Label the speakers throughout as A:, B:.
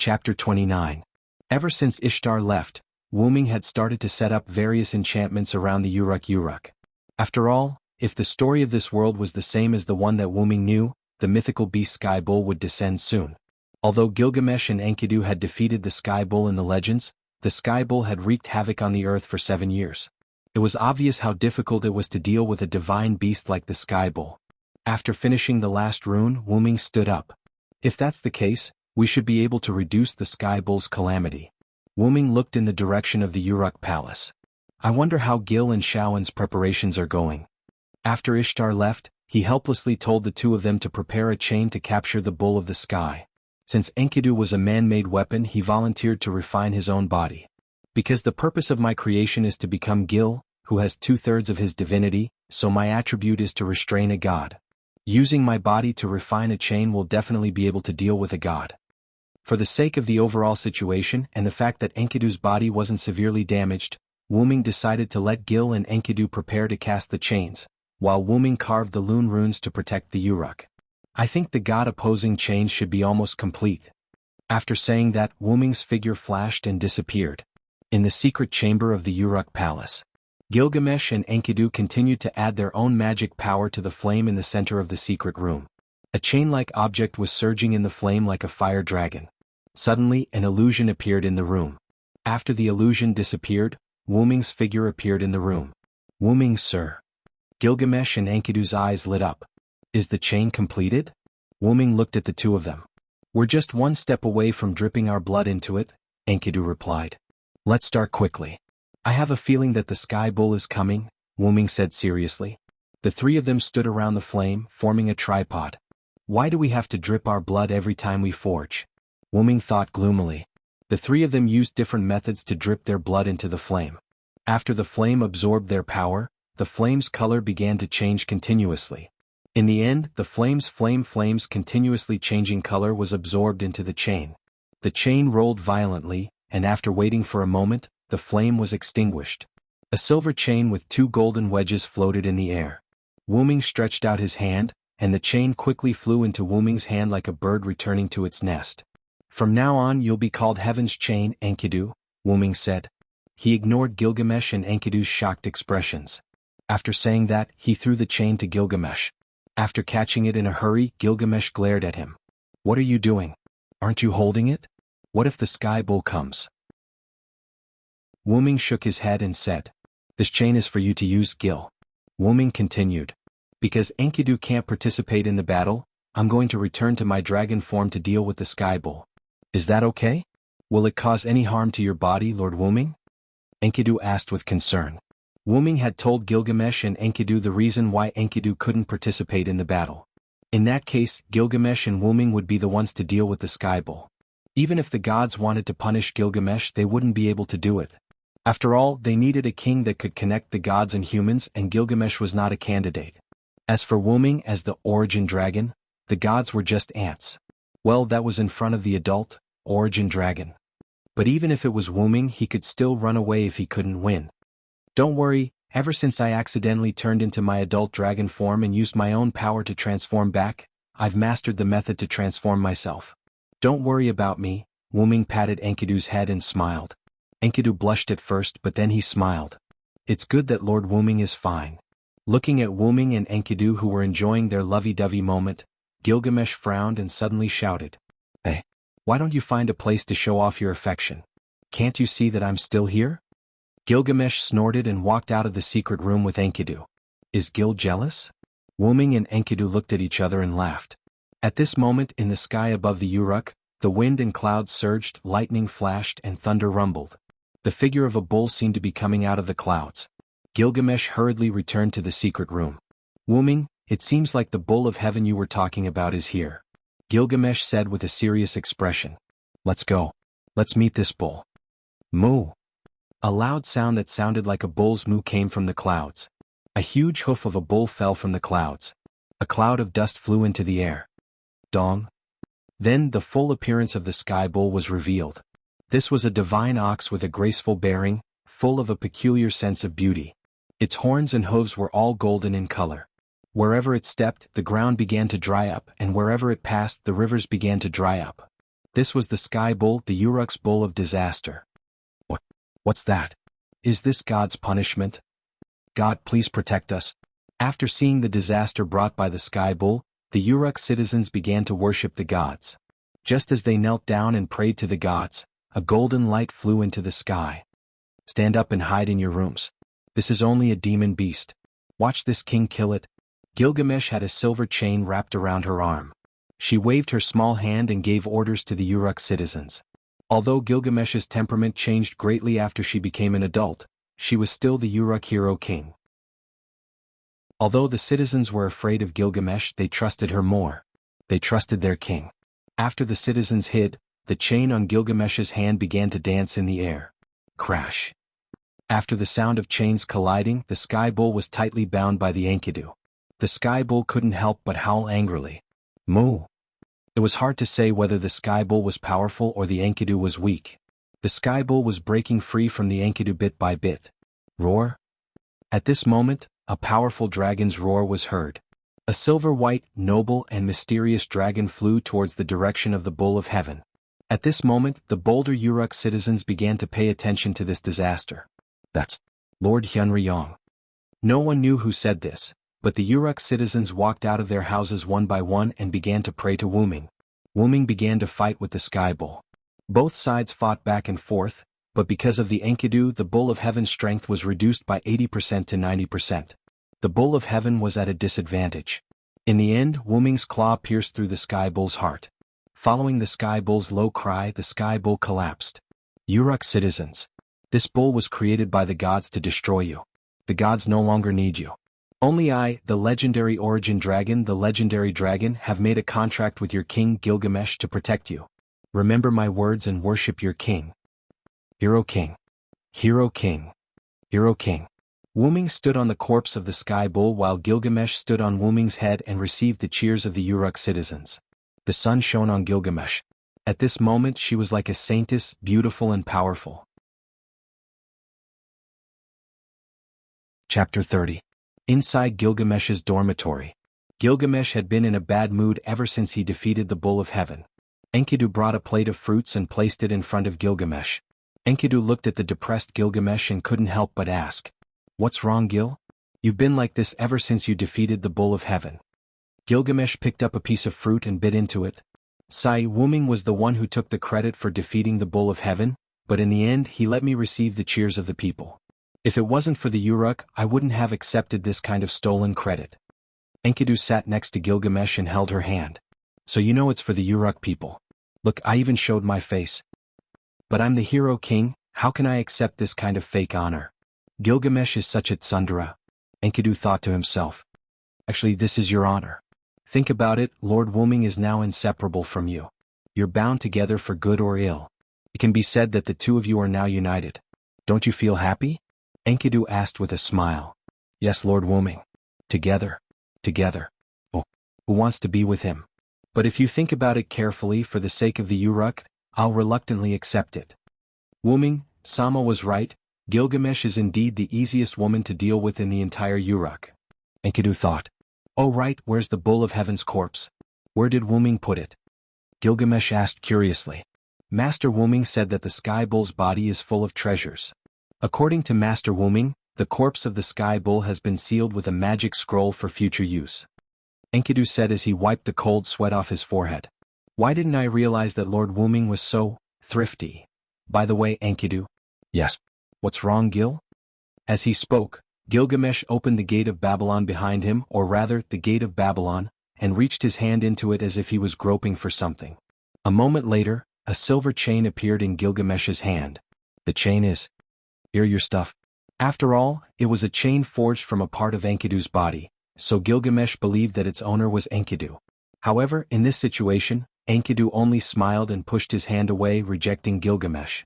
A: Chapter 29. Ever since Ishtar left, Wuming had started to set up various enchantments around the Uruk. After all, if the story of this world was the same as the one that Wuming knew, the mythical beast Sky Bull would descend soon. Although Gilgamesh and Enkidu had defeated the Sky Bull in the legends, the Sky Bull had wreaked havoc on the earth for 7 years. It was obvious how difficult it was to deal with a divine beast like the Sky Bull. After finishing the last rune, Wuming stood up. If that's the case, we should be able to reduce the Sky Bull's calamity. Wuming looked in the direction of the Uruk Palace. I wonder how Gil and Shaoan's preparations are going. After Ishtar left, he helplessly told the two of them to prepare a chain to capture the Bull of the Sky. Since Enkidu was a man-made weapon, he volunteered to refine his own body. Because the purpose of my creation is to become Gil, who has 2/3 of his divinity, so my attribute is to restrain a god. Using my body to refine a chain will definitely be able to deal with a god. For the sake of the overall situation and the fact that Enkidu's body wasn't severely damaged, Wuming decided to let Gil and Enkidu prepare to cast the chains, while Wuming carved the Lune runes to protect the Uruk. I think the god-opposing chains should be almost complete. After saying that, Wuming's figure flashed and disappeared. In the secret chamber of the Uruk Palace, Gilgamesh and Enkidu continued to add their own magic power to the flame in the center of the secret room. A chain-like object was surging in the flame like a fire dragon. Suddenly, an illusion appeared in the room. After the illusion disappeared, Wuming's figure appeared in the room. Wuming, sir. Gilgamesh and Enkidu's eyes lit up. Is the chain completed? Wuming looked at the two of them. We're just one step away from dripping our blood into it, Enkidu replied. Let's start quickly. I have a feeling that the Sky Bull is coming, Wuming said seriously. The three of them stood around the flame, forming a tripod. Why do we have to drip our blood every time we forge? Wuming thought gloomily. The three of them used different methods to drip their blood into the flame. After the flame absorbed their power, the flame's color began to change continuously. In the end, the flame's continuously changing color was absorbed into the chain. The chain rolled violently, and after waiting for a moment, the flame was extinguished. A silver chain with 2 golden wedges floated in the air. Wuming stretched out his hand, and the chain quickly flew into Wuming's hand like a bird returning to its nest. From now on you'll be called Heaven's Chain, Enkidu, Wuming said. He ignored Gilgamesh and Enkidu's shocked expressions. After saying that, he threw the chain to Gilgamesh. After catching it in a hurry, Gilgamesh glared at him. What are you doing? Aren't you holding it? What if the Sky Bull comes? Wuming shook his head and said, This chain is for you to use, Gil. Wuming continued. Because Enkidu can't participate in the battle, I'm going to return to my dragon form to deal with the Sky Bull. Is that okay? Will it cause any harm to your body, Lord Wuming? Enkidu asked with concern. Wuming had told Gilgamesh and Enkidu the reason why Enkidu couldn't participate in the battle. In that case, Gilgamesh and Wuming would be the ones to deal with the Sky Bull. Even if the gods wanted to punish Gilgamesh, they wouldn't be able to do it. After all, they needed a king that could connect the gods and humans, and Gilgamesh was not a candidate. As for Wuming as the origin dragon, the gods were just ants. Well, that was in front of the adult, origin dragon. But even if it was Wuming, he could still run away if he couldn't win. Don't worry, ever since I accidentally turned into my adult dragon form and used my own power to transform back, I've mastered the method to transform myself. Don't worry about me, Wuming patted Enkidu's head and smiled. Enkidu blushed at first, but then he smiled. It's good that Lord Wuming is fine. Looking at Wuming and Enkidu, who were enjoying their lovey-dovey moment, Gilgamesh frowned and suddenly shouted. Hey, why don't you find a place to show off your affection? Can't you see that I'm still here? Gilgamesh snorted and walked out of the secret room with Enkidu. Is Gil jealous? Wuming and Enkidu looked at each other and laughed. At this moment, in the sky above the Uruk, the wind and clouds surged, lightning flashed, and thunder rumbled. The figure of a bull seemed to be coming out of the clouds. Gilgamesh hurriedly returned to the secret room. Wuming, it seems like the bull of heaven you were talking about is here. Gilgamesh said with a serious expression. Let's go. Let's meet this bull. Moo. A loud sound that sounded like a bull's moo came from the clouds. A huge hoof of a bull fell from the clouds. A cloud of dust flew into the air. Dong. Then the full appearance of the Sky Bull was revealed. This was a divine ox with a graceful bearing, full of a peculiar sense of beauty. Its horns and hooves were all golden in color. Wherever it stepped, the ground began to dry up, and wherever it passed, the rivers began to dry up. This was the sky bull, the Uruk's bull of disaster. What's that? Is this God's punishment? God, please protect us. After seeing the disaster brought by the sky bull, the Uruk citizens began to worship the gods. Just as they knelt down and prayed to the gods, a golden light flew into the sky. Stand up and hide in your rooms. This is only a demon beast. Watch this king kill it. Gilgamesh had a silver chain wrapped around her arm. She waved her small hand and gave orders to the Uruk citizens. Although Gilgamesh's temperament changed greatly after she became an adult, she was still the Uruk hero king. Although the citizens were afraid of Gilgamesh, they trusted her more. They trusted their king. After the citizens hid, the chain on Gilgamesh's hand began to dance in the air. Crash. After the sound of chains colliding, the sky bull was tightly bound by the Enkidu. The sky bull couldn't help but howl angrily. Moo. It was hard to say whether the sky bull was powerful or the Enkidu was weak. The sky bull was breaking free from the Enkidu bit by bit. Roar. At this moment, a powerful dragon's roar was heard. A silver-white, noble and mysterious dragon flew towards the direction of the bull of heaven. At this moment, the bolder Uruk citizens began to pay attention to this disaster. That's Lord Hyunryong. No one knew who said this, but the Uruk citizens walked out of their houses one by one and began to pray to Wuming. Wuming began to fight with the sky bull. Both sides fought back and forth, but because of the Enkidu, the bull of heaven's strength was reduced by 80% to 90%. The bull of heaven was at a disadvantage. In the end, Wuming's claw pierced through the sky bull's heart. Following the sky bull's low cry, the sky bull collapsed. Uruk citizens. This bull was created by the gods to destroy you. The gods no longer need you. Only I, the legendary origin dragon, have made a contract with your king Gilgamesh to protect you. Remember my words and worship your king. Hero king. Hero king. Hero king. Wuming stood on the corpse of the sky bull while Gilgamesh stood on Wuming's head and received the cheers of the Uruk citizens. The sun shone on Gilgamesh. At this moment she was like a saintess, beautiful and powerful. Chapter 30. Inside Gilgamesh's dormitory. Gilgamesh had been in a bad mood ever since he defeated the bull of heaven. Enkidu brought a plate of fruits and placed it in front of Gilgamesh. Enkidu looked at the depressed Gilgamesh and couldn't help but ask, "What's wrong, Gil? You've been like this ever since you defeated the bull of heaven." Gilgamesh picked up a piece of fruit and bit into it. Wuming was the one who took the credit for defeating the bull of heaven, but in the end he let me receive the cheers of the people. If it wasn't for the Uruk, I wouldn't have accepted this kind of stolen credit. Enkidu sat next to Gilgamesh and held her hand. So you know it's for the Uruk people. Look, I even showed my face. But I'm the hero king, how can I accept this kind of fake honor? Gilgamesh is such a tsundere. Enkidu thought to himself. Actually, this is your honor. Think about it, Lord Wuming is now inseparable from you. You're bound together for good or ill. It can be said that the two of you are now united. Don't you feel happy? Enkidu asked with a smile. Yes, Lord Wuming. Together. Together. Oh, who wants to be with him? But if you think about it carefully for the sake of the Uruk, I'll reluctantly accept it. Wuming, Sama was right, Gilgamesh is indeed the easiest woman to deal with in the entire Uruk. Enkidu thought. Oh right, where's the bull of heaven's corpse? Where did Wuming put it? Gilgamesh asked curiously. Master Wuming said that the sky bull's body is full of treasures. According to Master Wuming, the corpse of the sky bull has been sealed with a magic scroll for future use. Enkidu said as he wiped the cold sweat off his forehead. Why didn't I realize that Lord Wuming was so thrifty? By the way, Enkidu. Yes. What's wrong, Gil? As he spoke, Gilgamesh opened the gate of Babylon behind him, or rather, the gate of Babylon, and reached his hand into it as if he was groping for something. A moment later, a silver chain appeared in Gilgamesh's hand. The chain is... Here your stuff. After all, it was a chain forged from a part of Enkidu's body, so Gilgamesh believed that its owner was Enkidu. However, in this situation, Enkidu only smiled and pushed his hand away, rejecting Gilgamesh.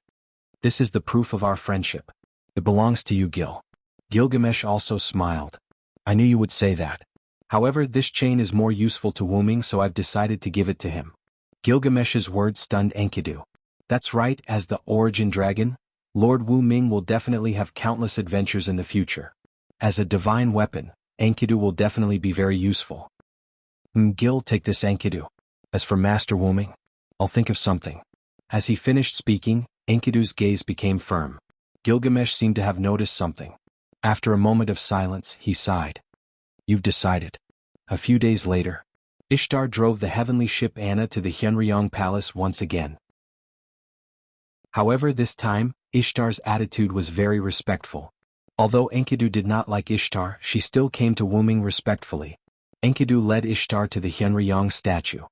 A: This is the proof of our friendship. It belongs to you, Gil. Gilgamesh also smiled. I knew you would say that. However, this chain is more useful to Wuming, so I've decided to give it to him. Gilgamesh's words stunned Enkidu. That's right, as the origin dragon, Lord Wuming will definitely have countless adventures in the future. As a divine weapon, Enkidu will definitely be very useful. Gil, take this Enkidu. As for Master Wuming, I'll think of something. As he finished speaking, Enkidu's gaze became firm. Gilgamesh seemed to have noticed something. After a moment of silence, he sighed. You've decided. A few days later, Ishtar drove the heavenly ship Anna to the Hyunryong Palace once again. However, this time, Ishtar's attitude was very respectful. Although Enkidu did not like Ishtar, she still came to Wuming respectfully. Enkidu led Ishtar to the Hyunryong statue.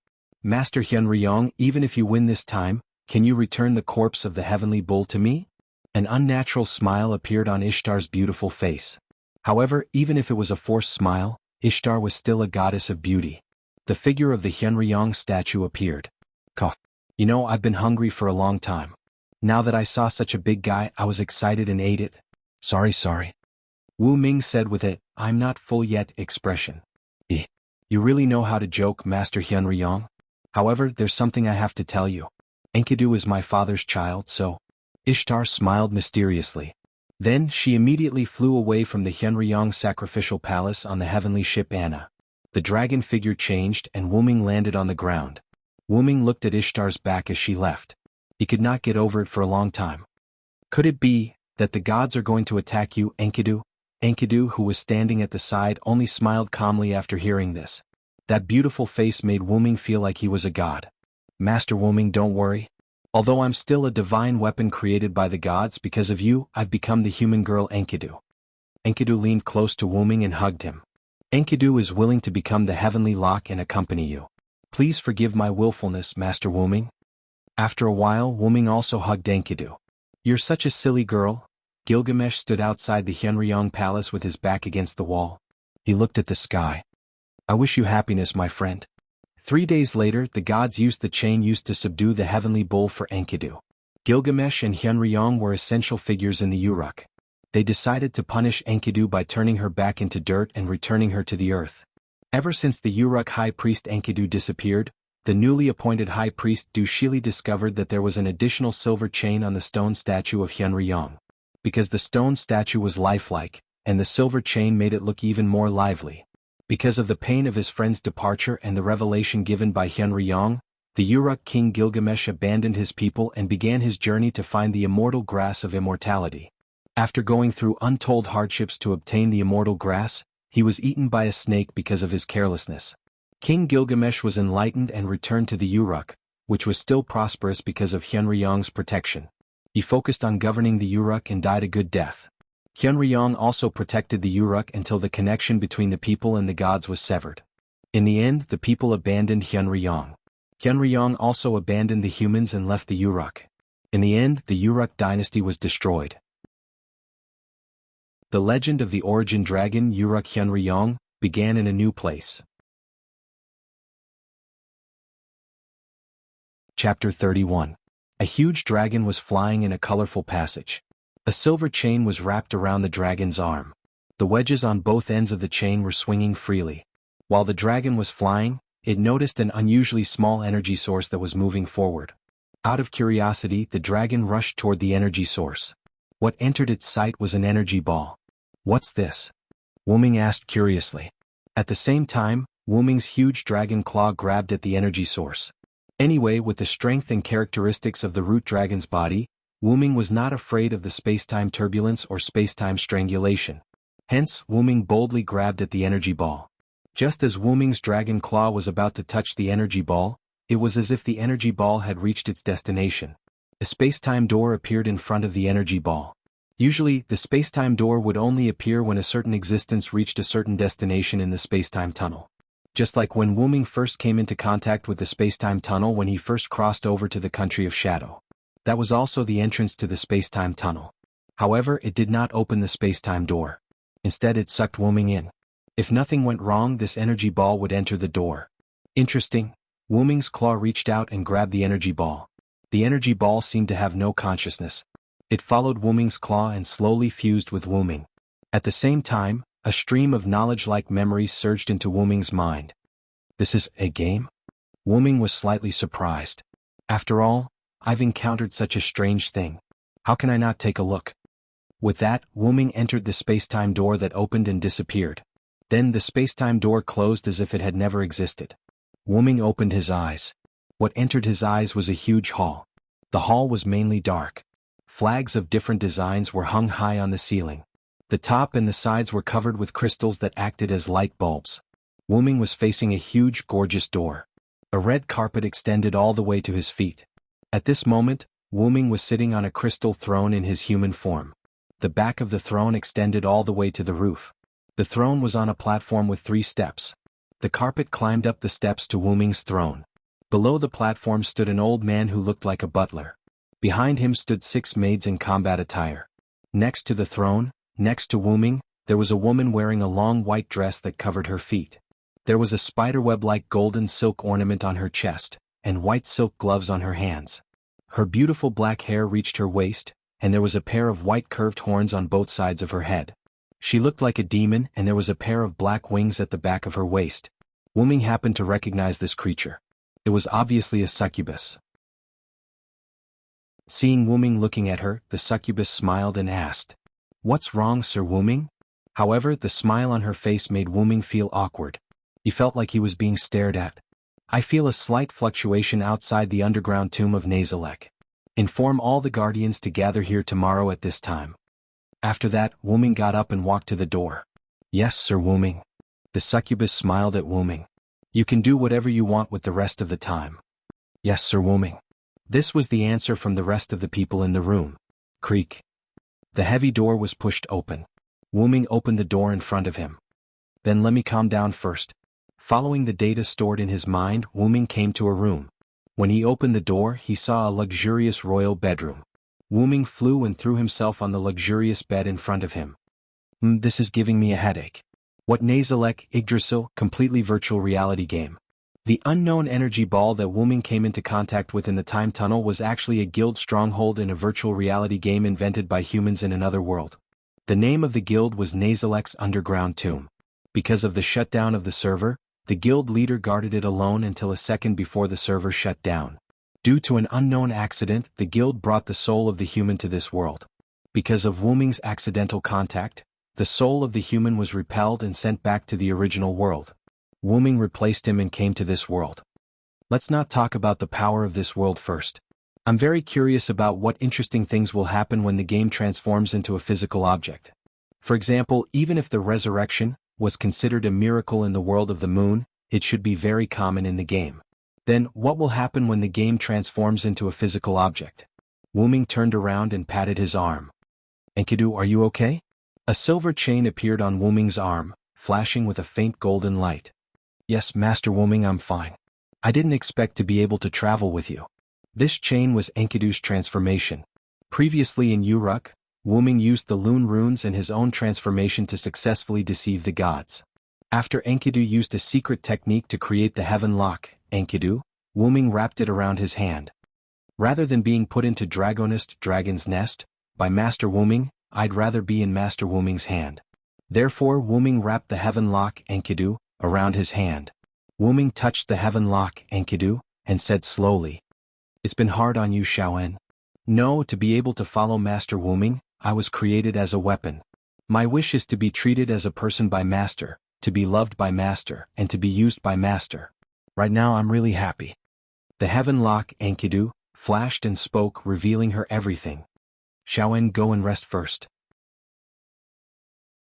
A: Master Hyunryong, even if you win this time, can you return the corpse of the heavenly bull to me? An unnatural smile appeared on Ishtar's beautiful face. However, even if it was a forced smile, Ishtar was still a goddess of beauty. The figure of the Hyunryong statue appeared. Cough. You know, I've been hungry for a long time. Now that I saw such a big guy, I was excited and ate it. Sorry. Wu Ming said with a, I'm not full yet expression. You really know how to joke, Master Hyunryong? However, there's something I have to tell you. Enkidu is my father's child, so... Ishtar smiled mysteriously. Then she immediately flew away from the Hyunryong sacrificial palace on the heavenly ship Anna. The dragon figure changed and Wuming landed on the ground. Wuming looked at Ishtar's back as she left. He could not get over it for a long time. Could it be that the gods are going to attack you, Enkidu? Enkidu, who was standing at the side, only smiled calmly after hearing this. That beautiful face made Wuming feel like he was a god. Master Wuming, don't worry. Although I'm still a divine weapon created by the gods, because of you, I've become the human girl Enkidu. Enkidu leaned close to Wuming and hugged him. Enkidu is willing to become the heavenly lock and accompany you. Please forgive my willfulness, Master Wuming. After a while, Wuming also hugged Enkidu. You're such a silly girl. Gilgamesh stood outside the Hyunryong palace with his back against the wall. He looked at the sky. I wish you happiness, my friend. 3 days later, the gods used the chain used to subdue the heavenly bull for Enkidu. Gilgamesh and Hyunryong were essential figures in the Uruk. They decided to punish Enkidu by turning her back into dirt and returning her to the earth. Ever since the Uruk high priest Enkidu disappeared, the newly appointed high priest Dushili discovered that there was an additional silver chain on the stone statue of Hyunryong. Because the stone statue was lifelike, and the silver chain made it look even more lively. Because of the pain of his friend's departure and the revelation given by Hyunryong, the Uruk king Gilgamesh abandoned his people and began his journey to find the immortal grass of immortality. After going through untold hardships to obtain the immortal grass, he was eaten by a snake because of his carelessness. King Gilgamesh was enlightened and returned to the Uruk, which was still prosperous because of Hyunryong's protection. He focused on governing the Uruk and died a good death. Hyunryong also protected the Uruk until the connection between the people and the gods was severed. In the end, the people abandoned Hyunryong. Hyunryong also abandoned the humans and left the Uruk. In the end, the Uruk dynasty was destroyed. The legend of the origin dragon Uruk Hyunryong began in a new place. Chapter 31. A huge dragon was flying in a colorful passage. A silver chain was wrapped around the dragon's arm. The wedges on both ends of the chain were swinging freely. While the dragon was flying, it noticed an unusually small energy source that was moving forward. Out of curiosity, the dragon rushed toward the energy source. What entered its sight was an energy ball. What's this? Wuming asked curiously. At the same time, Wuming's huge dragon claw grabbed at the energy source. Anyway, with the strength and characteristics of the root dragon's body, Wuming was not afraid of the space-time turbulence or space-time strangulation. Hence, Wuming boldly grabbed at the energy ball. Just as Wuming's dragon claw was about to touch the energy ball, it was as if the energy ball had reached its destination. A space-time door appeared in front of the energy ball. Usually, the space-time door would only appear when a certain existence reached a certain destination in the space-time tunnel. Just like when Wuming first came into contact with the space-time tunnel when he first crossed over to the country of shadow. That was also the entrance to the space-time tunnel. However, it did not open the space-time door. Instead, it sucked Wuming in. If nothing went wrong, this energy ball would enter the door. Interesting. Wuming's claw reached out and grabbed the energy ball. The energy ball seemed to have no consciousness. It followed Wuming's claw and slowly fused with Wuming. At the same time, a stream of knowledge-like memories surged into Wuming's mind. This is a game? Wuming was slightly surprised. After all, I've encountered such a strange thing. How can I not take a look? With that, Wuming entered the space-time door that opened and disappeared. Then the space-time door closed as if it had never existed. Wuming opened his eyes. What entered his eyes was a huge hall. The hall was mainly dark. Flags of different designs were hung high on the ceiling. The top and the sides were covered with crystals that acted as light bulbs. Wuming was facing a huge, gorgeous door. A red carpet extended all the way to his feet. At this moment, Wuming was sitting on a crystal throne in his human form. The back of the throne extended all the way to the roof. The throne was on a platform with 3 steps. The carpet climbed up the steps to Wuming's throne. Below the platform stood an old man who looked like a butler. Behind him stood 6 maids in combat attire. Next to the throne, next to Wuming, there was a woman wearing a long white dress that covered her feet. There was a spiderweb-like golden silk ornament on her chest, and white silk gloves on her hands. Her beautiful black hair reached her waist, and there was a pair of white curved horns on both sides of her head. She looked like a demon, and there was a pair of black wings at the back of her waist. Wuming happened to recognize this creature. It was obviously a succubus. Seeing Wuming looking at her, the succubus smiled and asked, "What's wrong, Sir Wuming?" However, the smile on her face made Wuming feel awkward. He felt like he was being stared at. "I feel a slight fluctuation outside the underground tomb of Nazalek. Inform all the guardians to gather here tomorrow at this time." After that, Wuming got up and walked to the door. "Yes, Sir Wuming." The succubus smiled at Wuming. "You can do whatever you want with the rest of the time." "Yes, Sir Wuming." This was the answer from the rest of the people in the room. Creak. The heavy door was pushed open. Wuming opened the door in front of him. "Then let me calm down first." Following the data stored in his mind, Wuming came to a room. When he opened the door, he saw a luxurious royal bedroom. Wuming flew and threw himself on the luxurious bed in front of him. This is giving me a headache." What Nazalek Yggdrasil completely virtual reality game. The unknown energy ball that Wuming came into contact with in the time tunnel was actually a guild stronghold in a virtual reality game invented by humans in another world. The name of the guild was Nazalek's Underground Tomb. Because of the shutdown of the server, the guild leader guarded it alone until a second before the server shut down. Due to an unknown accident, the guild brought the soul of the human to this world. Because of Wuming's accidental contact, the soul of the human was repelled and sent back to the original world. Wuming replaced him and came to this world. Let's not talk about the power of this world first. I'm very curious about what interesting things will happen when the game transforms into a physical object. For example, even if the resurrection was considered a miracle in the world of the moon, it should be very common in the game. Then, what will happen when the game transforms into a physical object? Wuming turned around and patted his arm. "Enkidu, are you okay?" A silver chain appeared on Wuming's arm, flashing with a faint golden light. "Yes, Master Wuming, I'm fine. I didn't expect to be able to travel with you." This chain was Enkidu's transformation. Previously in Uruk, Wuming used the Loon runes and his own transformation to successfully deceive the gods. After Enkidu used a secret technique to create the heaven lock, Enkidu, Wuming wrapped it around his hand. Rather than being put into Dragonist Dragon's Nest by Master Wuming, I'd rather be in Master Wuming's hand. Therefore Wuming wrapped the heaven lock Enkidu around his hand. Wuming touched the heaven lock Enkidu and said slowly, "It's been hard on you, Xiaoen. No, to be able to follow Master Wuming, I was created as a weapon. My wish is to be treated as a person by Master, to be loved by Master, and to be used by Master. Right now I'm really happy." The heaven lock Enkidu flashed and spoke, revealing her everything. "Xiaoen, go and rest first.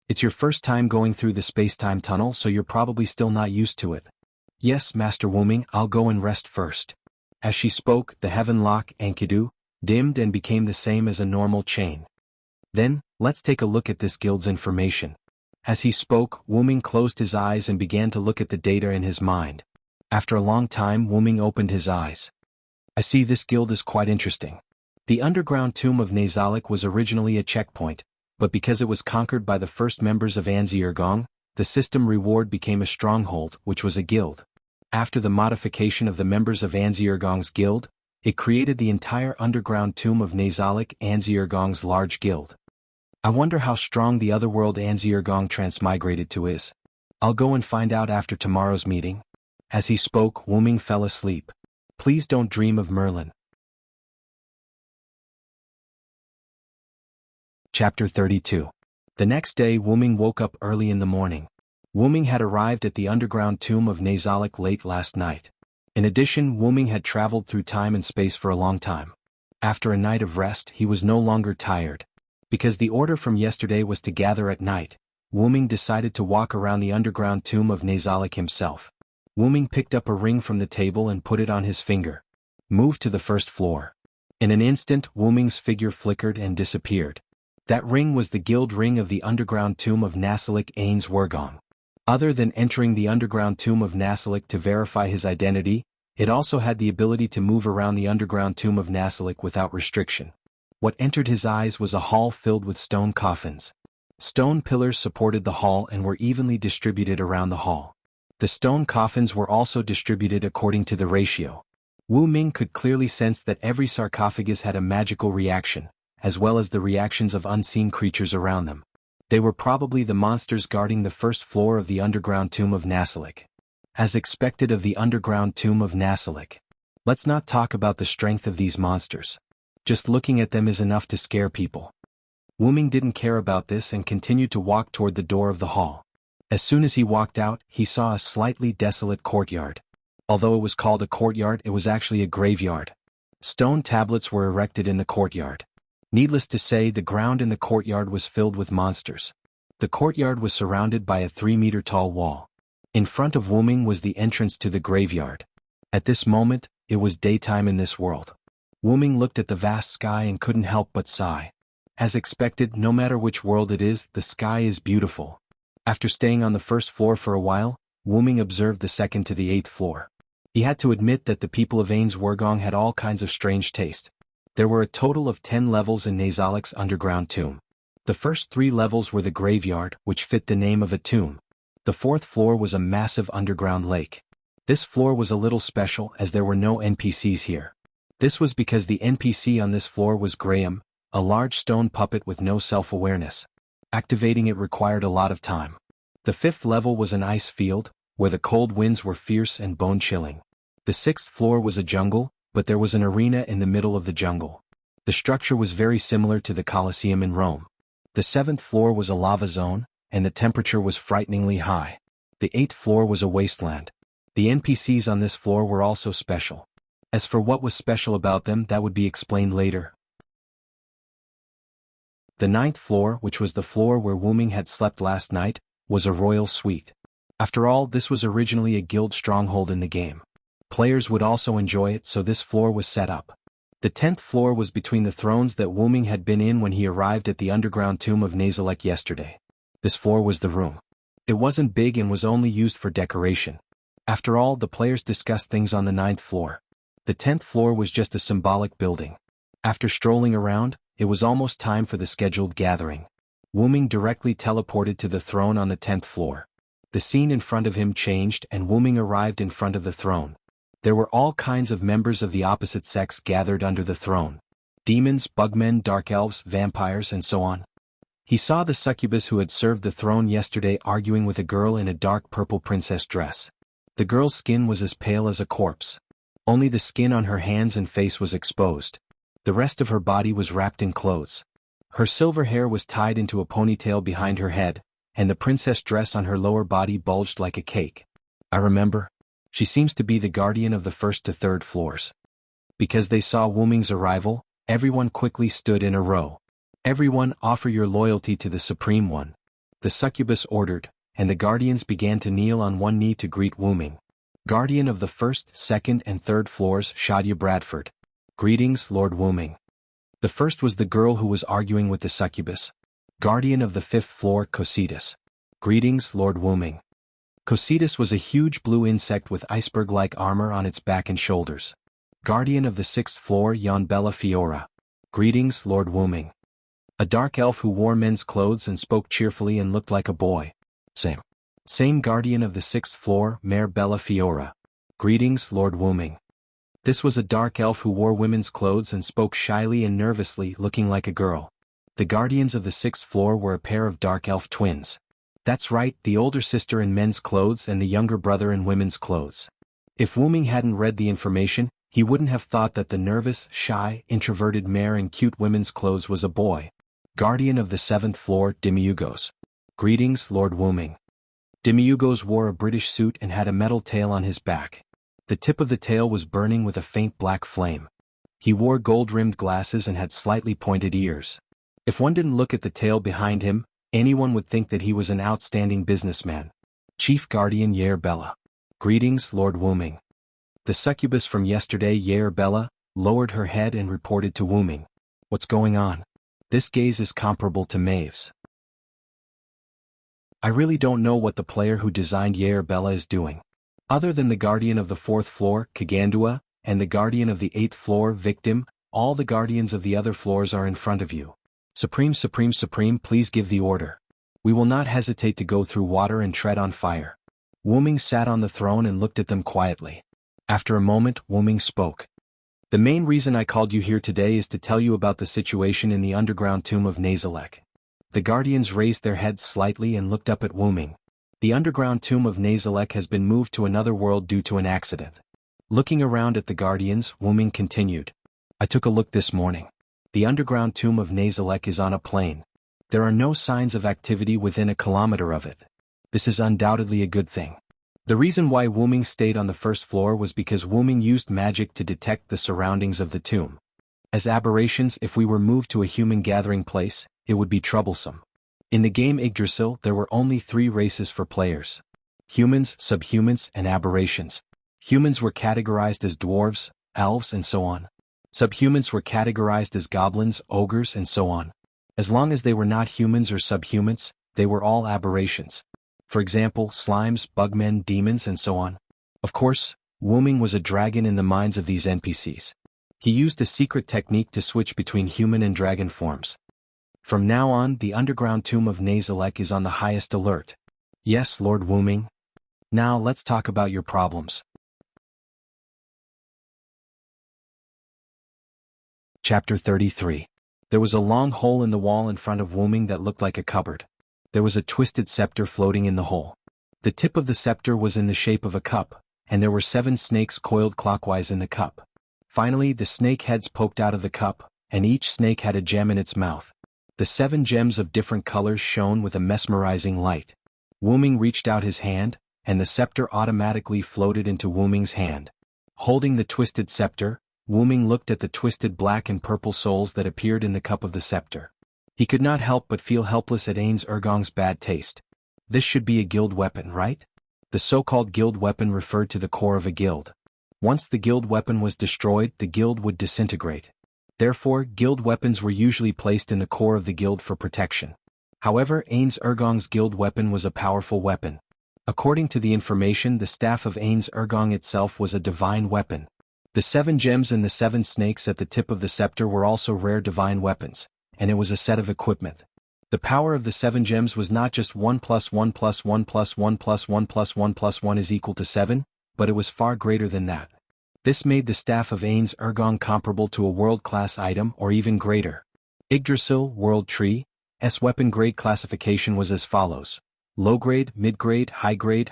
A: It's your first time going through the space-time tunnel, so you're probably still not used to it." "Yes, Master Wuming, I'll go and rest first." As she spoke, the heaven lock Enkidu dimmed and became the same as a normal chain. "Then, let's take a look at this guild's information." As he spoke, Wuming closed his eyes and began to look at the data in his mind. After a long time, Wuming opened his eyes. "I see this guild is quite interesting. The underground tomb of Nazalek was originally a checkpoint, but because it was conquered by the first members of Anziergong, the system reward became a stronghold, which was a guild. After the modification of the members of Anziergong's guild, it created the entire underground tomb of Nazalek Anziergong's large guild. I wonder how strong the otherworld Anziergong transmigrated to is. I'll go and find out after tomorrow's meeting." As he spoke, Wuming fell asleep. Please don't dream of Merlin. Chapter 32. The next day Wuming woke up early in the morning. Wuming had arrived at the underground tomb of Nazalek late last night. In addition, Wuming had traveled through time and space for a long time. After a night of rest, he was no longer tired. Because the order from yesterday was to gather at night, Wuming decided to walk around the underground tomb of Nazalik himself. Wuming picked up a ring from the table and put it on his finger. Moved to the first floor. In an instant, Wuming's figure flickered and disappeared. That ring was the guild ring of the underground tomb of Nasalik Ains Wurgong. Other than entering the underground tomb of Nasalik to verify his identity, it also had the ability to move around the underground tomb of Nasalik without restriction. What entered his eyes was a hall filled with stone coffins. Stone pillars supported the hall and were evenly distributed around the hall. The stone coffins were also distributed according to the ratio. Wu Ming could clearly sense that every sarcophagus had a magical reaction, as well as the reactions of unseen creatures around them. They were probably the monsters guarding the first floor of the underground tomb of Nasalik. As expected of the underground tomb of Nasalik. Let's not talk about the strength of these monsters. Just looking at them is enough to scare people. Wu Ming didn't care about this and continued to walk toward the door of the hall. As soon as he walked out, he saw a slightly desolate courtyard. Although it was called a courtyard, it was actually a graveyard. Stone tablets were erected in the courtyard. Needless to say, the ground in the courtyard was filled with monsters. The courtyard was surrounded by a 3-meter-tall wall. In front of Wu Ming was the entrance to the graveyard. At this moment, it was daytime in this world. Wu Ming looked at the vast sky and couldn't help but sigh. As expected, no matter which world it is, the sky is beautiful. After staying on the first floor for a while, Wu Ming observed the second to the 8th floor. He had to admit that the people of Ains Wurgong had all kinds of strange taste. There were a total of 10 levels in Nazalik's underground tomb. The first 3 levels were the graveyard, which fit the name of a tomb. The 4th floor was a massive underground lake. This floor was a little special as there were no NPCs here. This was because the NPC on this floor was Graham, a large stone puppet with no self-awareness. Activating it required a lot of time. The 5th level was an ice field, where the cold winds were fierce and bone-chilling. The 6th floor was a jungle, but there was an arena in the middle of the jungle. The structure was very similar to the Colosseum in Rome. The 7th floor was a lava zone, and the temperature was frighteningly high. The 8th floor was a wasteland. The NPCs on this floor were also special. As for what was special about them, that would be explained later. The 9th floor, which was the floor where Wu Ming had slept last night, was a royal suite. After all, this was originally a guild stronghold in the game. Players would also enjoy it, so this floor was set up. The 10th floor was between the thrones that Wu Ming had been in when he arrived at the underground tomb of Nazalik yesterday. This floor was the room. It wasn't big and was only used for decoration. After all, the players discussed things on the 9th floor. The 10th floor was just a symbolic building. After strolling around, it was almost time for the scheduled gathering. Wu Ming directly teleported to the throne on the 10th floor. The scene in front of him changed and Wu Ming arrived in front of the throne. There were all kinds of members of the opposite sex gathered under the throne. Demons, bugmen, dark elves, vampires, and so on. He saw the succubus who had served the throne yesterday arguing with a girl in a dark purple princess dress. The girl's skin was as pale as a corpse. Only the skin on her hands and face was exposed. The rest of her body was wrapped in clothes. Her silver hair was tied into a ponytail behind her head, and the princess dress on her lower body bulged like a cake. I remember. She seems to be the guardian of the 1st to 3rd floors. Because they saw Wu Ming's arrival, everyone quickly stood in a row. Everyone, offer your loyalty to the Supreme One. The succubus ordered, and the guardians began to kneel on one knee to greet Wu Ming. Guardian of the 1st, 2nd, and 3rd floors, Shadia Bradford. Greetings, Lord Wu Ming. The first was the girl who was arguing with the succubus. Guardian of the 5th floor, Cositas. Greetings, Lord Wu Ming. Cositas was a huge blue insect with iceberg-like armor on its back and shoulders. Guardian of the 6th floor, Yon Bella Fiora. Greetings, Lord Wu Ming. A dark elf who wore men's clothes and spoke cheerfully and looked like a boy. Same guardian of the 6th floor, Mare Bella Fiora. Greetings, Lord Wu Ming. This was a dark elf who wore women's clothes and spoke shyly and nervously, looking like a girl. The guardians of the 6th floor were a pair of dark elf twins. That's right, the older sister in men's clothes and the younger brother in women's clothes. If Wu Ming hadn't read the information, he wouldn't have thought that the nervous, shy, introverted mare in cute women's clothes was a boy. Guardian of the 7th floor, Demiugos. Greetings, Lord Wu Ming. Demiugos wore a British suit and had a metal tail on his back. The tip of the tail was burning with a faint black flame. He wore gold-rimmed glasses and had slightly pointed ears. If one didn't look at the tail behind him, anyone would think that he was an outstanding businessman. Chief Guardian Yair Bella. Greetings, Lord Wuming. The succubus from yesterday, Yair Bella, lowered her head and reported to Wuming. What's going on? This gaze is comparable to Maeve's. I really don't know what the player who designed Yair Bella is doing. Other than the guardian of the 4th floor, Kagandua, and the guardian of the 8th floor, Victim, all the guardians of the other floors are in front of you. Supreme, please give the order. We will not hesitate to go through water and tread on fire. Wuming sat on the throne and looked at them quietly. After a moment, Wuming spoke. The main reason I called you here today is to tell you about the situation in the underground tomb of Nazalek. The guardians raised their heads slightly and looked up at Wuming. The underground tomb of Nazalek has been moved to another world due to an accident. Looking around at the guardians, Wuming continued. I took a look this morning. The underground tomb of Nazalek is on a plain. There are no signs of activity within a kilometer of it. This is undoubtedly a good thing. The reason why Wuming stayed on the 1st floor was because Wuming used magic to detect the surroundings of the tomb. As aberrations, if we were moved to a human gathering place, it would be troublesome. In the game Yggdrasil, there were only 3 races for players. Humans, subhumans, and aberrations. Humans were categorized as dwarves, elves, and so on. Subhumans were categorized as goblins, ogres, and so on. As long as they were not humans or subhumans, they were all aberrations. For example, slimes, bugmen, demons, and so on. Of course, Wuming was a dragon in the minds of these NPCs. He used a secret technique to switch between human and dragon forms. From now on, the underground tomb of Nazalek is on the highest alert. Yes, Lord Wuming. Now let's talk about your problems. Chapter 33. There was a long hole in the wall in front of Wuming that looked like a cupboard. There was a twisted scepter floating in the hole. The tip of the scepter was in the shape of a cup, and there were 7 snakes coiled clockwise in the cup. Finally, the snake heads poked out of the cup, and each snake had a gem in its mouth. The 7 gems of different colors shone with a mesmerizing light. Wuming reached out his hand, and the scepter automatically floated into Wuming's hand. Holding the twisted scepter, Wuming looked at the twisted black and purple souls that appeared in the cup of the scepter. He could not help but feel helpless at Ains Ergong's bad taste. This should be a guild weapon, right? The so-called guild weapon referred to the core of a guild. Once the guild weapon was destroyed, the guild would disintegrate. Therefore, guild weapons were usually placed in the core of the guild for protection. However, Ains Ergong's guild weapon was a powerful weapon. According to the information, the staff of Ains Ergong itself was a divine weapon. The 7 gems and the 7 snakes at the tip of the scepter were also rare divine weapons, and it was a set of equipment. The power of the 7 gems was not just 1 plus 1 plus 1 plus 1 plus 1 plus 1 plus 1 is equal to 7, but it was far greater than that. This made the staff of Ains Ergong comparable to a world-class item or even greater. Yggdrasil World Tree's weapon grade classification was as follows: low grade, mid grade, high grade,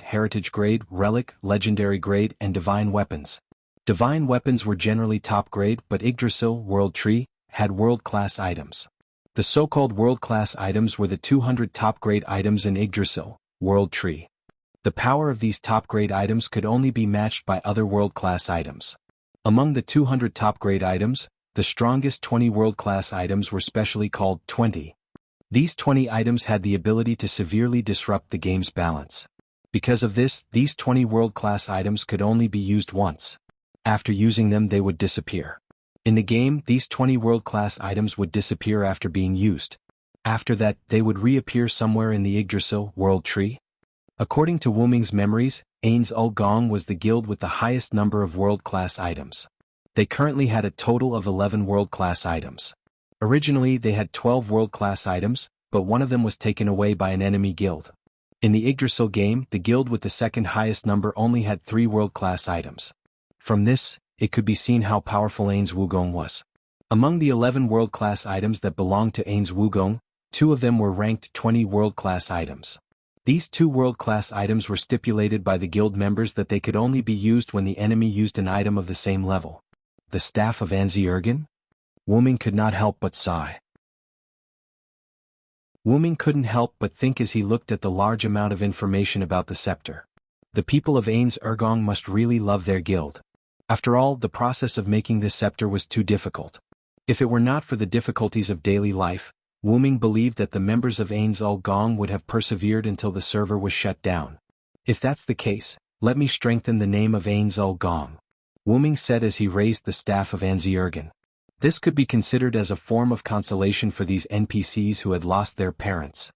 A: heritage grade, relic, legendary grade, and divine weapons. Divine weapons were generally top grade, but Yggdrasil World Tree had world-class items. The so-called world-class items were the 200 top-grade items in Yggdrasil World Tree. The power of these top-grade items could only be matched by other world-class items. Among the 200 top-grade items, the strongest 20 world-class items were specially called 20. These 20 items had the ability to severely disrupt the game's balance. Because of this, these 20 world-class items could only be used once. After using them, they would disappear. In the game, these 20 world-class items would disappear after being used. After that, they would reappear somewhere in the Yggdrasil World Tree. According to Wuming's memories, Ains Ergong was the guild with the highest number of world-class items. They currently had a total of 11 world-class items. Originally, they had 12 world-class items, but one of them was taken away by an enemy guild. In the Yggdrasil game, the guild with the second highest number only had 3 world-class items. From this, it could be seen how powerful Ains Wugong was. Among the 11 world-class items that belonged to Ains Wugong, 2 of them were ranked 20 world-class items. These 2 world-class items were stipulated by the guild members that they could only be used when the enemy used an item of the same level. The staff of Anzi Ergen? Wuming could not help but sigh. Wuming couldn't help but think as he looked at the large amount of information about the scepter. The people of Ains Ergong must really love their guild. After all, the process of making this scepter was too difficult. If it were not for the difficulties of daily life, Wu Ming believed that the members of Ains Gong would have persevered until the server was shut down. If that's the case, let me strengthen the name of Ains Gong, Wu Ming said as he raised the staff of Anziergen. This could be considered as a form of consolation for these NPCs who had lost their parents.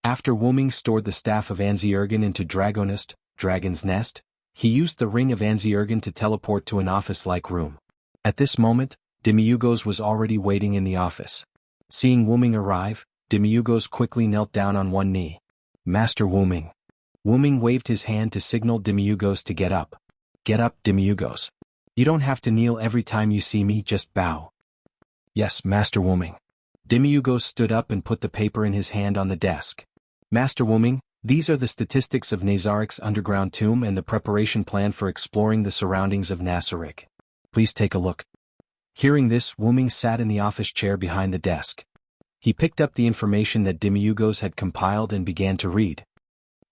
A: After Wu Ming stored the staff of Anziergen into Dragonist, Dragon's Nest, he used the ring of Anziergen to teleport to an office-like room. At this moment, Demiugos was already waiting in the office. Seeing Wu Ming arrive, Demiugos quickly knelt down on one knee. Master Wu Ming. Wu Ming waved his hand to signal Demiugos to get up. Get up, Demiugos. You don't have to kneel every time you see me, just bow. Yes, Master Wu Ming. Demiugos stood up and put the paper in his hand on the desk. Master Wu Ming, these are the statistics of Nazarik's underground tomb and the preparation plan for exploring the surroundings of Nasarik. Please take a look. Hearing this, Wu Ming sat in the office chair behind the desk. He picked up the information that Demiugos had compiled and began to read.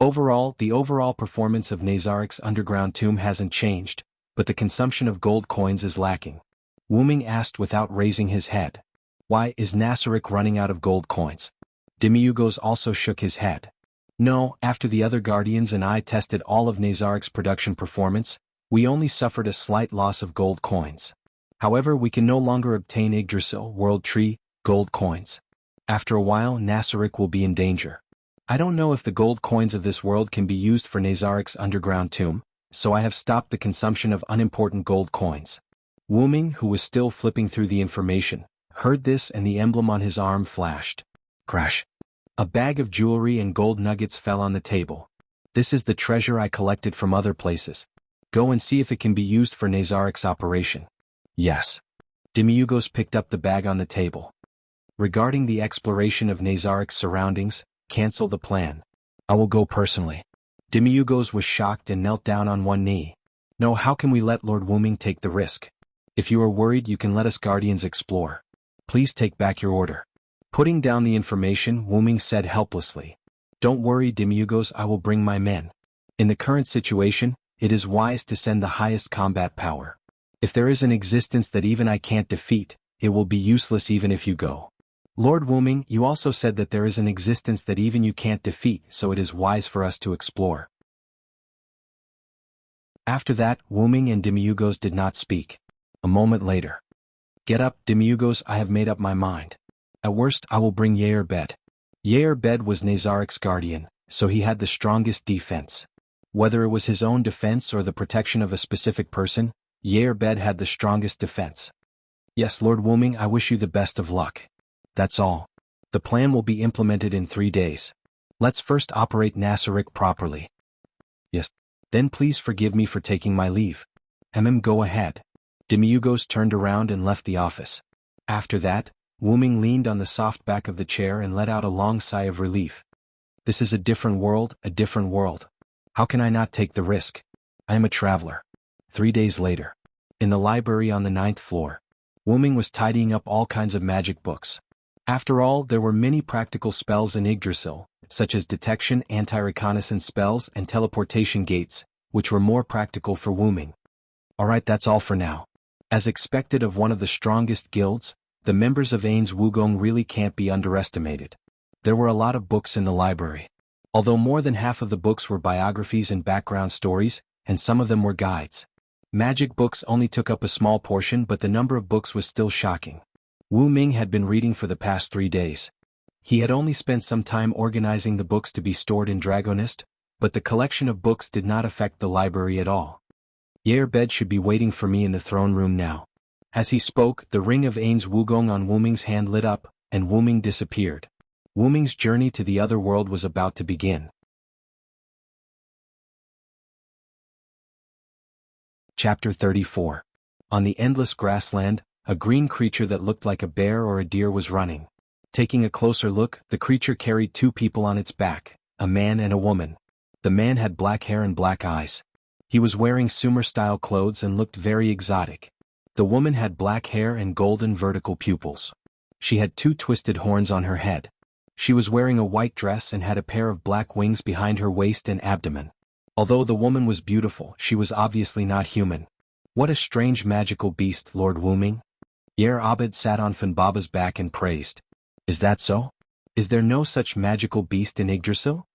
A: Overall, the overall performance of Nazarik's underground tomb hasn't changed, but the consumption of gold coins is lacking. Wu Ming asked without raising his head. Why is Nasarik running out of gold coins? Demiugos also shook his head. No, after the other guardians and I tested all of Nazarik's production performance, we only suffered a slight loss of gold coins. However, we can no longer obtain Yggdrasil, World Tree, gold coins. After a while, Nasarik will be in danger. I don't know if the gold coins of this world can be used for Nazarik's underground tomb, so I have stopped the consumption of unimportant gold coins. Wu Ming, who was still flipping through the information, heard this and the emblem on his arm flashed. Crash. A bag of jewelry and gold nuggets fell on the table. This is the treasure I collected from other places. Go and see if it can be used for Nazarik's operation. Yes. Demiugos picked up the bag on the table. Regarding the exploration of Nazarik's surroundings, cancel the plan. I will go personally. Demiugos was shocked and knelt down on one knee. No, how can we let Lord Wu Ming take the risk? If you are worried, you can let us guardians explore. Please take back your order. Putting down the information, Wu Ming said helplessly. Don't worry, Demiugos, I will bring my men. In the current situation, it is wise to send the highest combat power. If there is an existence that even I can't defeat, it will be useless even if you go. Lord Wu Ming, you also said that there is an existence that even you can't defeat, so it is wise for us to explore. After that, Wu Ming and Demiugos did not speak. A moment later. Get up, Demiugos, I have made up my mind. At worst, I will bring Yair-Bed. Yair-Bed was Nazarik's guardian, so he had the strongest defense. Whether it was his own defense or the protection of a specific person, Yair-Bed had the strongest defense. Yes, Lord Wu Ming, I wish you the best of luck. That's all. The plan will be implemented in 3 days. Let's first operate Nasarik properly. Yes. Then please forgive me for taking my leave. Go ahead. Demiugos turned around and left the office. After that, Wu Ming leaned on the soft back of the chair and let out a long sigh of relief. This is a different world, a different world. How can I not take the risk? I am a traveler. 3 days later. In the library on the 9th floor. Wu Ming was tidying up all kinds of magic books. After all, there were many practical spells in Yggdrasil, such as detection, anti-reconnaissance spells, and teleportation gates, which were more practical for Wu Ming. Alright, that's all for now. As expected of one of the strongest guilds, the members of Ains Wugong really can't be underestimated. There were a lot of books in the library. Although more than half of the books were biographies and background stories, and some of them were guides. Magic books only took up a small portion, but the number of books was still shocking. Wu Ming had been reading for the past 3 days. He had only spent some time organizing the books to be stored in Dragonist, but the collection of books did not affect the library at all. Yair-Bed should be waiting for me in the throne room now. As he spoke, the ring of Ains Wugong on Wu Ming's hand lit up, and Wu Ming disappeared. Wu Ming's journey to the other world was about to begin. Chapter 34. On the endless grassland, a green creature that looked like a bear or a deer was running. Taking a closer look, the creature carried 2 people on its back, a man and a woman. The man had black hair and black eyes. He was wearing Sumer-style clothes and looked very exotic. The woman had black hair and golden vertical pupils. She had 2 twisted horns on her head. She was wearing a white dress and had a pair of black wings behind her waist and abdomen. Although the woman was beautiful, she was obviously not human. What a strange magical beast, Lord Wuming. Yer Abed sat on Funbaba's back and praised. Is that so? Is there no such magical beast in Yggdrasil?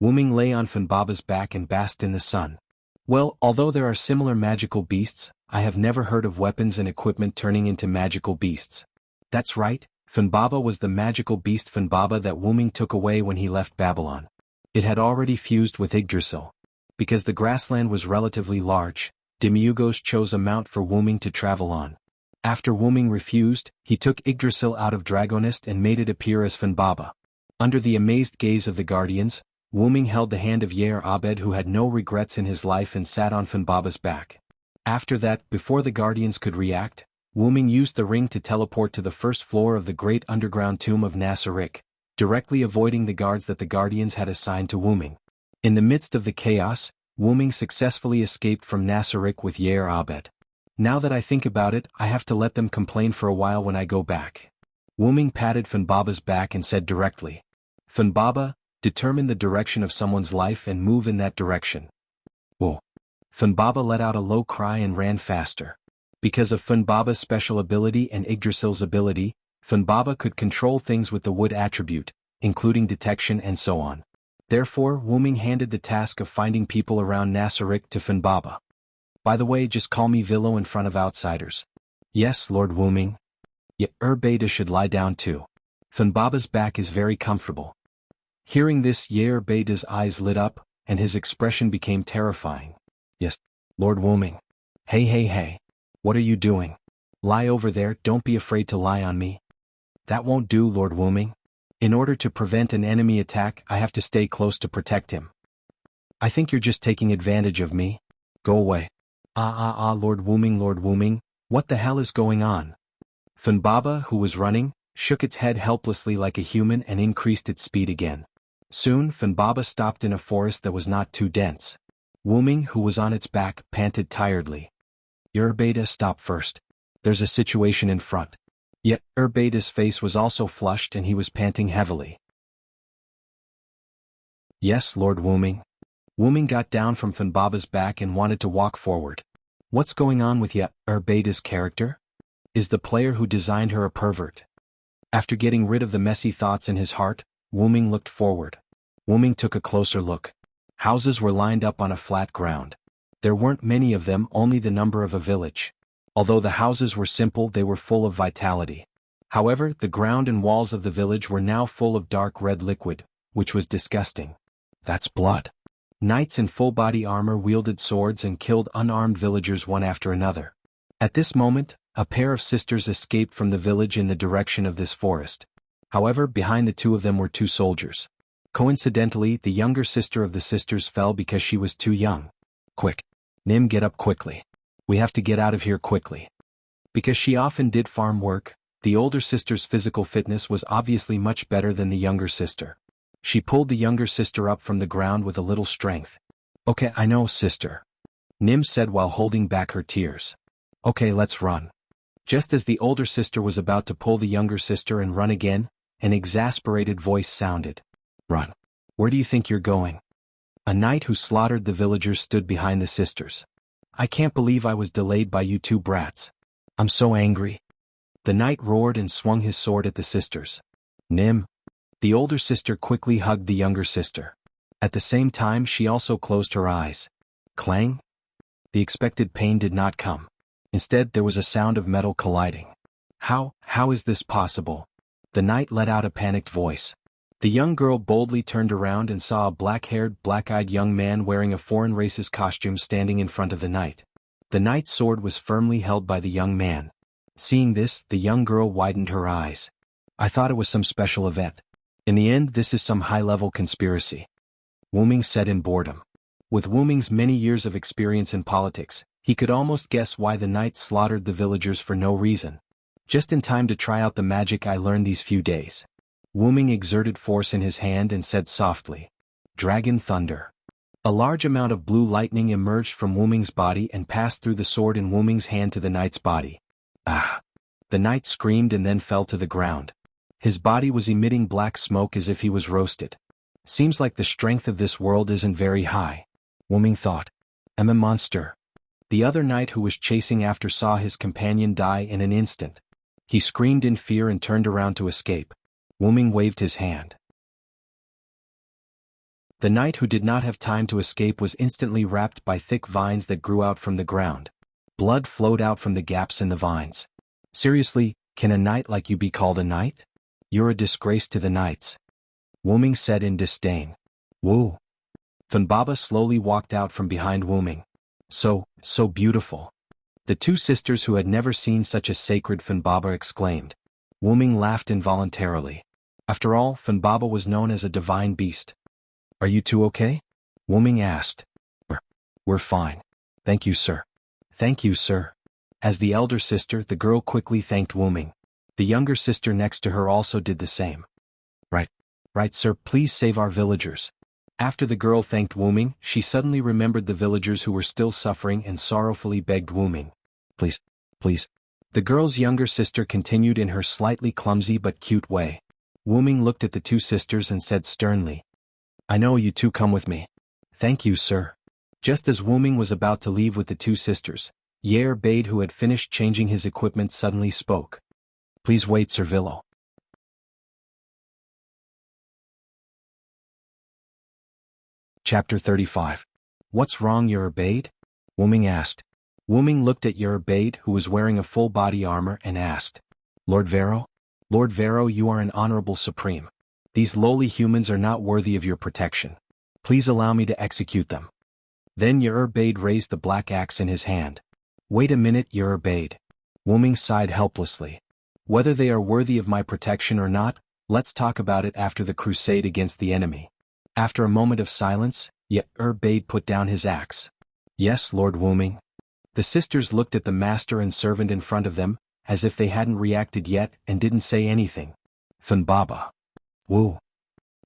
A: Wuming lay on Funbaba's back and basked in the sun. Well, although there are similar magical beasts, I have never heard of weapons and equipment turning into magical beasts. That's right, Funbaba was the magical beast Funbaba that Wuming took away when he left Babylon. It had already fused with Yggdrasil. Because the grassland was relatively large, Demiurgos chose a mount for Wuming to travel on. After Wuming refused, he took Yggdrasil out of Dragonist and made it appear as Funbaba. Under the amazed gaze of the guardians, Wuming held the hand of Yer Abed, who had no regrets in his life, and sat on Funbaba's back. After that, before the guardians could react, Wuming used the ring to teleport to the first floor of the great underground tomb of Nassarik, directly avoiding the guards that the guardians had assigned to Wuming. In the midst of the chaos, Wuming successfully escaped from Nassarik with Yer Abed. Now that I think about it, I have to let them complain for a while when I go back. Wuming patted Funbaba's back and said directly, Funbaba, determine the direction of someone's life and move in that direction. Whoa. Funbaba let out a low cry and ran faster. Because of Funbaba's special ability and Yggdrasil's ability, Funbaba could control things with the wood attribute, including detection and so on. Therefore, Wuming handed the task of finding people around Nassarik to Funbaba. By the way, just call me Villo in front of outsiders. Yes, Lord Wuming. Beta should lie down too. Funbaba's back is very comfortable. Hearing this, Beta's eyes lit up, and his expression became terrifying. Yes, Lord Wuming. Hey. What are you doing? Lie over there, don't be afraid to lie on me. That won't do, Lord Wuming. In order to prevent an enemy attack, I have to stay close to protect him. I think you're just taking advantage of me. Go away. Lord Wuming, what the hell is going on? Funbaba, who was running, shook its head helplessly like a human and increased its speed again. Soon, Funbaba stopped in a forest that was not too dense. Wuming, who was on its back, panted tiredly. Beta, stop first. There's a situation in front. Yet, Beta's face was also flushed and he was panting heavily. Yes, Lord Wuming. Wuming got down from Funbaba's back and wanted to walk forward. What's going on with Beta's character? Is the player who designed her a pervert? After getting rid of the messy thoughts in his heart, Wuming looked forward. Wuming took a closer look. Houses were lined up on a flat ground. There weren't many of them, only the number of a village. Although the houses were simple, they were full of vitality. However, the ground and walls of the village were now full of dark red liquid, which was disgusting. That's blood. Knights in full body armor wielded swords and killed unarmed villagers one after another. At this moment, a pair of sisters escaped from the village in the direction of this forest. However, behind the two of them were two soldiers. Coincidentally, the younger sister of the sisters fell because she was too young. Quick. Nim, get up quickly. We have to get out of here quickly. Because she often did farm work, the older sister's physical fitness was obviously much better than the younger sister. She pulled the younger sister up from the ground with a little strength. Okay, I know, sister. Nim said while holding back her tears. Okay, let's run. Just as the older sister was about to pull the younger sister and run again, an exasperated voice sounded. Run. Where do you think you're going? A knight who slaughtered the villagers stood behind the sisters. I can't believe I was delayed by you two brats. I'm so angry. The knight roared and swung his sword at the sisters. Nim. The older sister quickly hugged the younger sister. At the same time, she also closed her eyes. Clang? The expected pain did not come. Instead, there was a sound of metal colliding. How is this possible? The knight let out a panicked voice. The young girl boldly turned around and saw a black-haired, black-eyed young man wearing a foreign race's costume standing in front of the knight. The knight's sword was firmly held by the young man. Seeing this, the young girl widened her eyes. I thought it was some special event. In the end, this is some high-level conspiracy. Wuming said in boredom. With Wuming's many years of experience in politics, he could almost guess why the knight slaughtered the villagers for no reason. Just in time to try out the magic I learned these few days. Wuming exerted force in his hand and said softly, Dragon Thunder. A large amount of blue lightning emerged from Wuming's body and passed through the sword in Wuming's hand to the knight's body. Ah! The knight screamed and then fell to the ground. His body was emitting black smoke as if he was roasted. Seems like the strength of this world isn't very high. Wuming thought. I'm a monster. The other knight who was chasing after saw his companion die in an instant. He screamed in fear and turned around to escape. Wuming waved his hand. The knight who did not have time to escape was instantly wrapped by thick vines that grew out from the ground. Blood flowed out from the gaps in the vines. Seriously, can a knight like you be called a knight? You're a disgrace to the knights. Wuming said in disdain. Woo. Funbaba slowly walked out from behind Wuming. So beautiful. The two sisters who had never seen such a sacred Funbaba exclaimed. Wuming laughed involuntarily. After all, Funbaba was known as a divine beast. Are you two okay? Wuming asked. We're fine. Thank you, sir. Thank you, sir. As the elder sister, the girl quickly thanked Wuming. The younger sister next to her also did the same. Right, sir, please save our villagers. After the girl thanked Wuming, she suddenly remembered the villagers who were still suffering and sorrowfully begged Wuming. Please. The girl's younger sister continued in her slightly clumsy but cute way. Wuming looked at the two sisters and said sternly. I know you two come with me. Thank you, sir. Just as Wuming was about to leave with the two sisters, Yair Bade, who had finished changing his equipment, suddenly spoke. Please wait, Sir Villo. Chapter 35. What's wrong, Yair Bade? Wuming asked. Wuming looked at Yair Bade, who was wearing a full body armor, and asked. Lord Vero? Lord Vero, you are an honorable supreme. These lowly humans are not worthy of your protection. Please allow me to execute them. Then Yair Bade raised the black axe in his hand. Wait a minute, Yair Bade. Wuming sighed helplessly. Whether they are worthy of my protection or not, let's talk about it after the crusade against the enemy. After a moment of silence, Yair Bade put down his axe. Yes, Lord Wuming. The sisters looked at the master and servant in front of them, as if they hadn't reacted yet and didn't say anything. Funbaba. Woo.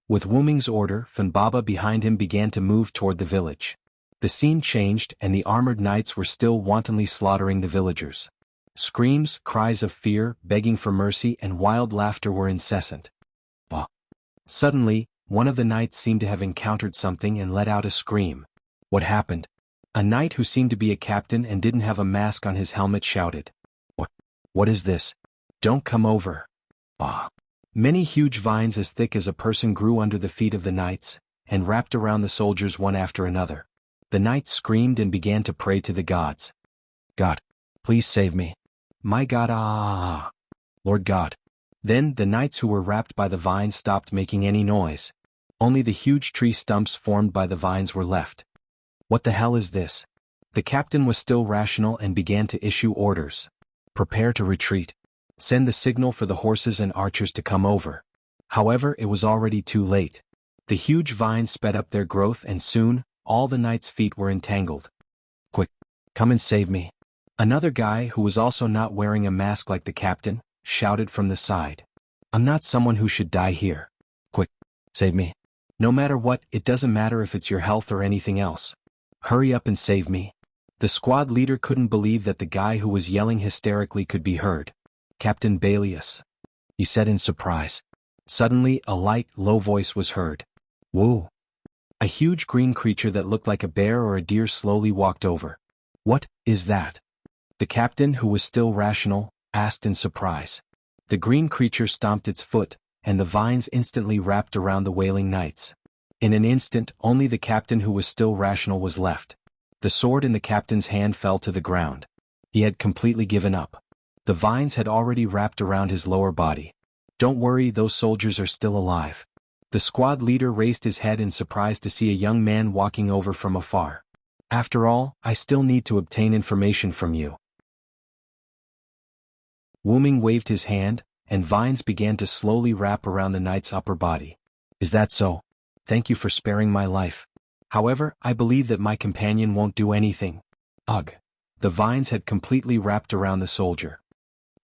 A: With Wuming's order, Funbaba behind him began to move toward the village. The scene changed and the armored knights were still wantonly slaughtering the villagers. Screams, cries of fear, begging for mercy and wild laughter were incessant. Suddenly, one of the knights seemed to have encountered something and let out a scream. What happened? A knight who seemed to be a captain and didn't have a mask on his helmet shouted. What is this? Don't come over. Many huge vines as thick as a person grew under the feet of the knights, and wrapped around the soldiers one after another. The knights screamed and began to pray to the gods. God, please save me. My God, Lord God. Then the knights who were wrapped by the vines stopped making any noise. Only the huge tree stumps formed by the vines were left. What the hell is this? The captain was still rational and began to issue orders. Prepare to retreat. Send the signal for the horses and archers to come over. However, it was already too late. The huge vines sped up their growth and soon, all the knights' feet were entangled. Quick, come and save me. Another guy who was also not wearing a mask like the captain, shouted from the side. I'm not someone who should die here. Quick, save me. No matter what, it doesn't matter if it's your health or anything else. Hurry up and save me. The squad leader couldn't believe that the guy who was yelling hysterically could be heard. Captain Balius, he said in surprise. Suddenly, a light, low voice was heard. Woo. A huge green creature that looked like a bear or a deer slowly walked over. What is that? The captain, who was still rational, asked in surprise. The green creature stomped its foot, and the vines instantly wrapped around the wailing knights. In an instant, only the captain who was still rational was left. The sword in the captain's hand fell to the ground. He had completely given up. The vines had already wrapped around his lower body. Don't worry, those soldiers are still alive. The squad leader raised his head in surprise to see a young man walking over from afar. After all, I still need to obtain information from you. Wuming waved his hand, and vines began to slowly wrap around the knight's upper body. Is that so? Thank you for sparing my life. However, I believe that my companion won't do anything. Ugh. The vines had completely wrapped around the soldier.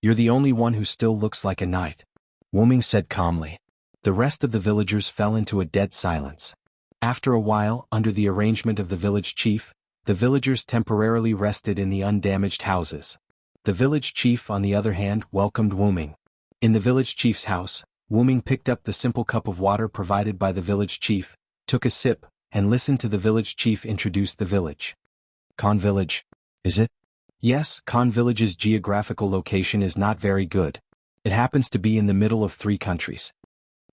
A: You're the only one who still looks like a knight, Wuming said calmly. The rest of the villagers fell into a dead silence. After a while, under the arrangement of the village chief, the villagers temporarily rested in the undamaged houses. The village chief, on the other hand, welcomed Wuming. In the village chief's house, Wuming picked up the simple cup of water provided by the village chief, took a sip, and listened to the village chief introduce the village. Khan Village, is it? Yes, Khan Village's geographical location is not very good. It happens to be in the middle of 3 countries.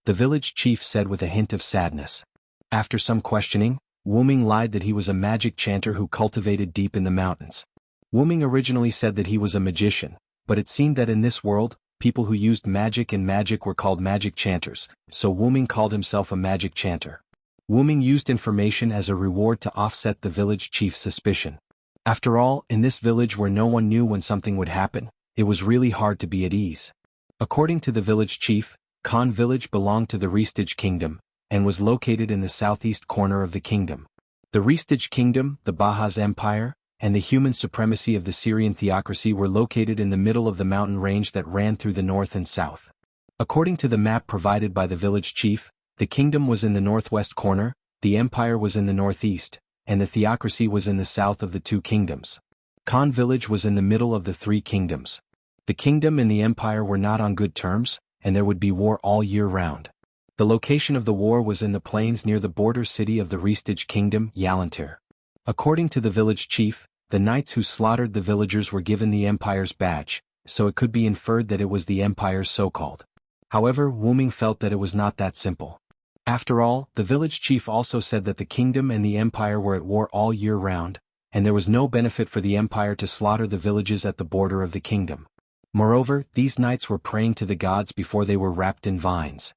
A: The village chief said with a hint of sadness. After some questioning, Wuming lied that he was a magic chanter who cultivated deep in the mountains. Wuming originally said that he was a magician, but it seemed that in this world, people who used magic and magic were called magic chanters, so Wuming called himself a magic chanter. Wuming used information as a reward to offset the village chief's suspicion. After all, in this village where no one knew when something would happen, it was really hard to be at ease. According to the village chief, Khan Village belonged to the Restige Kingdom, and was located in the southeast corner of the kingdom. The Restige Kingdom, the Bahaz Empire, and the human supremacy of the Syrian theocracy were located in the middle of the mountain range that ran through the north and south. According to the map provided by the village chief, the kingdom was in the northwest corner, the empire was in the northeast, and the theocracy was in the south of the 2 kingdoms. Khan Village was in the middle of the 3 kingdoms. The kingdom and the empire were not on good terms, and there would be war all year round. The location of the war was in the plains near the border city of the Restige Kingdom, Yalantir. According to the village chief, the knights who slaughtered the villagers were given the empire's badge, so it could be inferred that it was the empire's so-called. However, Wuming felt that it was not that simple. After all, the village chief also said that the kingdom and the empire were at war all year round, and there was no benefit for the empire to slaughter the villages at the border of the kingdom. Moreover, these knights were praying to the gods before they were wrapped in vines.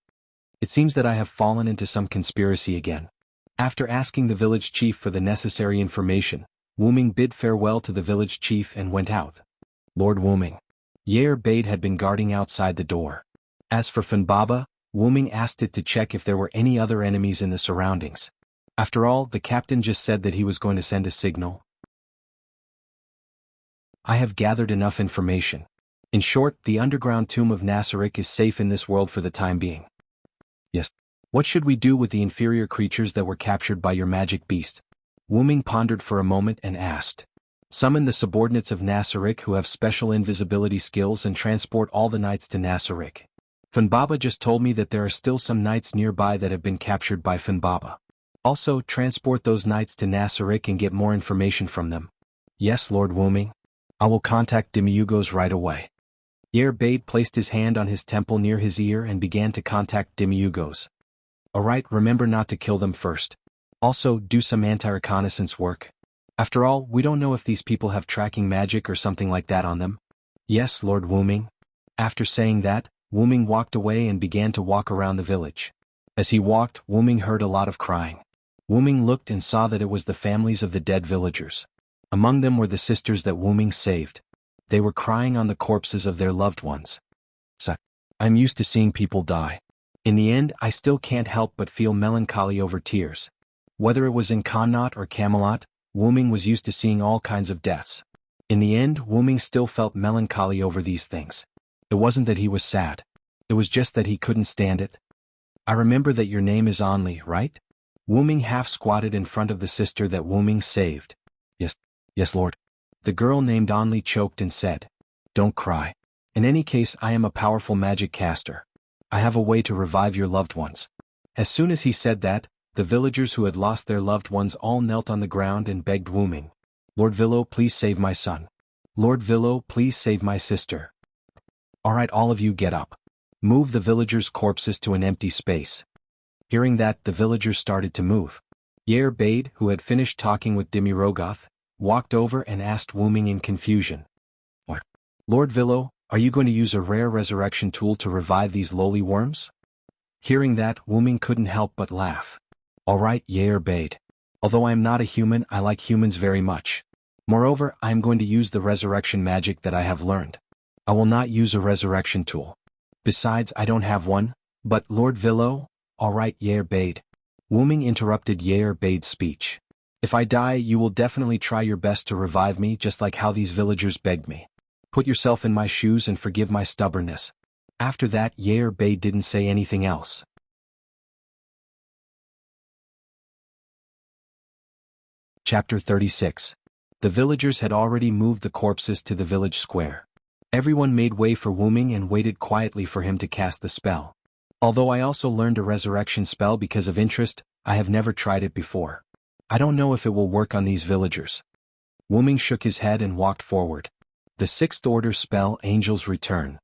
A: It seems that I have fallen into some conspiracy again. After asking the village chief for the necessary information, Wuming bid farewell to the village chief and went out. Lord Wuming. Yair Bade had been guarding outside the door. As for Funbaba, Wuming asked it to check if there were any other enemies in the surroundings. After all, the captain just said that he was going to send a signal. I have gathered enough information. In short, the underground tomb of Nassarik is safe in this world for the time being. Yes. What should we do with the inferior creatures that were captured by your magic beast? Wuming pondered for a moment and asked. Summon the subordinates of Nassarik who have special invisibility skills and transport all the knights to Nassarik. Funbaba just told me that there are still some knights nearby that have been captured by Funbaba. Also, transport those knights to Nassarik and get more information from them. Yes, Lord Wuming. I will contact Demiugos right away. Yair Bade placed his hand on his temple near his ear and began to contact Demiugos. Alright, remember not to kill them first. Also, do some anti-reconnaissance work. After all, we don't know if these people have tracking magic or something like that on them. Yes, Lord Wuming. After saying that, Wuming walked away and began to walk around the village. As he walked, Wuming heard a lot of crying. Wuming looked and saw that it was the families of the dead villagers. Among them were the sisters that Wuming saved. They were crying on the corpses of their loved ones. I'm used to seeing people die. In the end, I still can't help but feel melancholy over tears. Whether it was in Connaught or Camelot, Wuming was used to seeing all kinds of deaths. In the end, Wuming still felt melancholy over these things. It wasn't that he was sad. It was just that he couldn't stand it. I remember that your name is Onli, right? Wuming half squatted in front of the sister that Wuming saved. Yes, Lord. The girl named Onli choked and said, Don't cry. In any case, I am a powerful magic caster. I have a way to revive your loved ones. As soon as he said that, the villagers who had lost their loved ones all knelt on the ground and begged Wuming. Lord Villo, please save my son. Lord Villo, please save my sister. Alright, all of you get up. Move the villagers' corpses to an empty space. Hearing that, the villagers started to move. Yair Bade, who had finished talking with Demirogoth, walked over and asked Wuming in confusion. What? Lord Villo, are you going to use a rare resurrection tool to revive these lowly worms? Hearing that, Wuming couldn't help but laugh. Alright, Yair Bade. Although I am not a human, I like humans very much. Moreover, I am going to use the resurrection magic that I have learned. I will not use a resurrection tool. Besides, I don't have one. But, Lord Villo? Alright, Yair Bade. Wuming interrupted Yair Bade's speech. If I die, you will definitely try your best to revive me just like how these villagers begged me. Put yourself in my shoes and forgive my stubbornness. After that, Yair Bade didn't say anything else. Chapter 36. The villagers had already moved the corpses to the village square. Everyone made way for Wuming and waited quietly for him to cast the spell. Although I also learned a resurrection spell because of interest, I have never tried it before. I don't know if it will work on these villagers. Wuming shook his head and walked forward. The sixth order spell, Angel's Return.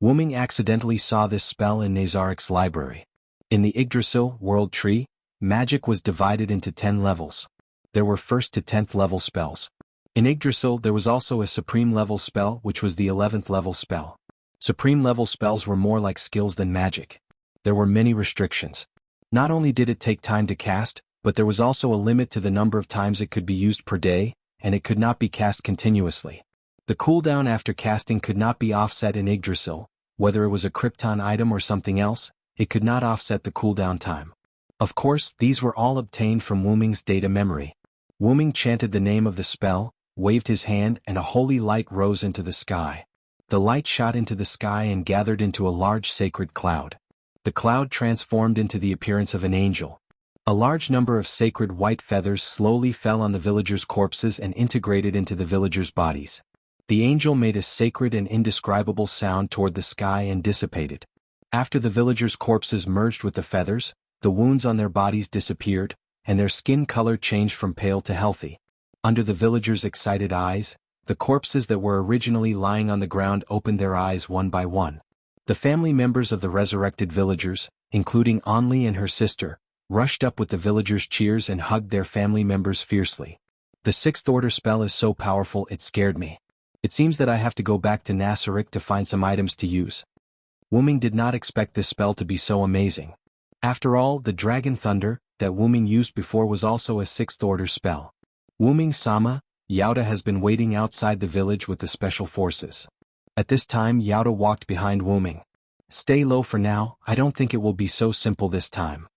A: Wuming accidentally saw this spell in Nazarik's library. In the Yggdrasil world tree, magic was divided into 10 levels. There were 1st to 10th level spells. In Yggdrasil there was also a supreme level spell which was the 11th level spell. Supreme level spells were more like skills than magic. There were many restrictions. Not only did it take time to cast, but there was also a limit to the number of times it could be used per day, and it could not be cast continuously. The cooldown after casting could not be offset in Yggdrasil, whether it was a Krypton item or something else, it could not offset the cooldown time. Of course, these were all obtained from Wuming's data memory. Wuming chanted the name of the spell, waved his hand, and a holy light rose into the sky. The light shot into the sky and gathered into a large sacred cloud. The cloud transformed into the appearance of an angel. A large number of sacred white feathers slowly fell on the villagers' corpses and integrated into the villagers' bodies. The angel made a sacred and indescribable sound toward the sky and dissipated. After the villagers' corpses merged with the feathers, the wounds on their bodies disappeared, and their skin color changed from pale to healthy. Under the villagers' excited eyes, the corpses that were originally lying on the ground opened their eyes one by one. The family members of the resurrected villagers, including Onli and her sister, rushed up with the villagers' cheers and hugged their family members fiercely. The sixth order spell is so powerful it scared me. It seems that I have to go back to Nasarik to find some items to use. Wuming did not expect this spell to be so amazing. After all, the Dragon Thunder that Wuming used before was also a sixth order spell. Wuming-sama, Yauda has been waiting outside the village with the special forces. At this time Yauda walked behind Wuming. Stay low for now, I don't think it will be so simple this time.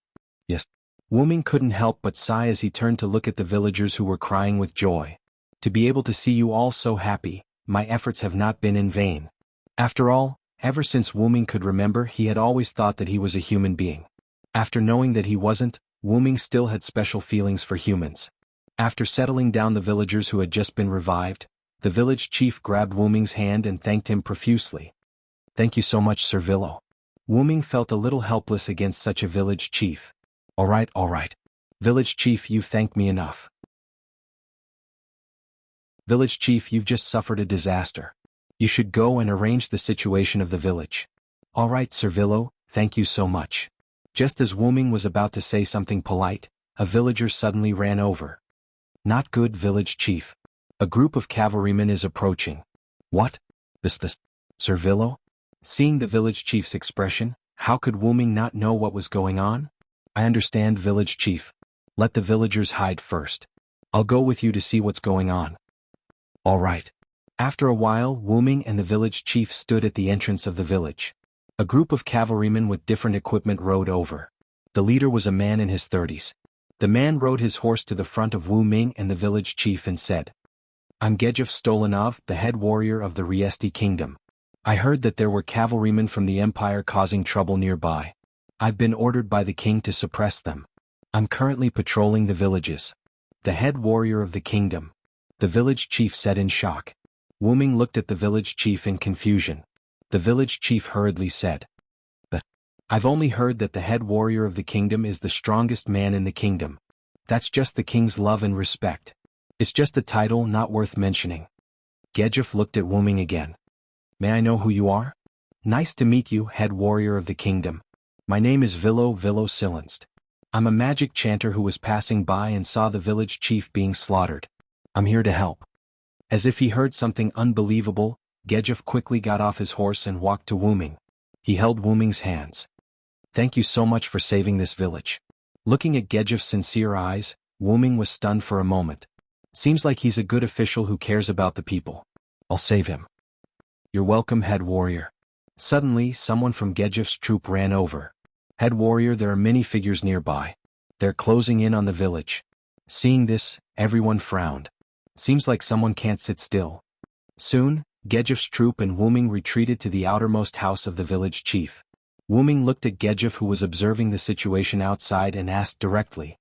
A: Yes. Wuming couldn't help but sigh as he turned to look at the villagers who were crying with joy. To be able to see you all so happy, my efforts have not been in vain. After all, ever since Wuming could remember he had always thought that he was a human being. After knowing that he wasn't, Wuming still had special feelings for humans. After settling down the villagers who had just been revived, the village chief grabbed Wuming's hand and thanked him profusely. Thank you so much, Sir Villo. Wuming felt a little helpless against such a village chief. All right. Village chief, you've thanked me enough. Village chief, you've just suffered a disaster. You should go and arrange the situation of the village. All right, Sir Villo, thank you so much. Just as Wuming was about to say something polite, a villager suddenly ran over. Not good, village chief. A group of cavalrymen is approaching. What? This, Sir Villo? Seeing the village chief's expression, how could Wuming not know what was going on? I understand, village chief. Let the villagers hide first. I'll go with you to see what's going on. All right. After a while, Wuming and the village chief stood at the entrance of the village. A group of cavalrymen with different equipment rode over. The leader was a man in his 30s. The man rode his horse to the front of Wuming and the village chief and said, I'm Gejef Stolanov, the head warrior of the Riesti kingdom. I heard that there were cavalrymen from the empire causing trouble nearby. I've been ordered by the king to suppress them. I'm currently patrolling the villages. The head warrior of the kingdom, the village chief said in shock. Wuming looked at the village chief in confusion. The village chief hurriedly said, I've only heard that the head warrior of the kingdom is the strongest man in the kingdom. That's just the king's love and respect. It's just a title not worth mentioning. Gejef looked at Wuming again. May I know who you are? Nice to meet you, head warrior of the kingdom. My name is Villo Silenst. I'm a magic chanter who was passing by and saw the village chief being slaughtered. I'm here to help. As if he heard something unbelievable, Gejef quickly got off his horse and walked to Wuming. He held Wuming's hands. Thank you so much for saving this village. Looking at Gejef's sincere eyes, Wuming was stunned for a moment. Seems like he's a good official who cares about the people. I'll save him. You're welcome, head warrior. Suddenly, someone from Gejef's troop ran over. Head warrior, there are many figures nearby. They're closing in on the village. Seeing this, everyone frowned. Seems like someone can't sit still. Soon, Gejef's troop and Wuming retreated to the outermost house of the village chief. Wuming looked at Gejef, who was observing the situation outside, and asked directly,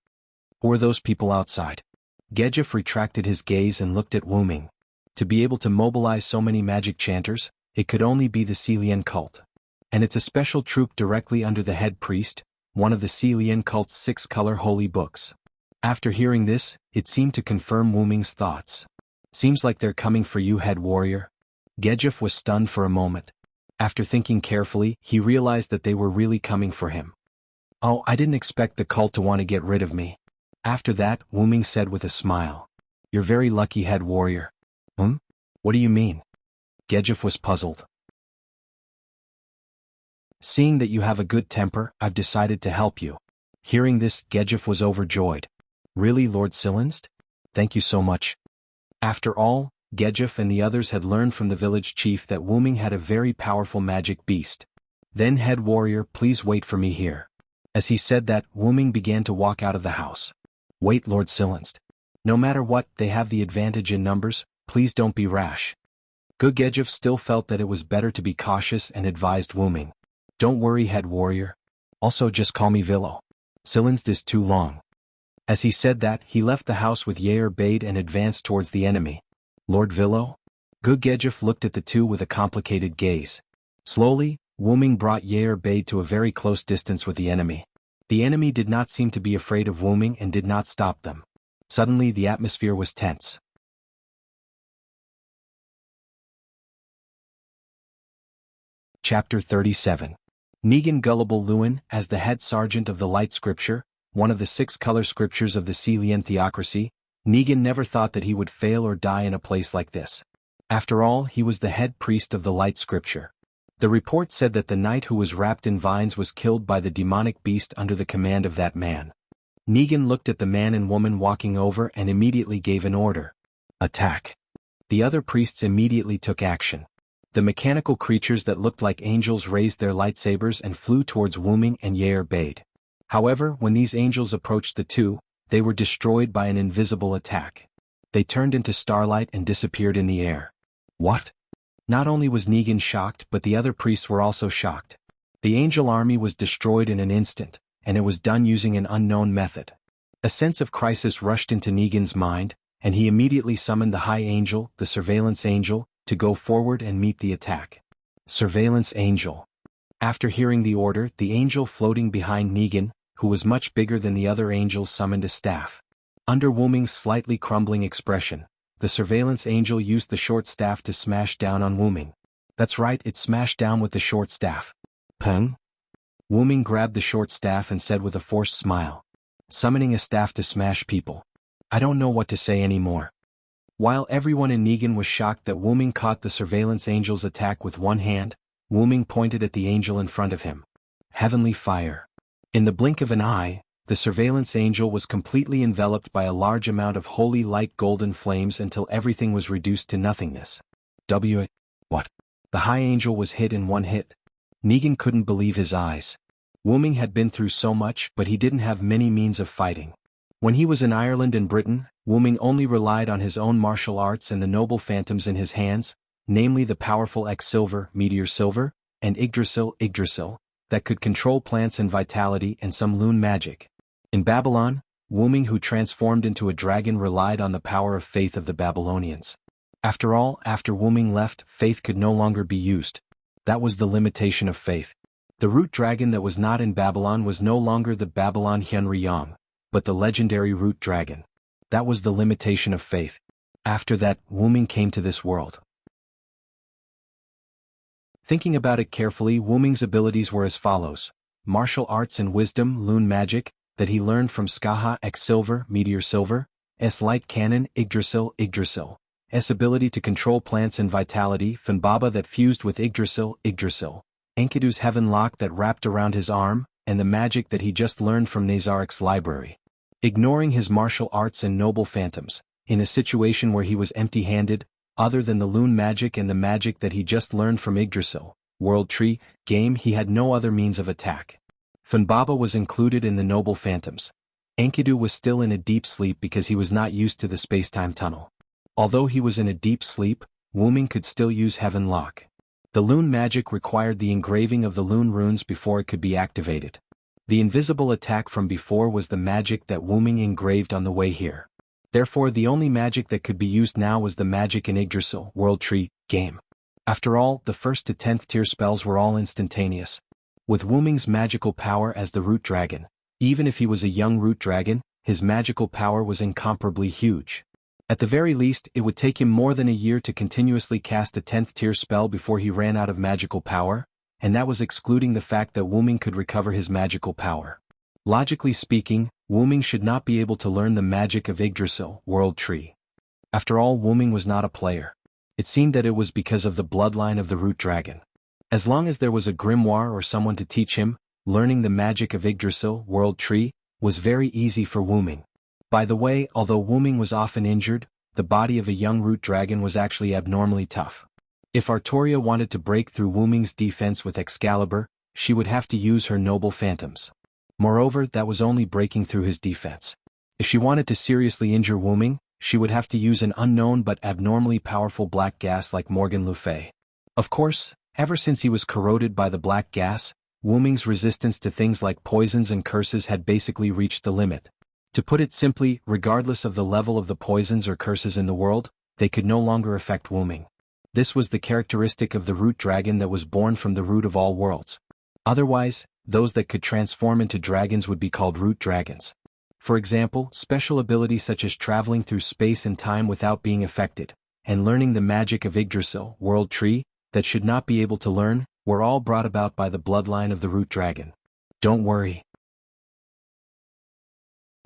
A: Who are those people outside? Gejef retracted his gaze and looked at Wuming. To be able to mobilize so many magic chanters, it could only be the Celian cult. And it's a special troop directly under the head priest, one of the Celian cult's 6-color holy books. After hearing this, it seemed to confirm Wu Ming's thoughts. Seems like they're coming for you, head warrior. Gejif was stunned for a moment. After thinking carefully, he realized that they were really coming for him. Oh, I didn't expect the cult to want to get rid of me. After that, Wu Ming said with a smile. You're very lucky, head warrior. What do you mean? Gejif was puzzled. Seeing that you have a good temper, I've decided to help you. Hearing this, Gejif was overjoyed. Really, Lord Silenst? Thank you so much. After all, Gejif and the others had learned from the village chief that Wu Ming had a very powerful magic beast. Then, head warrior, please wait for me here. As he said that, Wu Ming began to walk out of the house. Wait, Lord Silenst. No matter what, they have the advantage in numbers, please don't be rash. Gejif still felt that it was better to be cautious and advised Wu Ming. Don't worry, head warrior. Also just call me Villo. Silenst is too long. As he said that, he left the house with Yair Bade and advanced towards the enemy. Lord Villo? Gejif looked at the two with a complicated gaze. Slowly, Wu Ming brought Yair Bade to a very close distance with the enemy. The enemy did not seem to be afraid of Wu Ming and did not stop them. Suddenly the atmosphere was tense. Chapter 37. Negan Gullible Lewin, as the head sergeant of the Light Scripture, one of the 6-color scriptures of the Celian theocracy, Negan never thought that he would fail or die in a place like this. After all, he was the head priest of the Light Scripture. The report said that the knight who was wrapped in vines was killed by the demonic beast under the command of that man. Negan looked at the man and woman walking over and immediately gave an order. Attack. The other priests immediately took action. The mechanical creatures that looked like angels raised their lightsabers and flew towards Wu Ming and Yair Bade. However, when these angels approached the two, they were destroyed by an invisible attack. They turned into starlight and disappeared in the air. What? Not only was Negan shocked, but the other priests were also shocked. The angel army was destroyed in an instant, and it was done using an unknown method. A sense of crisis rushed into Negan's mind, and he immediately summoned the High Angel, the Surveillance Angel, to go forward and meet the attack. Surveillance Angel. After hearing the order, the angel floating behind Negan, who was much bigger than the other angels, summoned a staff. Under Wu Ming's slightly crumbling expression, the Surveillance Angel used the short staff to smash down on Wu Ming. That's right, it smashed down with the short staff. Peng? Wu Ming grabbed the short staff and said with a forced smile. Summoning a staff to smash people. I don't know what to say anymore. While everyone in Negan was shocked that Wu Ming caught the Surveillance Angel's attack with one hand, Wu Ming pointed at the angel in front of him. Heavenly fire. In the blink of an eye, the Surveillance Angel was completely enveloped by a large amount of holy light golden flames until everything was reduced to nothingness. What? The High Angel was hit in one hit. Negan couldn't believe his eyes. Wu Ming had been through so much, but he didn't have many means of fighting. When he was in Ireland and Britain, Wu Ming only relied on his own martial arts and the noble phantoms in his hands, namely the powerful X-Silver, Meteor Silver, and Yggdrasil, that could control plants and vitality and some loon magic. In Babylon, Wu Ming, who transformed into a dragon, relied on the power of faith of the Babylonians. After all, after Wu Ming left, faith could no longer be used. That was the limitation of faith. The root dragon that was not in Babylon was no longer the Babylon Hyunryong, but the legendary root dragon. That was the limitation of faith. After that, Wu Ming came to this world. Thinking about it carefully, Wu Ming's abilities were as follows. Martial arts and wisdom, loon magic, that he learned from Skaha X-Silver, Meteor Silver, S light cannon, Yggdrasil, S ability to control plants and vitality, Funbaba that fused with Yggdrasil, Enkidu's heaven lock that wrapped around his arm, and the magic that he just learned from Nazarik's library. Ignoring his martial arts and noble phantoms, in a situation where he was empty-handed, other than the loon magic and the magic that he just learned from Yggdrasil, World Tree, game, he had no other means of attack. Funbaba was included in the noble phantoms. Enkidu was still in a deep sleep because he was not used to the space-time tunnel. Although he was in a deep sleep, Wu Ming could still use Heaven Lock. The loon magic required the engraving of the loon runes before it could be activated. The invisible attack from before was the magic that Wu Ming engraved on the way here. Therefore, the only magic that could be used now was the magic in Yggdrasil, World Tree, game. After all, the 1st to 10th tier spells were all instantaneous. With Wuming's magical power as the root dragon, even if he was a young root dragon, his magical power was incomparably huge. At the very least, it would take him more than a year to continuously cast a 10th tier spell before he ran out of magical power, and that was excluding the fact that Wuming could recover his magical power. Logically speaking, Wuming should not be able to learn the magic of Yggdrasil, World Tree. After all, Wuming was not a player. It seemed that it was because of the bloodline of the root dragon. As long as there was a grimoire or someone to teach him, learning the magic of Yggdrasil, World Tree, was very easy for Wuming. By the way, although Wuming was often injured, the body of a young root dragon was actually abnormally tough. If Artoria wanted to break through Wuming's defense with Excalibur, she would have to use her noble phantoms. Moreover, that was only breaking through his defense. If she wanted to seriously injure Wuming, she would have to use an unknown but abnormally powerful black gas like Morgan Le Fay. Of course, ever since he was corroded by the black gas, Wuming's resistance to things like poisons and curses had basically reached the limit. To put it simply, regardless of the level of the poisons or curses in the world, they could no longer affect Wuming. This was the characteristic of the root dragon that was born from the root of all worlds. Otherwise, those that could transform into dragons would be called root dragons. For example, special abilities such as traveling through space and time without being affected, and learning the magic of Yggdrasil, World Tree, that should not be able to learn, were all brought about by the bloodline of the root dragon. Don't worry.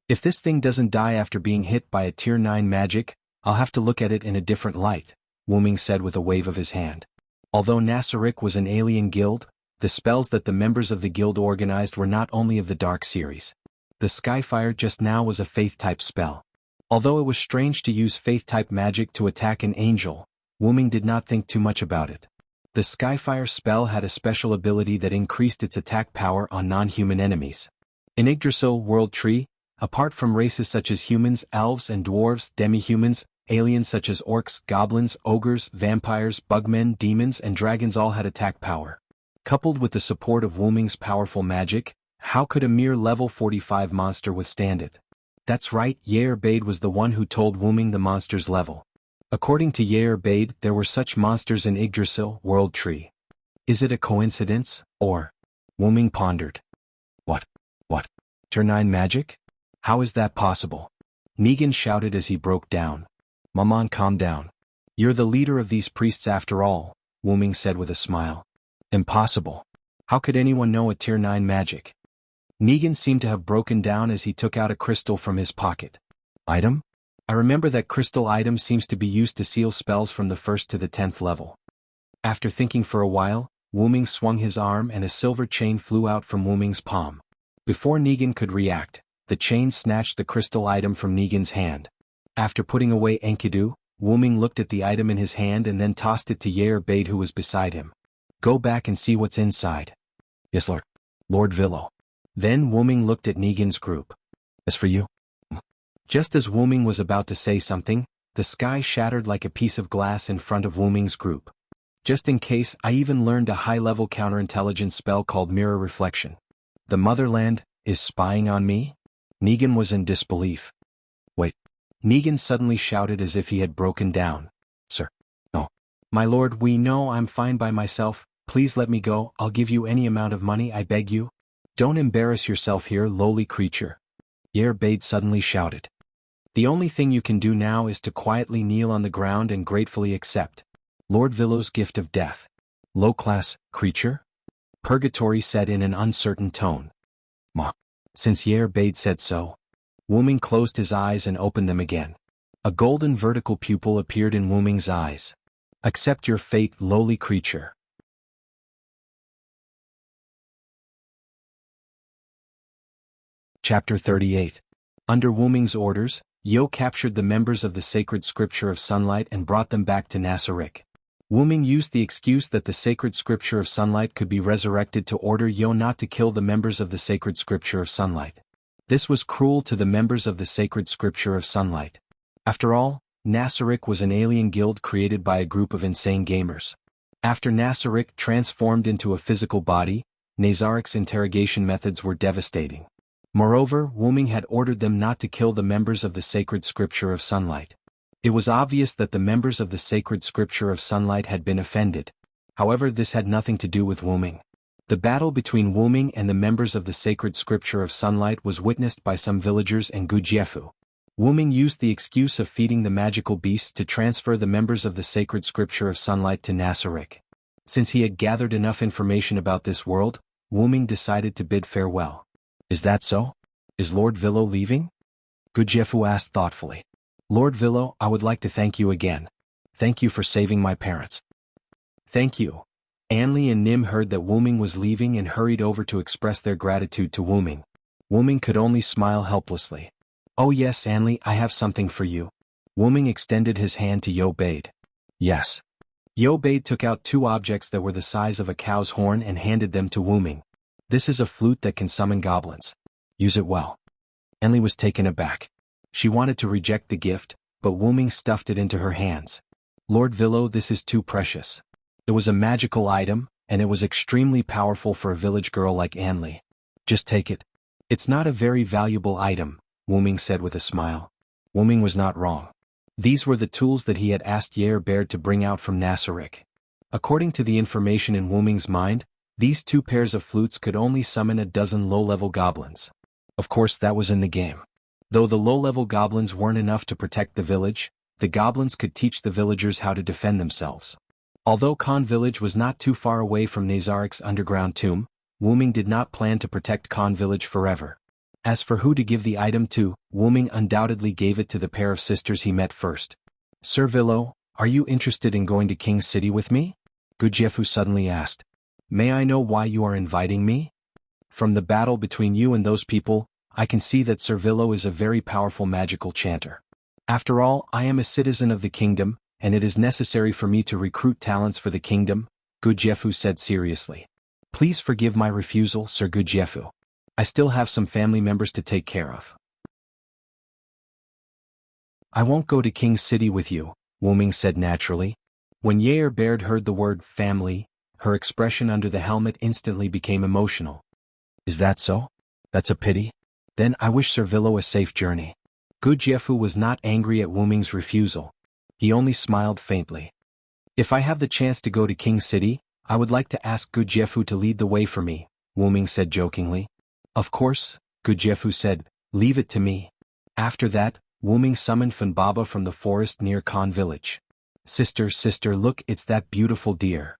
A: If this thing doesn't die after being hit by a tier 9 magic, I'll have to look at it in a different light, Wuming said with a wave of his hand. Although Nasarick was an alien guild, the spells that the members of the guild organized were not only of the Dark series. The Skyfire just now was a Faith-type spell. Although it was strange to use Faith-type magic to attack an angel, Wuming did not think too much about it. The Skyfire spell had a special ability that increased its attack power on non-human enemies. In Yggdrasil, World Tree, apart from races such as humans, elves and dwarves, demi-humans, aliens such as orcs, goblins, ogres, vampires, bugmen, demons and dragons all had attack power. Coupled with the support of Wuming's powerful magic, how could a mere level 45 monster withstand it? That's right, Yair Bade was the one who told Wuming the monster's level. According to Yair Bade, there were such monsters in Yggdrasil, World Tree. Is it a coincidence, or? Wuming pondered. What? Tier 9 magic? How is that possible? Negan shouted as he broke down. Maman, calm down. You're the leader of these priests after all, Wuming said with a smile. Impossible. How could anyone know a tier 9 magic? Negan seemed to have broken down as he took out a crystal from his pocket. Item? I remember that crystal item seems to be used to seal spells from the 1st to the 10th level. After thinking for a while, Wuming swung his arm and a silver chain flew out from Wuming's palm. Before Negan could react, the chain snatched the crystal item from Negan's hand. After putting away Enkidu, Wuming looked at the item in his hand and then tossed it to Yair Bade who was beside him. Go back and see what's inside. Yes, Lord. Lord Villo. Then Wuming looked at Negan's group. As for you? Just as Wuming was about to say something, the sky shattered like a piece of glass in front of Wuming's group. Just in case, I even learned a high-level counterintelligence spell called Mirror Reflection. The Motherland is spying on me? Negan was in disbelief. Wait. Negan suddenly shouted as if he had broken down. Sir. No. My lord, we know I'm fine by myself. Please let me go. I'll give you any amount of money, I beg you. Don't embarrass yourself here, lowly creature. Yair Bade suddenly shouted. The only thing you can do now is to quietly kneel on the ground and gratefully accept Lord Villo's gift of death. Low-class creature? Purgatory said in an uncertain tone. Ma. Since Yair Bade said so. Wuming closed his eyes and opened them again. A golden vertical pupil appeared in Wuming's eyes. Accept your fate, lowly creature. Chapter 38. Under Wuming's orders, Yo captured the members of the sacred scripture of sunlight and brought them back to Nasarick. Wuming used the excuse that the sacred scripture of sunlight could be resurrected to order Yo not to kill the members of the sacred scripture of sunlight. This was cruel to the members of the sacred scripture of sunlight. After all, Nasarick was an alien guild created by a group of insane gamers. After Nasarick transformed into a physical body, Nazarik's interrogation methods were devastating. Moreover, Wuming had ordered them not to kill the members of the sacred scripture of sunlight. It was obvious that the members of the sacred scripture of sunlight had been offended. However, this had nothing to do with Wuming. The battle between Wuming and the members of the sacred scripture of sunlight was witnessed by some villagers and Gujiefu. Wuming used the excuse of feeding the magical beasts to transfer the members of the sacred scripture of sunlight to Nasarik. Since he had gathered enough information about this world, Wuming decided to bid farewell. Is that so? Is Lord Villo leaving? Gujiefu asked thoughtfully. Lord Villo, I would like to thank you again. Thank you for saving my parents. Thank you. Anli and Nim heard that Wuming was leaving and hurried over to express their gratitude to Wuming. Wuming could only smile helplessly. Oh yes, Anli, I have something for you. Wuming extended his hand to Yo-Bade. Yes. Yo-Bade took out 2 objects that were the size of a cow's horn and handed them to Wuming. This is a flute that can summon goblins. Use it well. Anli was taken aback. She wanted to reject the gift, but Wuming stuffed it into her hands. Lord Villo, this is too precious. It was a magical item, and it was extremely powerful for a village girl like Anli. Just take it. It's not a very valuable item, Wuming said with a smile. Wuming was not wrong. These were the tools that he had asked Yair to bring out from Nasarik. According to the information in Wuming's mind, these 2 pairs of flutes could only summon a dozen low-level goblins. Of course that was in the game. Though the low-level goblins weren't enough to protect the village, the goblins could teach the villagers how to defend themselves. Although Khan village was not too far away from Nazarik's underground tomb, Wuming did not plan to protect Khan village forever. As for who to give the item to, Wuming undoubtedly gave it to the pair of sisters he met first. Sir Villo, are you interested in going to King's City with me? Gujiefu suddenly asked. May I know why you are inviting me? From the battle between you and those people, I can see that Sir Villo is a very powerful magical chanter. After all, I am a citizen of the kingdom, and it is necessary for me to recruit talents for the kingdom, Gujiefu said seriously. Please forgive my refusal, Sir Gujiefu. I still have some family members to take care of. I won't go to King's City with you, Wuming said naturally. When Yair heard the word family, her expression under the helmet instantly became emotional. Is that so? That's a pity. Then I wish Sir Villo a safe journey. Gujiefu was not angry at Wuming's refusal. He only smiled faintly. If I have the chance to go to King's City, I would like to ask Gujiefu to lead the way for me, Wuming said jokingly. Of course, Gujiefu said, leave it to me. After that, Wuming summoned Funbaba from the forest near Khan village. Sister, look, it's that beautiful deer.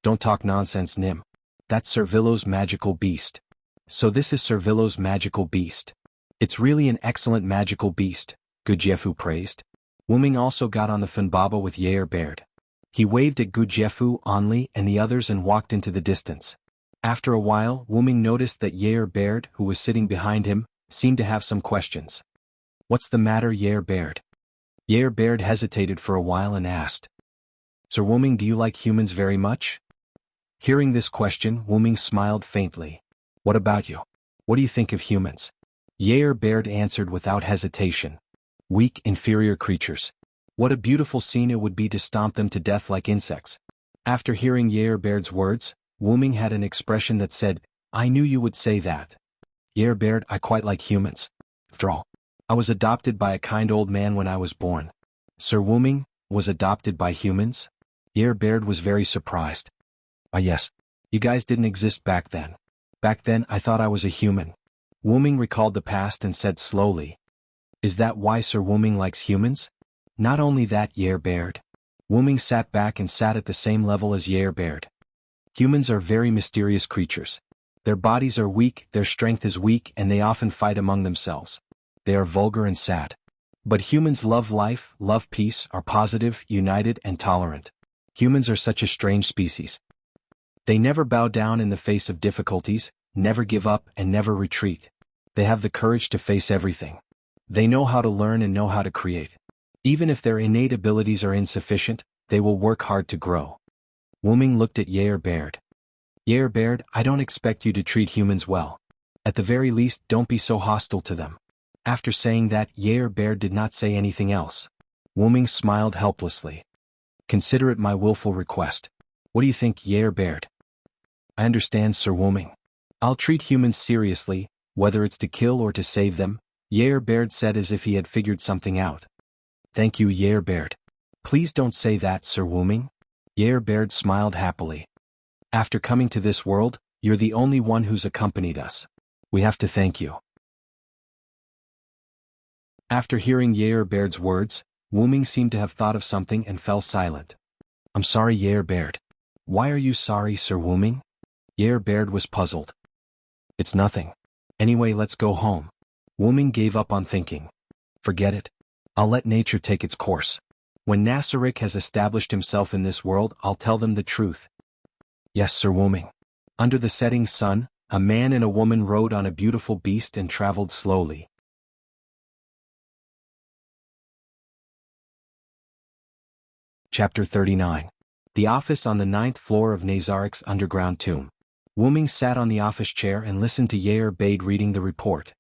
A: Don't talk nonsense, Nim. That's Sir Villo's magical beast. So this is Sir Villo's magical beast. It's really an excellent magical beast, Gujiefu praised. Wuming also got on the Funbaba with Yair. He waved at Gujiefu, Anli, and the others and walked into the distance. After a while, Wuming noticed that Yair, who was sitting behind him, seemed to have some questions. What's the matter, Yair? Yair hesitated for a while and asked. Sir Wuming, do you like humans very much? Hearing this question, Wuming smiled faintly. What about you? What do you think of humans? Yair answered without hesitation. Weak, inferior creatures. What a beautiful scene it would be to stomp them to death like insects. After hearing Yair words, Wuming had an expression that said, I knew you would say that. Yair, I quite like humans. After all, I was adopted by a kind old man when I was born. Sir Wuming was adopted by humans? Yair was very surprised. Ah yes, you guys didn't exist back then. Back then I thought I was a human. Wuming recalled the past and said slowly. Is that why Sir Wuming likes humans? Not only that, Yair. Wuming sat back and sat at the same level as Yair. Humans are very mysterious creatures. Their bodies are weak, their strength is weak, and they often fight among themselves. They are vulgar and sad. But humans love life, love peace, are positive, united, and tolerant. Humans are such a strange species. They never bow down in the face of difficulties, never give up, and never retreat. They have the courage to face everything. They know how to learn and know how to create. Even if their innate abilities are insufficient, they will work hard to grow. Wuming looked at Yair. Yair, I don't expect you to treat humans well. At the very least, don't be so hostile to them. After saying that, Yair did not say anything else. Wuming smiled helplessly. Consider it my willful request. What do you think, Yair? I understand, Sir Wuming. I'll treat humans seriously, whether it's to kill or to save them, Yair said as if he had figured something out. Thank you, Yair. Please don't say that, Sir Wuming. Yair smiled happily. After coming to this world, You're the only one who's accompanied us. We have to thank you. After hearing Baird's words, Wu-Ming seemed to have thought of something and fell silent. I'm sorry, Baird. Why are you sorry, Sir Wu-Ming? Baird was puzzled. It's nothing. Anyway, let's go home. Wu-Ming gave up on thinking. Forget it. I'll let nature take its course. When Nasarick has established himself in this world, I'll tell them the truth. Yes, Sir Wu-Ming. Under the setting sun, a man and a woman rode on a beautiful beast and traveled slowly. Chapter 39. The office on the 9th floor of Nazarick's underground tomb. Wu-Ming sat on the office chair and listened to Baird reading the report.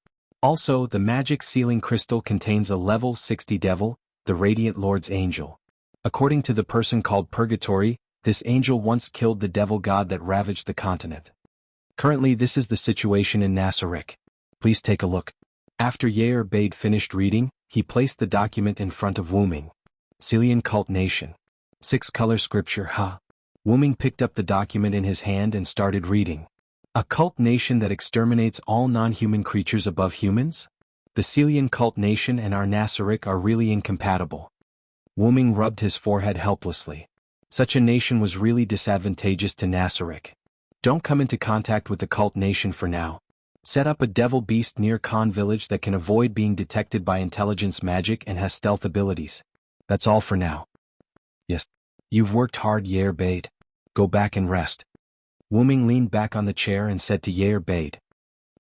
A: Also, the magic sealing crystal contains a level 60 devil, the Radiant Lord's angel. According to the person called Purgatory, this angel once killed the devil god that ravaged the continent. Currently, this is the situation in Nasarick. Please take a look. After Baird finished reading, he placed the document in front of Wu-Ming. Celian Cult Nation. 6-color scripture, Wu-Ming picked up the document in his hand and started reading. A cult nation that exterminates all non-human creatures above humans? The Celian cult nation and our Nasarick are really incompatible. Wu-Ming rubbed his forehead helplessly. Such a nation was really disadvantageous to Nasarick. Don't come into contact with the cult nation for now. Set up a devil beast near Khan village that can avoid being detected by intelligence magic and has stealth abilities. That's all for now. Yes. You've worked hard, Baird. Go back and rest. Wu-Ming leaned back on the chair and said to Baird.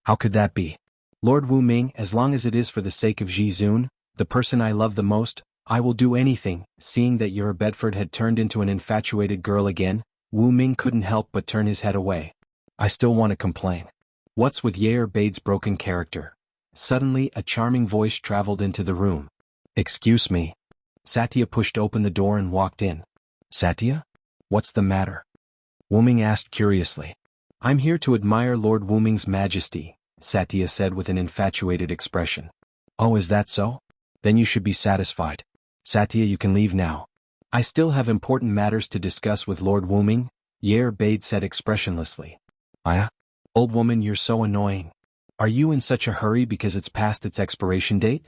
A: How could that be? Lord Wu-Ming, as long as it is for the sake of Ji-Zun, the person I love the most, I will do anything. Seeing that Bedford had turned into an infatuated girl again, Wu-Ming couldn't help but turn his head away. I still want to complain. What's with Baird's broken character? Suddenly, a charming voice traveled into the room. Excuse me. Satya pushed open the door and walked in. Satya? What's the matter? Wu-Ming asked curiously. I'm here to admire Lord Wu-Ming's majesty, Satya said with an infatuated expression. Oh, is that so? Then you should be satisfied. Satya, you can leave now. I still have important matters to discuss with Lord Wu-Ming, Baird said expressionlessly. Old woman, you're so annoying. Are you in such a hurry because it's past its expiration date?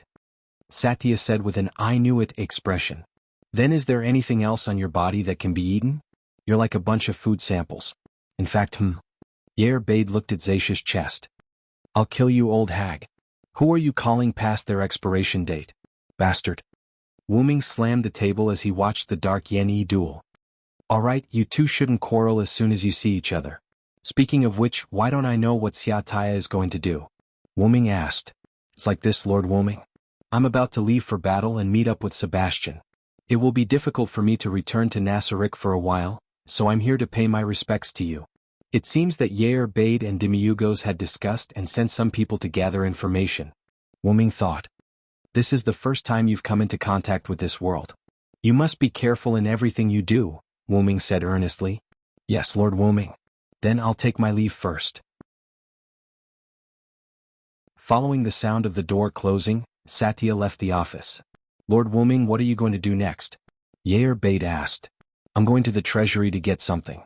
A: Satya said with an I knew it expression. Then is there anything else on your body that can be eaten? You're like a bunch of food samples. In fact, Baird looked at Zacia's chest. I'll kill you, old hag. Who are you calling past their expiration date? Bastard. Wu-Ming slammed the table as he watched the dark Yen-Yi duel. Alright, you two shouldn't quarrel as soon as you see each other. Speaking of which, why don't I know what Xia Taya is going to do? Wu-Ming asked. It's like this, Lord Wu-Ming. I'm about to leave for battle and meet up with Sebastian. It will be difficult for me to return to Nasarick for a while, so I'm here to pay my respects to you. It seems that Baird and Demiurgos had discussed and sent some people to gather information. Wu-Ming thought. This is the first time you've come into contact with this world. You must be careful in everything you do, Wu-Ming said earnestly. Yes, Lord Wu-Ming. Then I'll take my leave first. Following the sound of the door closing, Satya left the office. Lord Wu-Ming, what are you going to do next? Baird asked. I'm going to the treasury to get something.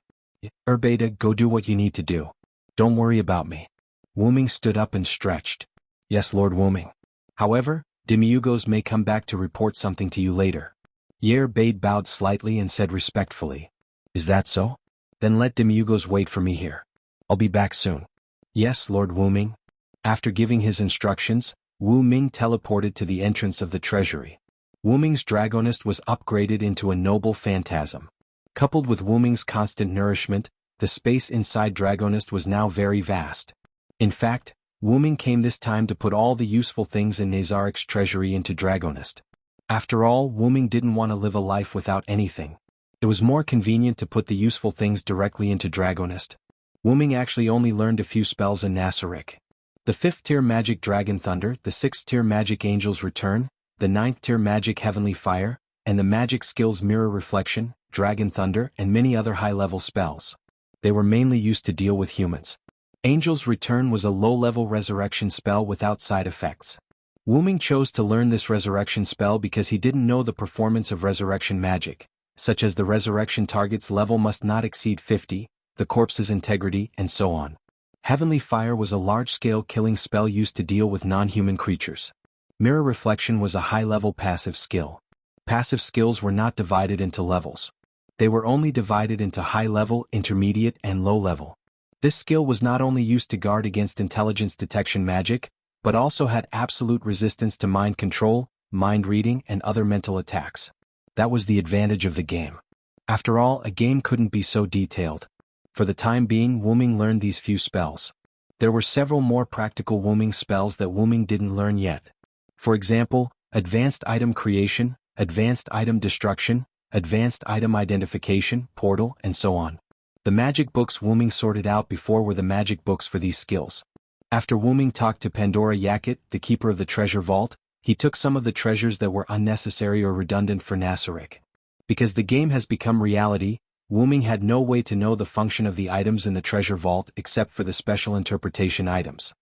A: Beta, go do what you need to do. Don't worry about me. Wu-Ming stood up and stretched. Yes, Lord Wu-Ming. However, Demiurgos may come back to report something to you later. Baird bowed slightly and said respectfully. Is that so? Then let Demiurgos wait for me here. I'll be back soon. Yes, Lord Wu-Ming. After giving his instructions, Wu-Ming teleported to the entrance of the treasury. Wu-Ming's Dragonist was upgraded into a noble phantasm. Coupled with Wu-Ming's constant nourishment, the space inside Dragonist was now very vast. In fact, Wu-Ming came this time to put all the useful things in Nazarick's treasury into Dragonist. After all, Wu-Ming didn't want to live a life without anything. It was more convenient to put the useful things directly into Dragonist. Wu-Ming actually only learned a few spells in Nasarick. The 5th tier Magic Dragon Thunder, the 6th tier Magic Angel's Return, the 9th tier Magic Heavenly Fire, and the Magic Skills Mirror Reflection, Dragon Thunder, and many other high-level spells. They were mainly used to deal with humans. Angel's Return was a low-level resurrection spell without side effects. Wu-Ming chose to learn this resurrection spell because he didn't know the performance of resurrection magic, such as the resurrection target's level must not exceed 50, the corpse's integrity, and so on. Heavenly Fire was a large-scale killing spell used to deal with non-human creatures. Mirror Reflection was a high-level passive skill. Passive skills were not divided into levels. They were only divided into high-level, intermediate, and low-level. This skill was not only used to guard against intelligence detection magic, but also had absolute resistance to mind control, mind reading, and other mental attacks. That was the advantage of the game. After all, a game couldn't be so detailed. For the time being, Wuming learned these few spells. There were several more practical Wuming spells that Wuming didn't learn yet. For example, Advanced Item Creation, Advanced Item Destruction, Advanced Item Identification, Portal, and so on. The magic books Wuming sorted out before were the magic books for these skills. After Wuming talked to Pandora Yakut, the keeper of the treasure vault, he took some of the treasures that were unnecessary or redundant for Nasarick. Because the game has become reality, Wuming had no way to know the function of the items in the treasure vault except for the special interpretation items.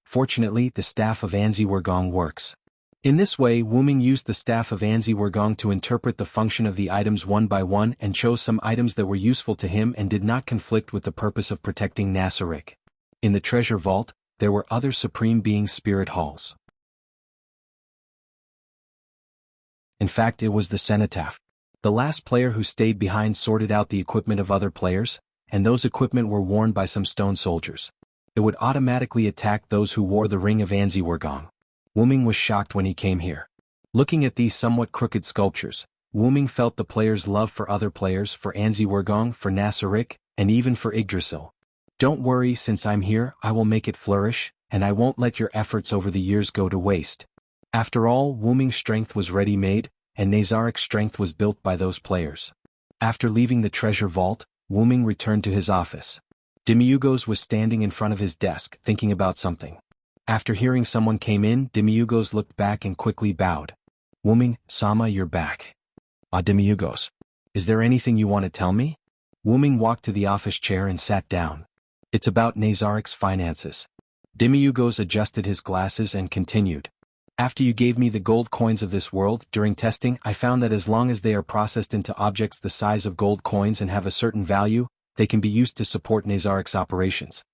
A: Fortunately, the Staff of Anzi Wurgong works. In this way, Wuming used the Staff of Anzi Wurgong to interpret the function of the items one by one and chose some items that were useful to him and did not conflict with the purpose of protecting Nasarick. In the treasure vault, there were other Supreme Beings' spirit halls. In fact, it was the cenotaph. The last player who stayed behind sorted out the equipment of other players, and those equipment were worn by some stone soldiers. It would automatically attack those who wore the Ring of Anzi Wurgong. Wuming was shocked when he came here. Looking at these somewhat crooked sculptures, Wuming felt the players' love for other players, for Anzi Wurgong, for Nasarick, and even for Yggdrasil. Don't worry, since I'm here, I will make it flourish, and I won't let your efforts over the years go to waste. After all, Wuming's strength was ready-made, and Nazarik's strength was built by those players. After leaving the treasure vault, Wuming returned to his office. Demiurgos was standing in front of his desk, thinking about something. After hearing someone came in, Demiurgos looked back and quickly bowed. Wuming, Sama, you're back. Demiurgos. Is there anything you want to tell me? Wuming walked to the office chair and sat down. It's about Nazarik's finances. Demiurgos adjusted his glasses and continued. After you gave me the gold coins of this world, during testing I found that as long as they are processed into objects the size of gold coins and have a certain value, they can be used to support Nazarik's operations.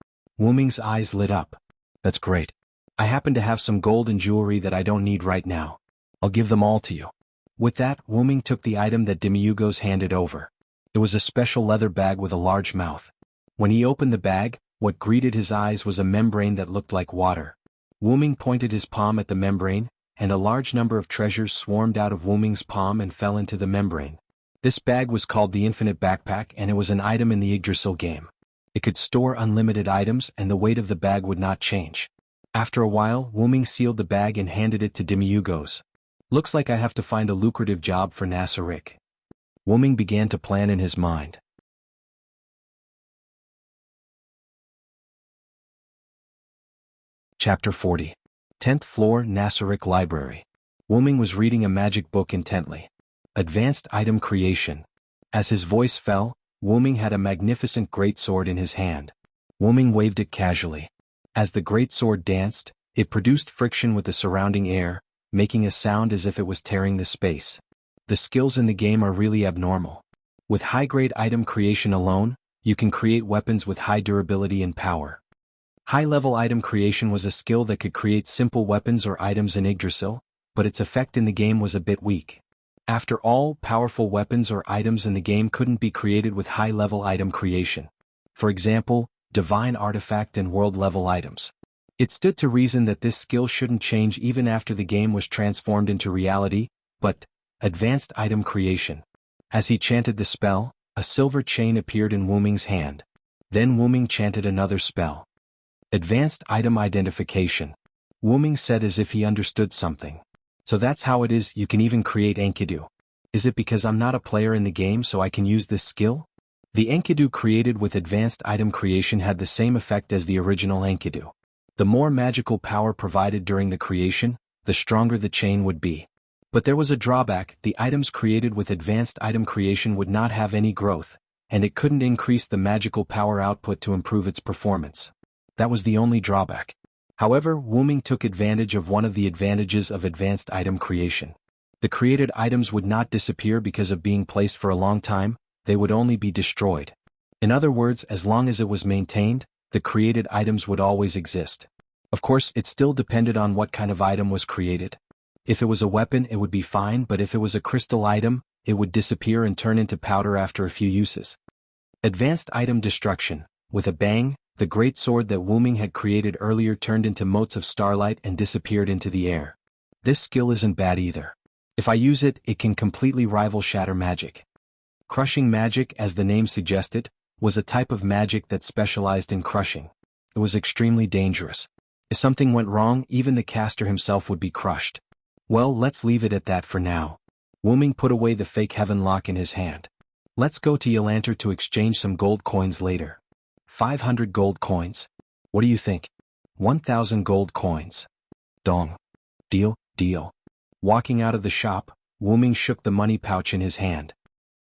A: Wuming's eyes lit up. That's great. I happen to have some gold and jewelry that I don't need right now. I'll give them all to you. With that, Wuming took the item that Demiurgos handed over. It was a special leather bag with a large mouth. When he opened the bag, what greeted his eyes was a membrane that looked like water. Wuming pointed his palm at the membrane, and a large number of treasures swarmed out of Wuming's palm and fell into the membrane. This bag was called the Infinite Backpack, and it was an item in the Yggdrasil game. It could store unlimited items, and the weight of the bag would not change. After a while, Wuming sealed the bag and handed it to Demiurgos. Looks like I have to find a lucrative job for Nasarick. Wuming began to plan in his mind. Chapter 40. 10th Floor, Nasarick Library. Wuming was reading a magic book intently. Advanced Item Creation. As his voice fell, Wuming had a magnificent greatsword in his hand. Wuming waved it casually. As the greatsword danced, it produced friction with the surrounding air, making a sound as if it was tearing the space. The skills in the game are really abnormal. With high-grade item creation alone, you can create weapons with high durability and power. High-level item creation was a skill that could create simple weapons or items in Yggdrasil, but its effect in the game was a bit weak. After all, powerful weapons or items in the game couldn't be created with high-level item creation. For example, divine artifact and world-level items. It stood to reason that this skill shouldn't change even after the game was transformed into reality, but advanced item creation. As he chanted the spell, a silver chain appeared in Wuming's hand. Then Wuming chanted another spell. Advanced Item Identification. Wuming said as if he understood something. So that's how it is you can even create Enkidu. Is it because I'm not a player in the game so I can use this skill? The Enkidu created with advanced item creation had the same effect as the original Enkidu. The more magical power provided during the creation, the stronger the chain would be. But there was a drawback: the items created with advanced item creation would not have any growth, and it couldn't increase the magical power output to improve its performance. That was the only drawback. However, Wuming took advantage of one of the advantages of advanced item creation. The created items would not disappear because of being placed for a long time, they would only be destroyed. In other words, as long as it was maintained, the created items would always exist. Of course, it still depended on what kind of item was created. If it was a weapon, it would be fine, but if it was a crystal item, it would disappear and turn into powder after a few uses. Advanced item destruction. With a bang, the great sword that Wu Ming had created earlier turned into motes of starlight and disappeared into the air. This skill isn't bad either. If I use it, it can completely rival shatter magic. Crushing magic, as the name suggested, was a type of magic that specialized in crushing. It was extremely dangerous. If something went wrong, even the caster himself would be crushed. Well, let's leave it at that for now. Wu Ming put away the fake heaven lock in his hand. Let's go to Ylanter to exchange some gold coins later. 500 gold coins. What do you think? 1,000 gold coins. Dong. Deal, deal. Walking out of the shop, Wu Ming shook the money pouch in his hand.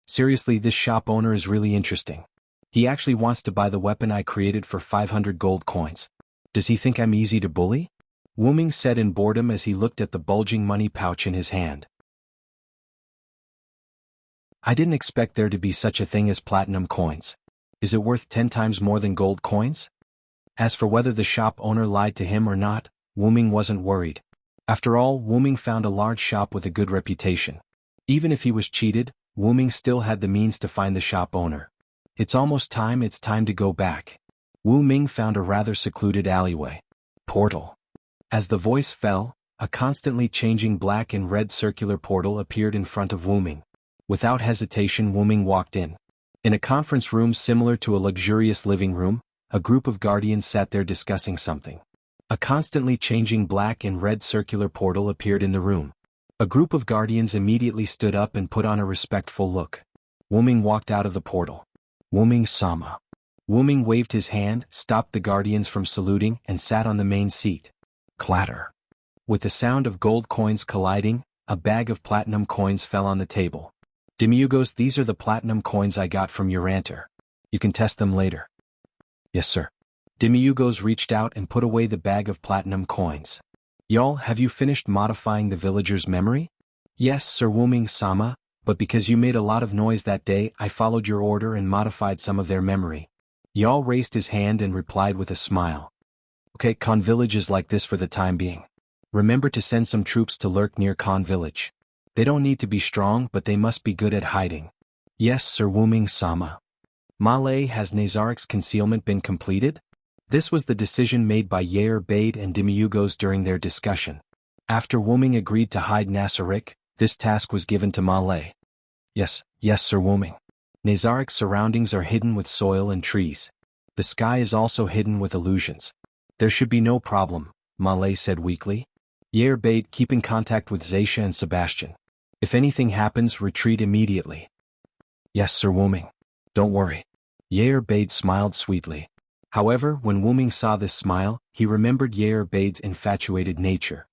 A: Seriously, this shop owner is really interesting. He actually wants to buy the weapon I created for 500 gold coins. Does he think I'm easy to bully? Wu Ming said in boredom as he looked at the bulging money pouch in his hand. I didn't expect there to be such a thing as platinum coins. Is it worth 10 times more than gold coins? As for whether the shop owner lied to him or not, Wu Ming wasn't worried. After all, Wu Ming found a large shop with a good reputation. Even if he was cheated, Wu Ming still had the means to find the shop owner. It's time to go back. Wu Ming found a rather secluded alleyway. Portal. As the voice fell, a constantly changing black and red circular portal appeared in front of Wu Ming. Without hesitation, Wu Ming walked in. In a conference room similar to a luxurious living room, a group of guardians sat there discussing something. A constantly changing black and red circular portal appeared in the room. A group of guardians immediately stood up and put on a respectful look. Wu Ming walked out of the portal. Wu Ming-sama. Wu Ming waved his hand, stopped the guardians from saluting, and sat on the main seat. Clatter. With the sound of gold coins colliding, a bag of platinum coins fell on the table. Demiugos, these are the platinum coins I got from Ylanter. You can test them later. Yes, sir. Demiugos reached out and put away the bag of platinum coins. Y'all, have you finished modifying the villager's memory? Yes, Sir Wu Ming-sama, but because you made a lot of noise that day, I followed your order and modified some of their memory. Y'all raised his hand and replied with a smile. Okay, Khan Village is like this for the time being. Remember to send some troops to lurk near Khan Village. They don't need to be strong, but they must be good at hiding. Yes, Sir Wu Ming-sama. Malay, has Nazarik's concealment been completed? This was the decision made by Yair Bade and Demiugos during their discussion. After Wu Ming agreed to hide Nasarik, this task was given to Malay. Yes, Sir Wu Ming. Nazarik's surroundings are hidden with soil and trees. The sky is also hidden with illusions. There should be no problem, Malay said weakly. Yair Bade, keep in contact with Zaisha and Sebastian. If anything happens, retreat immediately. Yes, Sir Wu Ming. Don't worry. Yair Bade smiled sweetly. However, when Wu Ming saw this smile, he remembered Yair Bade's infatuated nature.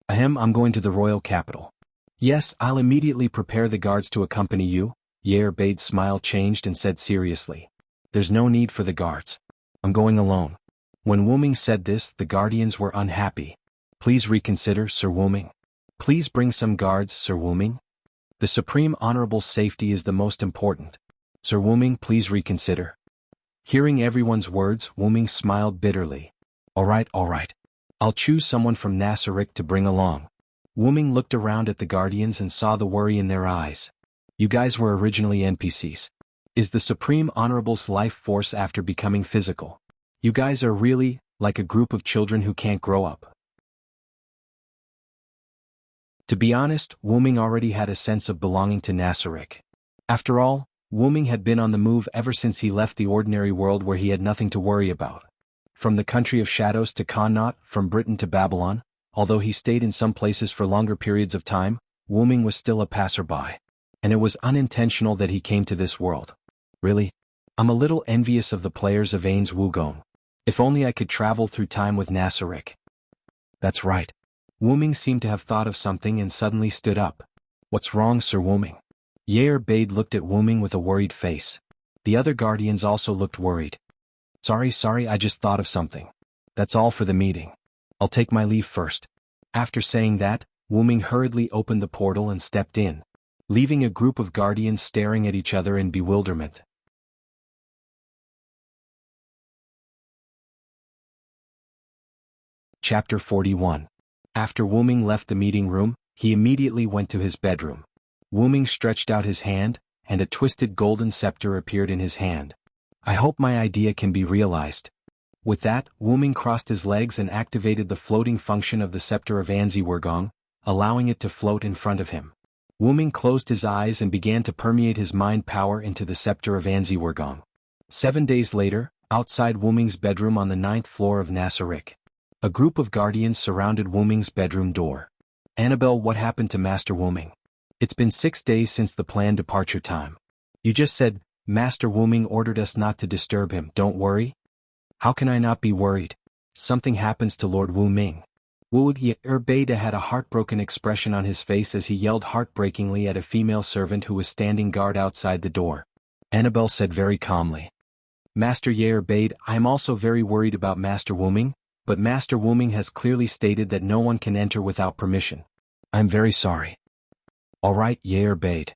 A: Ahem, I'm going to the royal capital. Yes, I'll immediately prepare the guards to accompany you. Yair Bade's smile changed and said seriously. There's no need for the guards. I'm going alone. When Wu Ming said this, the guardians were unhappy. Please reconsider, Sir Wu Ming. Please bring some guards, Sir Wu Ming. The supreme honorable safety is the most important. Sir Wu Ming, please reconsider. Hearing everyone's words, Wu Ming smiled bitterly. All right. I'll choose someone from Nasarik to bring along. Wu Ming looked around at the guardians and saw the worry in their eyes. You guys were originally NPCs. Is the supreme honorable's life force after becoming physical? You guys are really, like a group of children who can't grow up. To be honest, Wu Ming already had a sense of belonging to Nasarik. After all, Wu Ming had been on the move ever since he left the ordinary world where he had nothing to worry about. From the country of shadows to Connaught, from Britain to Babylon, although he stayed in some places for longer periods of time, Wu Ming was still a passerby. And it was unintentional that he came to this world. Really? I'm a little envious of the players of Ains Wugon. If only I could travel through time with Nasarik. That's right. Wu Ming seemed to have thought of something and suddenly stood up. What's wrong, Sir Wu Ming? Yair Bade looked at Wu Ming with a worried face. The other guardians also looked worried. Sorry, I just thought of something. That's all for the meeting. I'll take my leave first. After saying that, Wu Ming hurriedly opened the portal and stepped in, leaving a group of guardians staring at each other in bewilderment. Chapter 41. After Wu Ming left the meeting room, he immediately went to his bedroom. Wu Ming stretched out his hand, and a twisted golden scepter appeared in his hand. I hope my idea can be realized. With that, Wu Ming crossed his legs and activated the floating function of the scepter of Anzi Wurgong, allowing it to float in front of him. Wu Ming closed his eyes and began to permeate his mind power into the scepter of Anzi Wurgong. 7 days later, outside Wu Ming's bedroom on the 9th floor of Nasarick, a group of guardians surrounded Wu Ming's bedroom door. Annabelle, what happened to Master Wu Ming? It's been 6 days since the planned departure time. You just said, Master Wu Ming ordered us not to disturb him. Don't worry. How can I not be worried? Something happens to Lord Wu Ming. Wu Beda had a heartbroken expression on his face as he yelled heartbreakingly at a female servant who was standing guard outside the door. Annabelle said very calmly, Master Bade, I am also very worried about Master Wu Ming, but Master Wu Ming has clearly stated that no one can enter without permission. I'm very sorry. All right, Bade.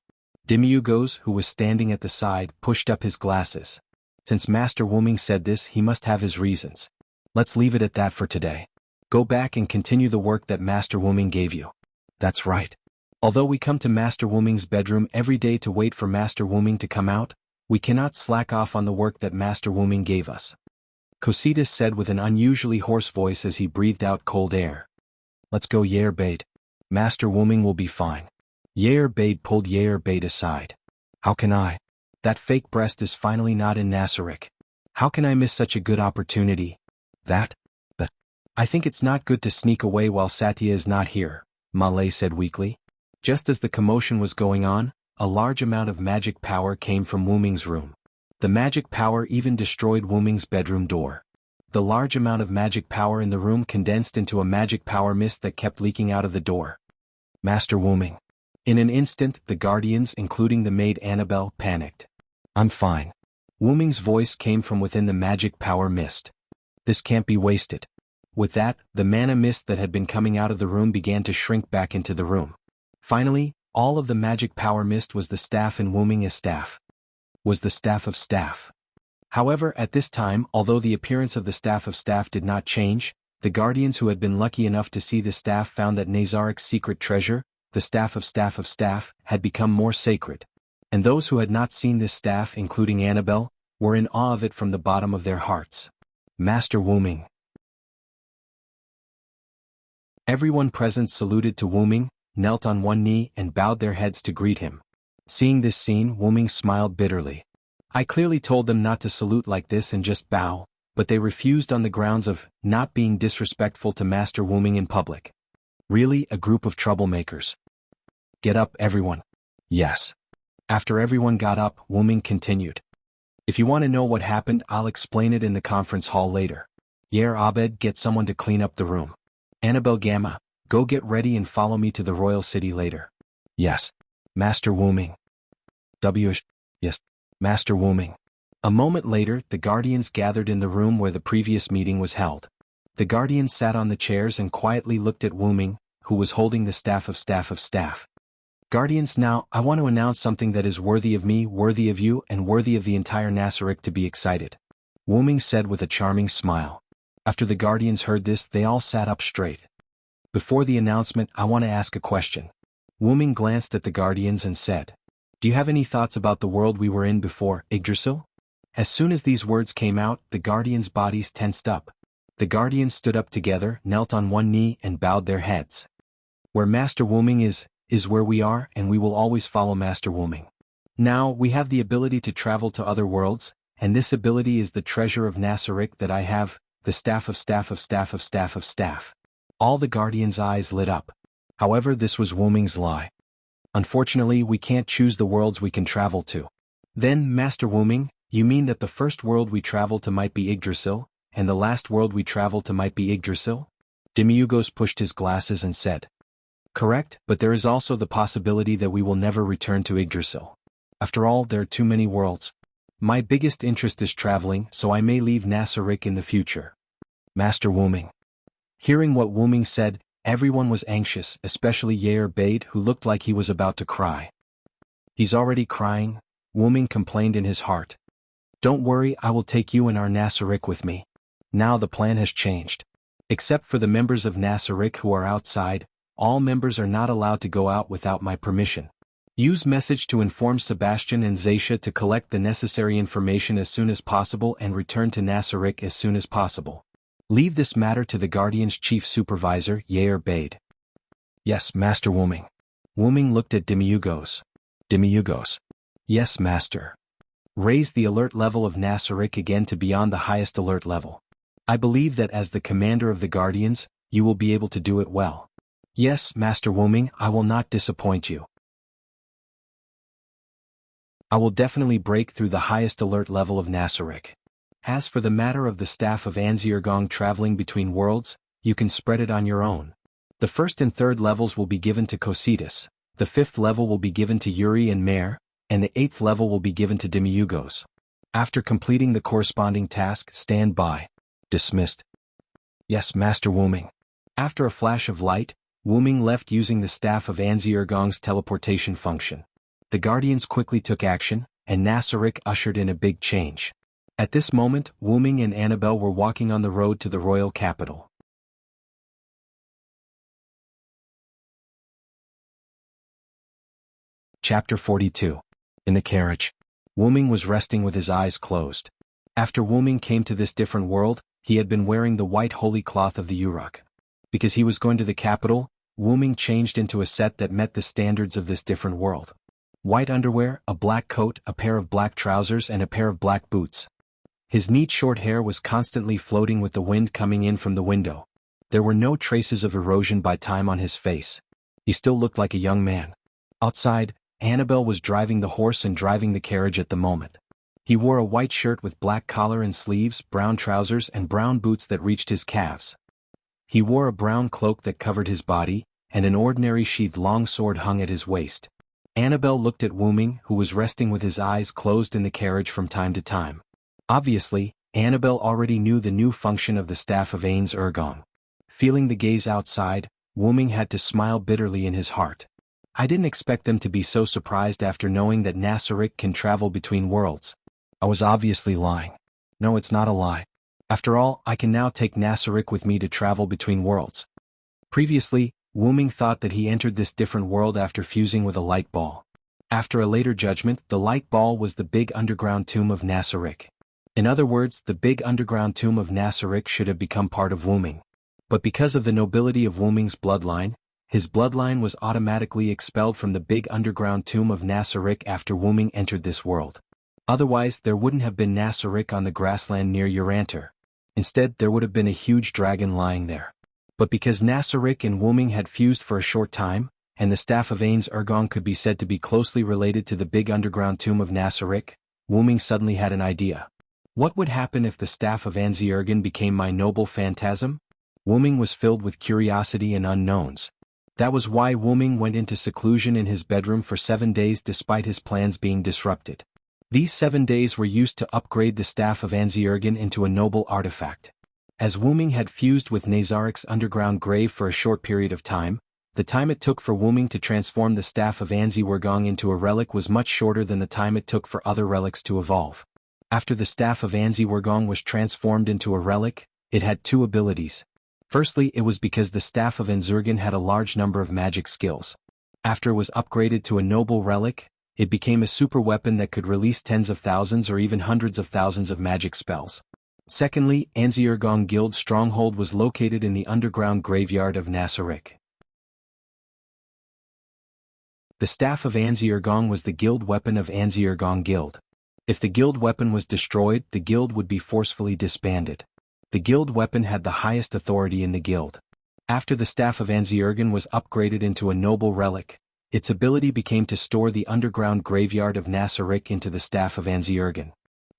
A: Demiugos, who was standing at the side, pushed up his glasses. Since Master Wu Ming said this, he must have his reasons. Let's leave it at that for today. Go back and continue the work that Master Wu Ming gave you. That's right. Although we come to Master Wu Ming's bedroom every day to wait for Master Wu Ming to come out, we cannot slack off on the work that Master Wu Ming gave us. Cositas said with an unusually hoarse voice as he breathed out cold air. Let's go, Bade. Master Wu Ming will be fine. Bade pulled Bade aside. How can I? That fake breast is finally not in Nasarick. How can I miss such a good opportunity? But I think it's not good to sneak away while Satya is not here, Malay said weakly. Just as the commotion was going on, a large amount of magic power came from Wu Ming's room. The magic power even destroyed Wu Ming's bedroom door. The large amount of magic power in the room condensed into a magic power mist that kept leaking out of the door. Master Wu Ming. In an instant, the guardians, including the maid Annabelle, panicked. I'm fine. Wu Ming's voice came from within the magic power mist. This can't be wasted. With that, the mana mist that had been coming out of the room began to shrink back into the room. Finally, all of the magic power mist was the staff in Wu Ming's staff. Was the staff of staff. However, at this time, although the appearance of the staff of staff did not change, the guardians who had been lucky enough to see the staff found that Nazarik's secret treasure, the staff of staff, had become more sacred. And those who had not seen this staff, including Annabelle, were in awe of it from the bottom of their hearts. Master Wu Ming. Everyone present saluted to Wu Ming, knelt on one knee and bowed their heads to greet him. Seeing this scene, Wu Ming smiled bitterly. I clearly told them not to salute like this and just bow, but they refused on the grounds of not being disrespectful to Master Wu Ming in public. Really, a group of troublemakers. Get up, everyone. Yes. After everyone got up, Wu Ming continued. If you want to know what happened, I'll explain it in the conference hall later. Abed, get someone to clean up the room. Annabelle Gamma, go get ready and follow me to the royal city later. Yes. Master Wu Ming. Yes. Master Wu Ming. A moment later, the guardians gathered in the room where the previous meeting was held. The guardians sat on the chairs and quietly looked at Wu Ming, who was holding the staff of staff. Guardians, now, I want to announce something that is worthy of me, worthy of you, and worthy of the entire Nasarick to be excited. Wu Ming said with a charming smile. After the guardians heard this, they all sat up straight. Before the announcement, I want to ask a question. Wu Ming glanced at the guardians and said, do you have any thoughts about the world we were in before, Yggdrasil? As soon as these words came out, the guardians' bodies tensed up. The guardians stood up together, knelt on one knee and bowed their heads. Where Master Wu Ming is where we are, and we will always follow Master Wu Ming. Now, we have the ability to travel to other worlds, and this ability is the treasure of Nasarick that I have, the staff of staff. All the guardians' eyes lit up. However, this was Wu Ming's lie. Unfortunately, we can't choose the worlds we can travel to. Then, Master Wu Ming, you mean that the first world we travel to might be Yggdrasil, and the last world we travel to might be Yggdrasil? Demiugos pushed his glasses and said. Correct, but there is also the possibility that we will never return to Yggdrasil. After all, there are too many worlds. My biggest interest is traveling, so I may leave Nasarick in the future. Master Wu Ming. Hearing what Wu Ming said, everyone was anxious, especially Bade, who looked like he was about to cry. He's already crying, Wu Ming complained in his heart. Don't worry, I will take you and our Nasarick with me. Now the plan has changed. Except for the members of Nasaric who are outside, all members are not allowed to go out without my permission. Use message to inform Sebastian and Zaisha to collect the necessary information as soon as possible and return to Nasaric as soon as possible. Leave this matter to the Guardian's chief supervisor, Yair bade. Yes, Master Wuming. Wuming looked at Demiugos. Demiugos. Yes, Master. Raise the alert level of Nasaric again to beyond the highest alert level. I believe that as the commander of the Guardians, you will be able to do it well. Yes, Master Wuming, I will not disappoint you. I will definitely break through the highest alert level of Nasaric. As for the matter of the staff of Anziergong traveling between worlds, you can spread it on your own. The first and third levels will be given to Cositas, the fifth level will be given to Yuri and Mare, and the eighth level will be given to Demiugos. After completing the corresponding task, stand by. Dismissed. Yes, Master Wuming. After a flash of light, Wuming left using the staff of Anziergong's teleportation function. The Guardians quickly took action, and Nasaric ushered in a big change. At this moment, Wuming and Annabelle were walking on the road to the royal capital. Chapter 42. In the carriage. Wuming was resting with his eyes closed. After Wuming came to this different world, he had been wearing the white holy cloth of the Uruk. Because he was going to the capital, Wuming changed into a set that met the standards of this different world. White underwear, a black coat, a pair of black trousers and a pair of black boots. His neat short hair was constantly floating with the wind coming in from the window. There were no traces of erosion by time on his face. He still looked like a young man. Outside, Annabelle was driving the horse and driving the carriage at the moment. He wore a white shirt with black collar and sleeves, brown trousers and brown boots that reached his calves. He wore a brown cloak that covered his body, and an ordinary sheathed long sword hung at his waist. Annabelle looked at Wuming, who was resting with his eyes closed in the carriage from time to time. Obviously, Annabelle already knew the new function of the staff of Anziergong. Feeling the gaze outside, Wuming had to smile bitterly in his heart. I didn't expect them to be so surprised after knowing that Nasaric can travel between worlds. I was obviously lying. No, it's not a lie. After all, I can now take Nasaric with me to travel between worlds. Previously, Wuming thought that he entered this different world after fusing with a light ball. After a later judgment, the light ball was the big underground tomb of Nasaric. In other words, the big underground tomb of Nasaric should have become part of Wuming. But because of the nobility of Wuming's bloodline, his bloodline was automatically expelled from the big underground tomb of Nasaric after Wuming entered this world. Otherwise, there wouldn't have been Nasaric on the grassland near Urantir. Instead, there would have been a huge dragon lying there. But because Nasaric and Wuming had fused for a short time, and the staff of Anziergong could be said to be closely related to the big underground tomb of Nasaric, Wuming suddenly had an idea. What would happen if the staff of Anziergong became my noble phantasm? Wuming was filled with curiosity and unknowns. That was why Wuming went into seclusion in his bedroom for 7 days despite his plans being disrupted. These 7 days were used to upgrade the staff of Anziergong into a noble artifact. As Wuming had fused with Nazaric's underground grave for a short period of time, the time it took for Wuming to transform the staff of Anziergong into a relic was much shorter than the time it took for other relics to evolve. After the staff of Anziergong was transformed into a relic, it had two abilities. Firstly, it was because the staff of Anziergong had a large number of magic skills. After it was upgraded to a noble relic, it became a super weapon that could release tens of thousands or even hundreds of thousands of magic spells. Secondly, Anziergong Guild stronghold was located in the underground graveyard of Nasaric. The staff of Anziergong was the guild weapon of Anziergong Guild. If the guild weapon was destroyed, the guild would be forcefully disbanded. The guild weapon had the highest authority in the guild. After the staff of Anziergong was upgraded into a noble relic, its ability became to store the underground graveyard of Nasaric into the staff of Anziergong.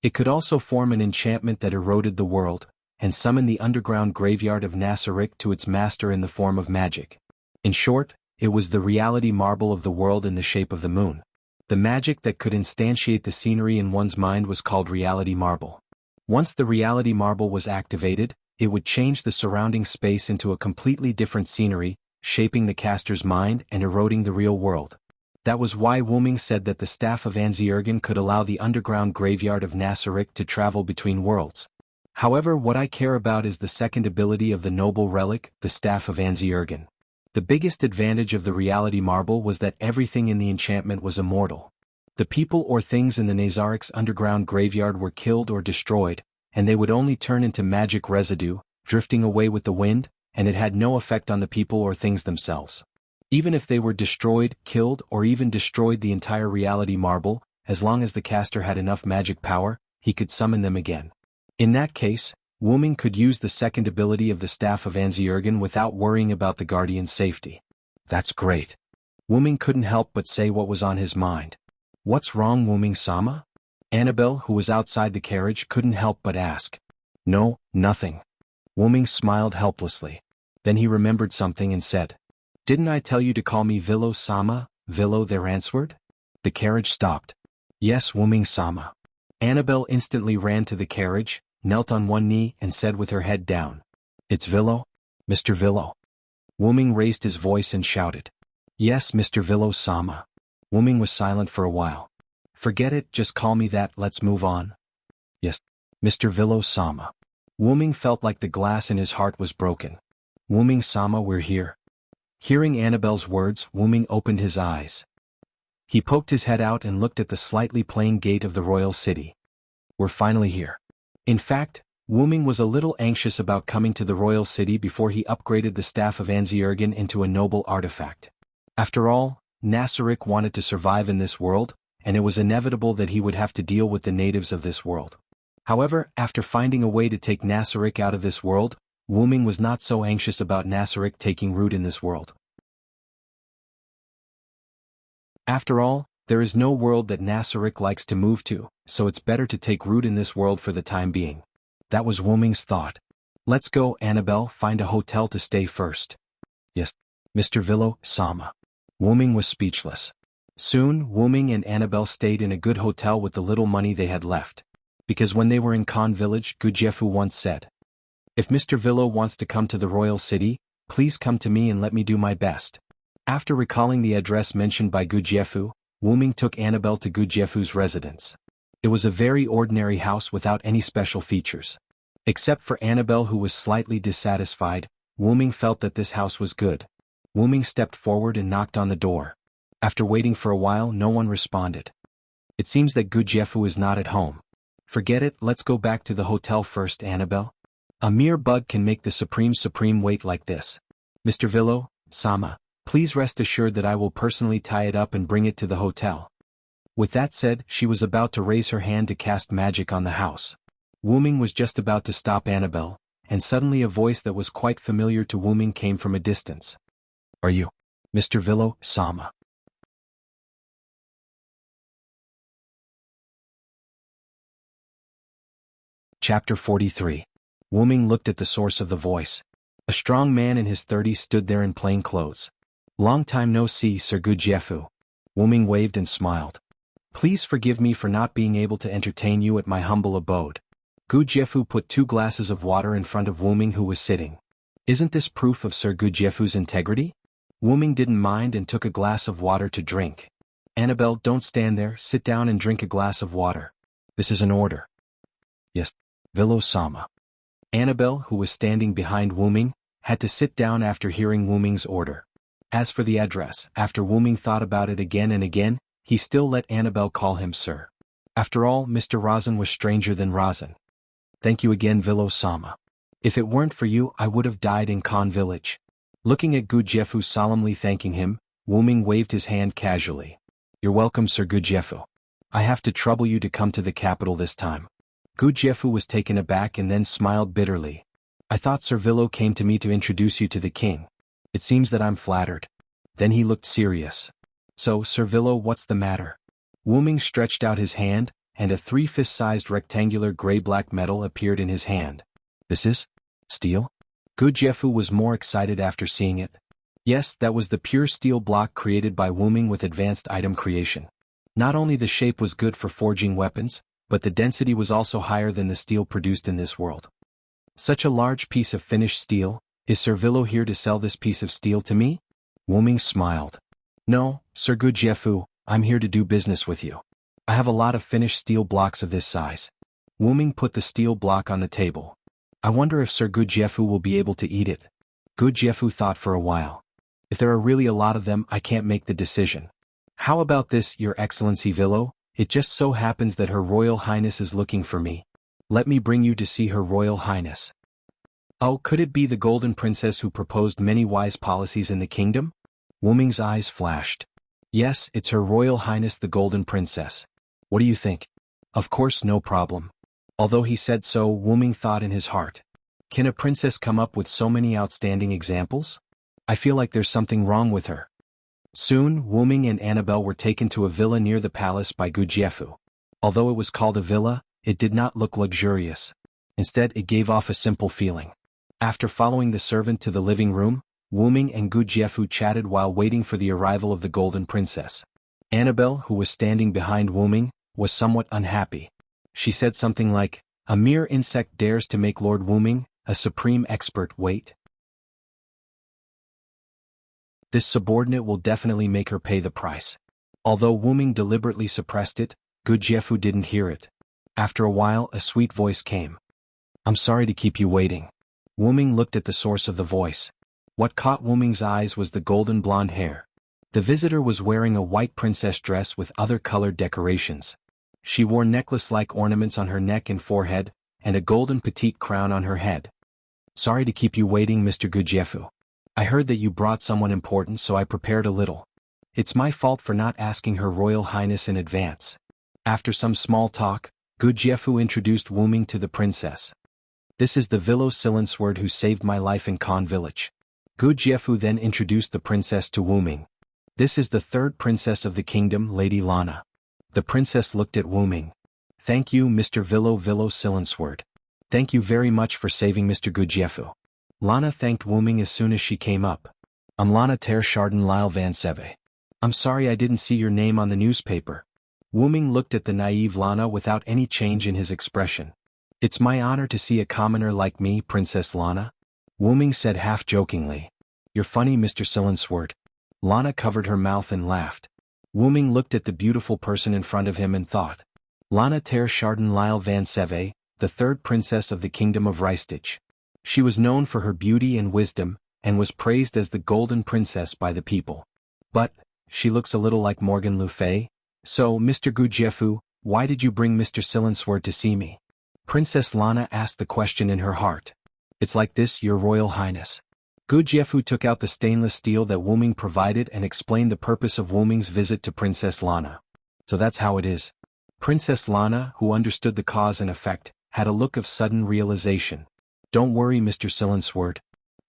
A: It could also form an enchantment that eroded the world, and summon the underground graveyard of Nasaric to its master in the form of magic. In short, it was the reality marble of the world in the shape of the moon. The magic that could instantiate the scenery in one's mind was called reality marble. Once the reality marble was activated, it would change the surrounding space into a completely different scenery, shaping the caster's mind and eroding the real world. That was why Wuming said that the staff of Anziergong could allow the underground graveyard of Nasaric to travel between worlds. However, what I care about is the second ability of the noble relic, the Staff of Anzi-Ergen. The biggest advantage of the reality marble was that everything in the enchantment was immortal. The people or things in the Nazarik's underground graveyard were killed or destroyed, and they would only turn into magic residue, drifting away with the wind, and it had no effect on the people or things themselves. Even if they were destroyed, killed, or even destroyed the entire reality marble, as long as the caster had enough magic power, he could summon them again. In that case, Wuming could use the second ability of the Staff of Anzi-Ergen without worrying about the Guardian's safety. That's great. Wuming couldn't help but say what was on his mind. What's wrong, Wuming-sama? Annabelle, who was outside the carriage, couldn't help but ask. No, nothing. Wuming smiled helplessly. Then he remembered something and said, "Didn't I tell you to call me Villo-sama?" Villo there answered. The carriage stopped. Yes, Wuming-sama. Annabelle instantly ran to the carriage, knelt on one knee and said with her head down, "It's Villo? Mr. Villo?" Wuming raised his voice and shouted, "Yes, Mr. Villo-sama." Wuming was silent for a while. "Forget it, just call me that, let's move on." "Yes, Mr. Villo-sama." Wuming felt like the glass in his heart was broken. "Wuming-sama, we're here." Hearing Annabelle's words, Wuming opened his eyes. He poked his head out and looked at the slightly plain gate of the royal city. "We're finally here." In fact, Wuming was a little anxious about coming to the royal city before he upgraded the Staff of Anzi-Ergen into a noble artifact. After all, Nasarik wanted to survive in this world, and it was inevitable that he would have to deal with the natives of this world. However, after finding a way to take Nasarik out of this world, Wuming was not so anxious about Nasarik taking root in this world. After all, there is no world that Nasarik likes to move to, so it's better to take root in this world for the time being. That was Wuming's thought. "Let's go, Annabelle, find a hotel to stay first." "Yes, Mr. Villo-sama." Wuming was speechless. Soon, Wuming and Annabelle stayed in a good hotel with the little money they had left. Because when they were in Khan village, Gujiefu once said, "If Mr. Villo wants to come to the royal city, please come to me and let me do my best." After recalling the address mentioned by Gujiefu, Wuming took Annabelle to Gujiefu's residence. It was a very ordinary house without any special features. Except for Annabelle, who was slightly dissatisfied, Wuming felt that this house was good. Wuming stepped forward and knocked on the door. After waiting for a while, no one responded. It seems that Gujiefu is not at home. Forget it, let's go back to the hotel first, Annabelle. A mere bug can make the supreme wait like this. Mr. Villo-sama, please rest assured that I will personally tie it up and bring it to the hotel. With that said, she was about to raise her hand to cast magic on the house. Wuming was just about to stop Annabelle, and suddenly a voice that was quite familiar to Wuming came from a distance. "Are you Mr. Villo-sama?" Chapter 43. Wuming looked at the source of the voice. A strong man in his 30s stood there in plain clothes. "Long time no see, Sir Gujiefu." Wuming waved and smiled. "Please forgive me for not being able to entertain you at my humble abode." Gujiefu put 2 glasses of water in front of Wuming, who was sitting. "Isn't this proof of Sir Gujiefu's integrity?" Wuming didn't mind and took a glass of water to drink. "Annabelle, don't stand there, sit down and drink a glass of water. This is an order." "Yes, Villo-sama." Annabelle, who was standing behind Wuming, had to sit down after hearing Wuming's order. As for the address, after Wuming thought about it again and again, he still let Annabelle call him sir. After all, Mr. Razan was stranger than Razan. "Thank you again, Villo-sama. If it weren't for you, I would have died in Khan village." Looking at Gujiefu solemnly thanking him, Wuming waved his hand casually. "You're welcome, Sir Gujiefu. I have to trouble you to come to the capital this time." Gujiefu was taken aback and then smiled bitterly. "I thought Sir Villo came to me to introduce you to the king. It seems that I'm flattered." Then he looked serious. "So, Sir Villo, what's the matter?" Wuming stretched out his hand, and a 3-fist-sized rectangular gray-black metal appeared in his hand. "This is steel?" Gujiefu was more excited after seeing it. Yes, that was the pure steel block created by Wuming with advanced item creation. Not only the shape was good for forging weapons, but the density was also higher than the steel produced in this world. "Such a large piece of finished steel, is Sir Villo here to sell this piece of steel to me?" Wuming smiled. "No, Sir Gujiefu, I'm here to do business with you. I have a lot of finished steel blocks of this size." Ming put the steel block on the table. I wonder if Sir Gujiefu will be able to eat it. Gujiefu thought for a while. If there are really a lot of them, I can't make the decision. How about this, Your Excellency Villo? It just so happens that Her Royal Highness is looking for me. Let me bring you to see Her Royal Highness. Oh, could it be the Golden Princess who proposed many wise policies in the kingdom? Ming's eyes flashed. Yes, it's Her Royal Highness the Golden Princess. What do you think? Of course, no problem. Although he said so, Ming thought in his heart. Can a princess come up with so many outstanding examples? I feel like there's something wrong with her. Soon, Ming and Annabelle were taken to a villa near the palace by Gujiefu. Although it was called a villa, it did not look luxurious. Instead, it gave off a simple feeling. After following the servant to the living room, Ming and Gujiefu chatted while waiting for the arrival of the Golden Princess. Annabelle, who was standing behind Ming, was somewhat unhappy. She said something like, "A mere insect dares to make Lord Ming, a supreme expert, wait. This subordinate will definitely make her pay the price." Although Ming deliberately suppressed it, Gujiefu didn't hear it. After a while, a sweet voice came. "I'm sorry to keep you waiting." Ming looked at the source of the voice. What caught Ming's eyes was the golden blonde hair. The visitor was wearing a white princess dress with other colored decorations. She wore necklace-like ornaments on her neck and forehead, and a golden petite crown on her head. "Sorry to keep you waiting, Mr. Gujiefu. I heard that you brought someone important, so I prepared a little. It's my fault for not asking Her Royal Highness in advance." After some small talk, Gujiefu introduced Ming to the princess. "This is the Villo Silensword who saved my life in Khan village." Gujiefu then introduced the princess to Ming. "This is the third princess of the kingdom, Lady Lana." The princess looked at Ming. "Thank you, Mr. Villo Silensword. Thank you very much for saving Mr. Gujiefu." Lana thanked Ming as soon as she came up. "I'm Lana Ter Chardin Lyle Van Seve. I'm sorry I didn't see your name on the newspaper." Ming looked at the naive Lana without any change in his expression. "It's my honor to see a commoner like me, Princess Lana," Ming said half-jokingly. "You're funny, Mr. Silensword." Lana covered her mouth and laughed. Ming looked at the beautiful person in front of him and thought. Lana Ter Chardin Lyle Van Seve, the third princess of the kingdom of Ristage. She was known for her beauty and wisdom, and was praised as the Golden Princess by the people. But, she looks a little like Morgan Le Fay. "So, Mr. Gujiefu, why did you bring Mr. Silensword to see me?" Princess Lana asked the question in her heart. "It's like this, Your Royal Highness." Gujiefu took out the stainless steel that Ming provided and explained the purpose of Ming's visit to Princess Lana. "So that's how it is." Princess Lana, who understood the cause and effect, had a look of sudden realization. "Don't worry, Mr. Silensword.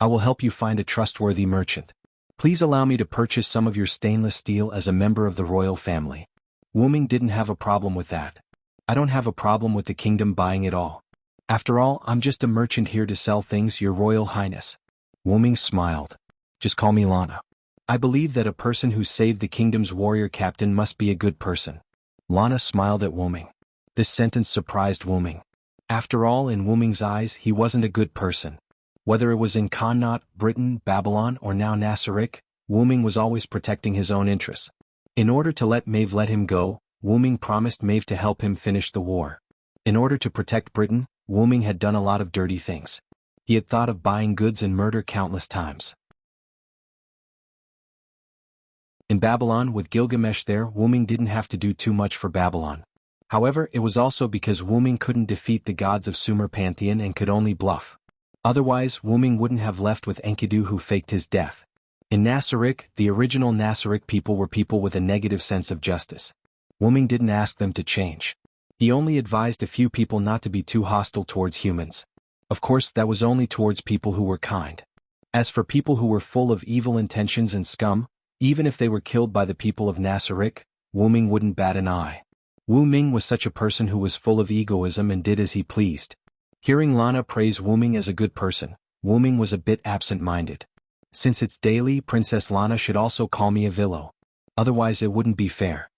A: I will help you find a trustworthy merchant. Please allow me to purchase some of your stainless steel as a member of the royal family." Ming didn't have a problem with that. "I don't have a problem with the kingdom buying it all. After all, I'm just a merchant here to sell things, Your Royal Highness." Ming smiled. "Just call me Lana. I believe that a person who saved the kingdom's warrior captain must be a good person." Lana smiled at Ming. This sentence surprised Ming. After all, in Ming's eyes, he wasn't a good person. Whether it was in Connaught, Britain, Babylon, or now Nassarik, Ming was always protecting his own interests. In order to let Maeve let him go, Ming promised Maeve to help him finish the war. In order to protect Britain, Ming had done a lot of dirty things. He had thought of buying goods and murder countless times. In Babylon, with Gilgamesh there, Ming didn't have to do too much for Babylon. However, it was also because Ming couldn't defeat the gods of Sumer pantheon and could only bluff. Otherwise, Ming wouldn't have left with Enkidu, who faked his death. In Nassarik, the original Nassarik people were people with a negative sense of justice. Ming didn't ask them to change. He only advised a few people not to be too hostile towards humans. Of course, that was only towards people who were kind. As for people who were full of evil intentions and scum, even if they were killed by the people of Nassarik, Ming wouldn't bat an eye. Ming was such a person who was full of egoism and did as he pleased. Hearing Lana praise Ming as a good person, Ming was a bit absent-minded. "Since it's daily, Princess Lana should also call me a Villo. Otherwise it wouldn't be fair."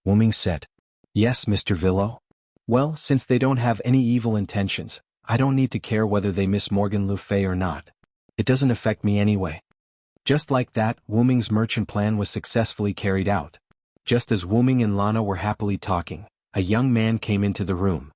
A: Ming said. "Yes, Mr. Villo. Well, since they don't have any evil intentions, I don't need to care whether they miss Morgan Le Fay or not. It doesn't affect me anyway." Just like that, Ming's merchant plan was successfully carried out. Just as Ming and Lana were happily talking, a young man came into the room.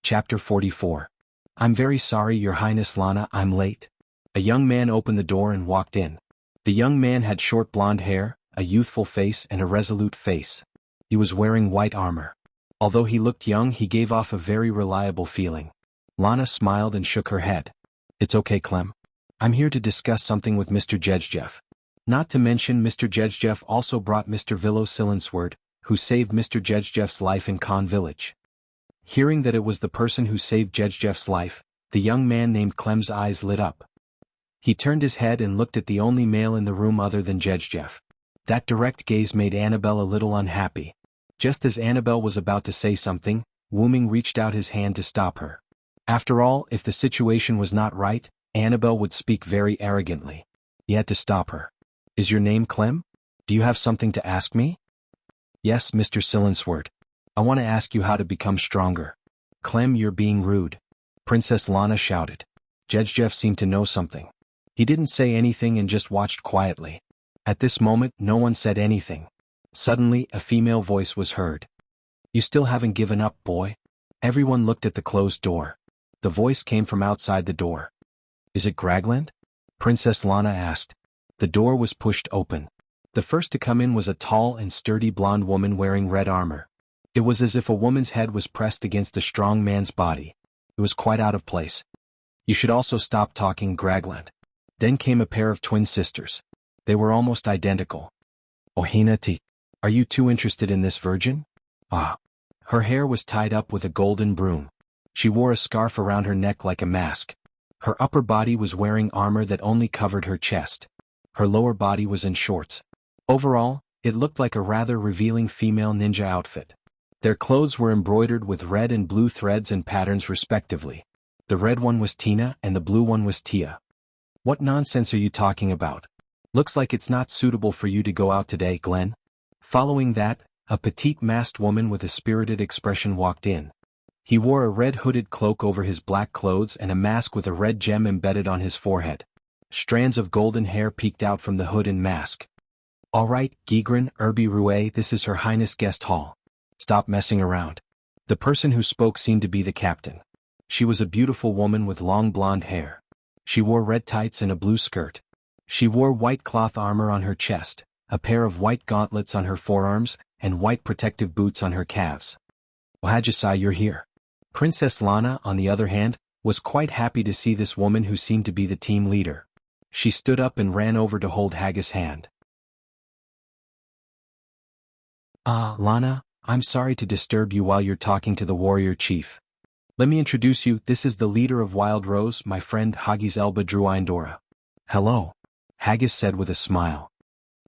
A: Chapter 44. I'm very sorry, Your Highness Lana, I'm late. A young man opened the door and walked in. The young man had short blonde hair, a youthful face and a resolute face. He was wearing white armor. Although he looked young, he gave off a very reliable feeling. Lana smiled and shook her head. It's okay, Clem. I'm here to discuss something with Mr. Jedjeff. Not to mention Mr. Jedjeff also brought Mr. Vilo Silensword, who saved Mr. Jedjeff's life in Khan village. Hearing that it was the person who saved Jedjeff's life, the young man named Clem's eyes lit up. He turned his head and looked at the only male in the room other than Jedjeff. That direct gaze made Annabelle a little unhappy. Just as Annabelle was about to say something, Wuming reached out his hand to stop her. After all, if the situation was not right, Annabelle would speak very arrogantly. He had to stop her. Is your name Clem? Do you have something to ask me? Yes, Mr. Silensword. I want to ask you how to become stronger. Clem, you're being rude. Princess Lana shouted. Jedjeff seemed to know something. He didn't say anything and just watched quietly. At this moment, no one said anything. Suddenly, a female voice was heard. You still haven't given up, boy? Everyone looked at the closed door. The voice came from outside the door. Is it Gragland? Princess Lana asked. The door was pushed open. The first to come in was a tall and sturdy blonde woman wearing red armor. It was as if a woman's head was pressed against a strong man's body. It was quite out of place. You should also stop talking, Gragland. Then came a pair of twin sisters. They were almost identical. Ohina T. Are you too interested in this virgin? Ah. Her hair was tied up with a golden broom. She wore a scarf around her neck like a mask. Her upper body was wearing armor that only covered her chest. Her lower body was in shorts. Overall, it looked like a rather revealing female ninja outfit. Their clothes were embroidered with red and blue threads and patterns respectively. The red one was Tina and the blue one was Tia. What nonsense are you talking about? Looks like it's not suitable for you to go out today, Glenn. Following that, a petite masked woman with a spirited expression walked in. He wore a red hooded cloak over his black clothes and a mask with a red gem embedded on his forehead. Strands of golden hair peeked out from the hood and mask. All right, Gigran, Irby Rue, this is Her Highness Guest Hall. Stop messing around. The person who spoke seemed to be the captain. She was a beautiful woman with long blonde hair. She wore red tights and a blue skirt. She wore white cloth armor on her chest, a pair of white gauntlets on her forearms, and white protective boots on her calves. Ohajisai, you're here. Princess Lana, on the other hand, was quite happy to see this woman who seemed to be the team leader. She stood up and ran over to hold Haggis' hand. Lana, I'm sorry to disturb you while you're talking to the warrior chief. Let me introduce you, this is the leader of Wild Rose, my friend Haggis Elba Druindora. Hello, Haggis said with a smile.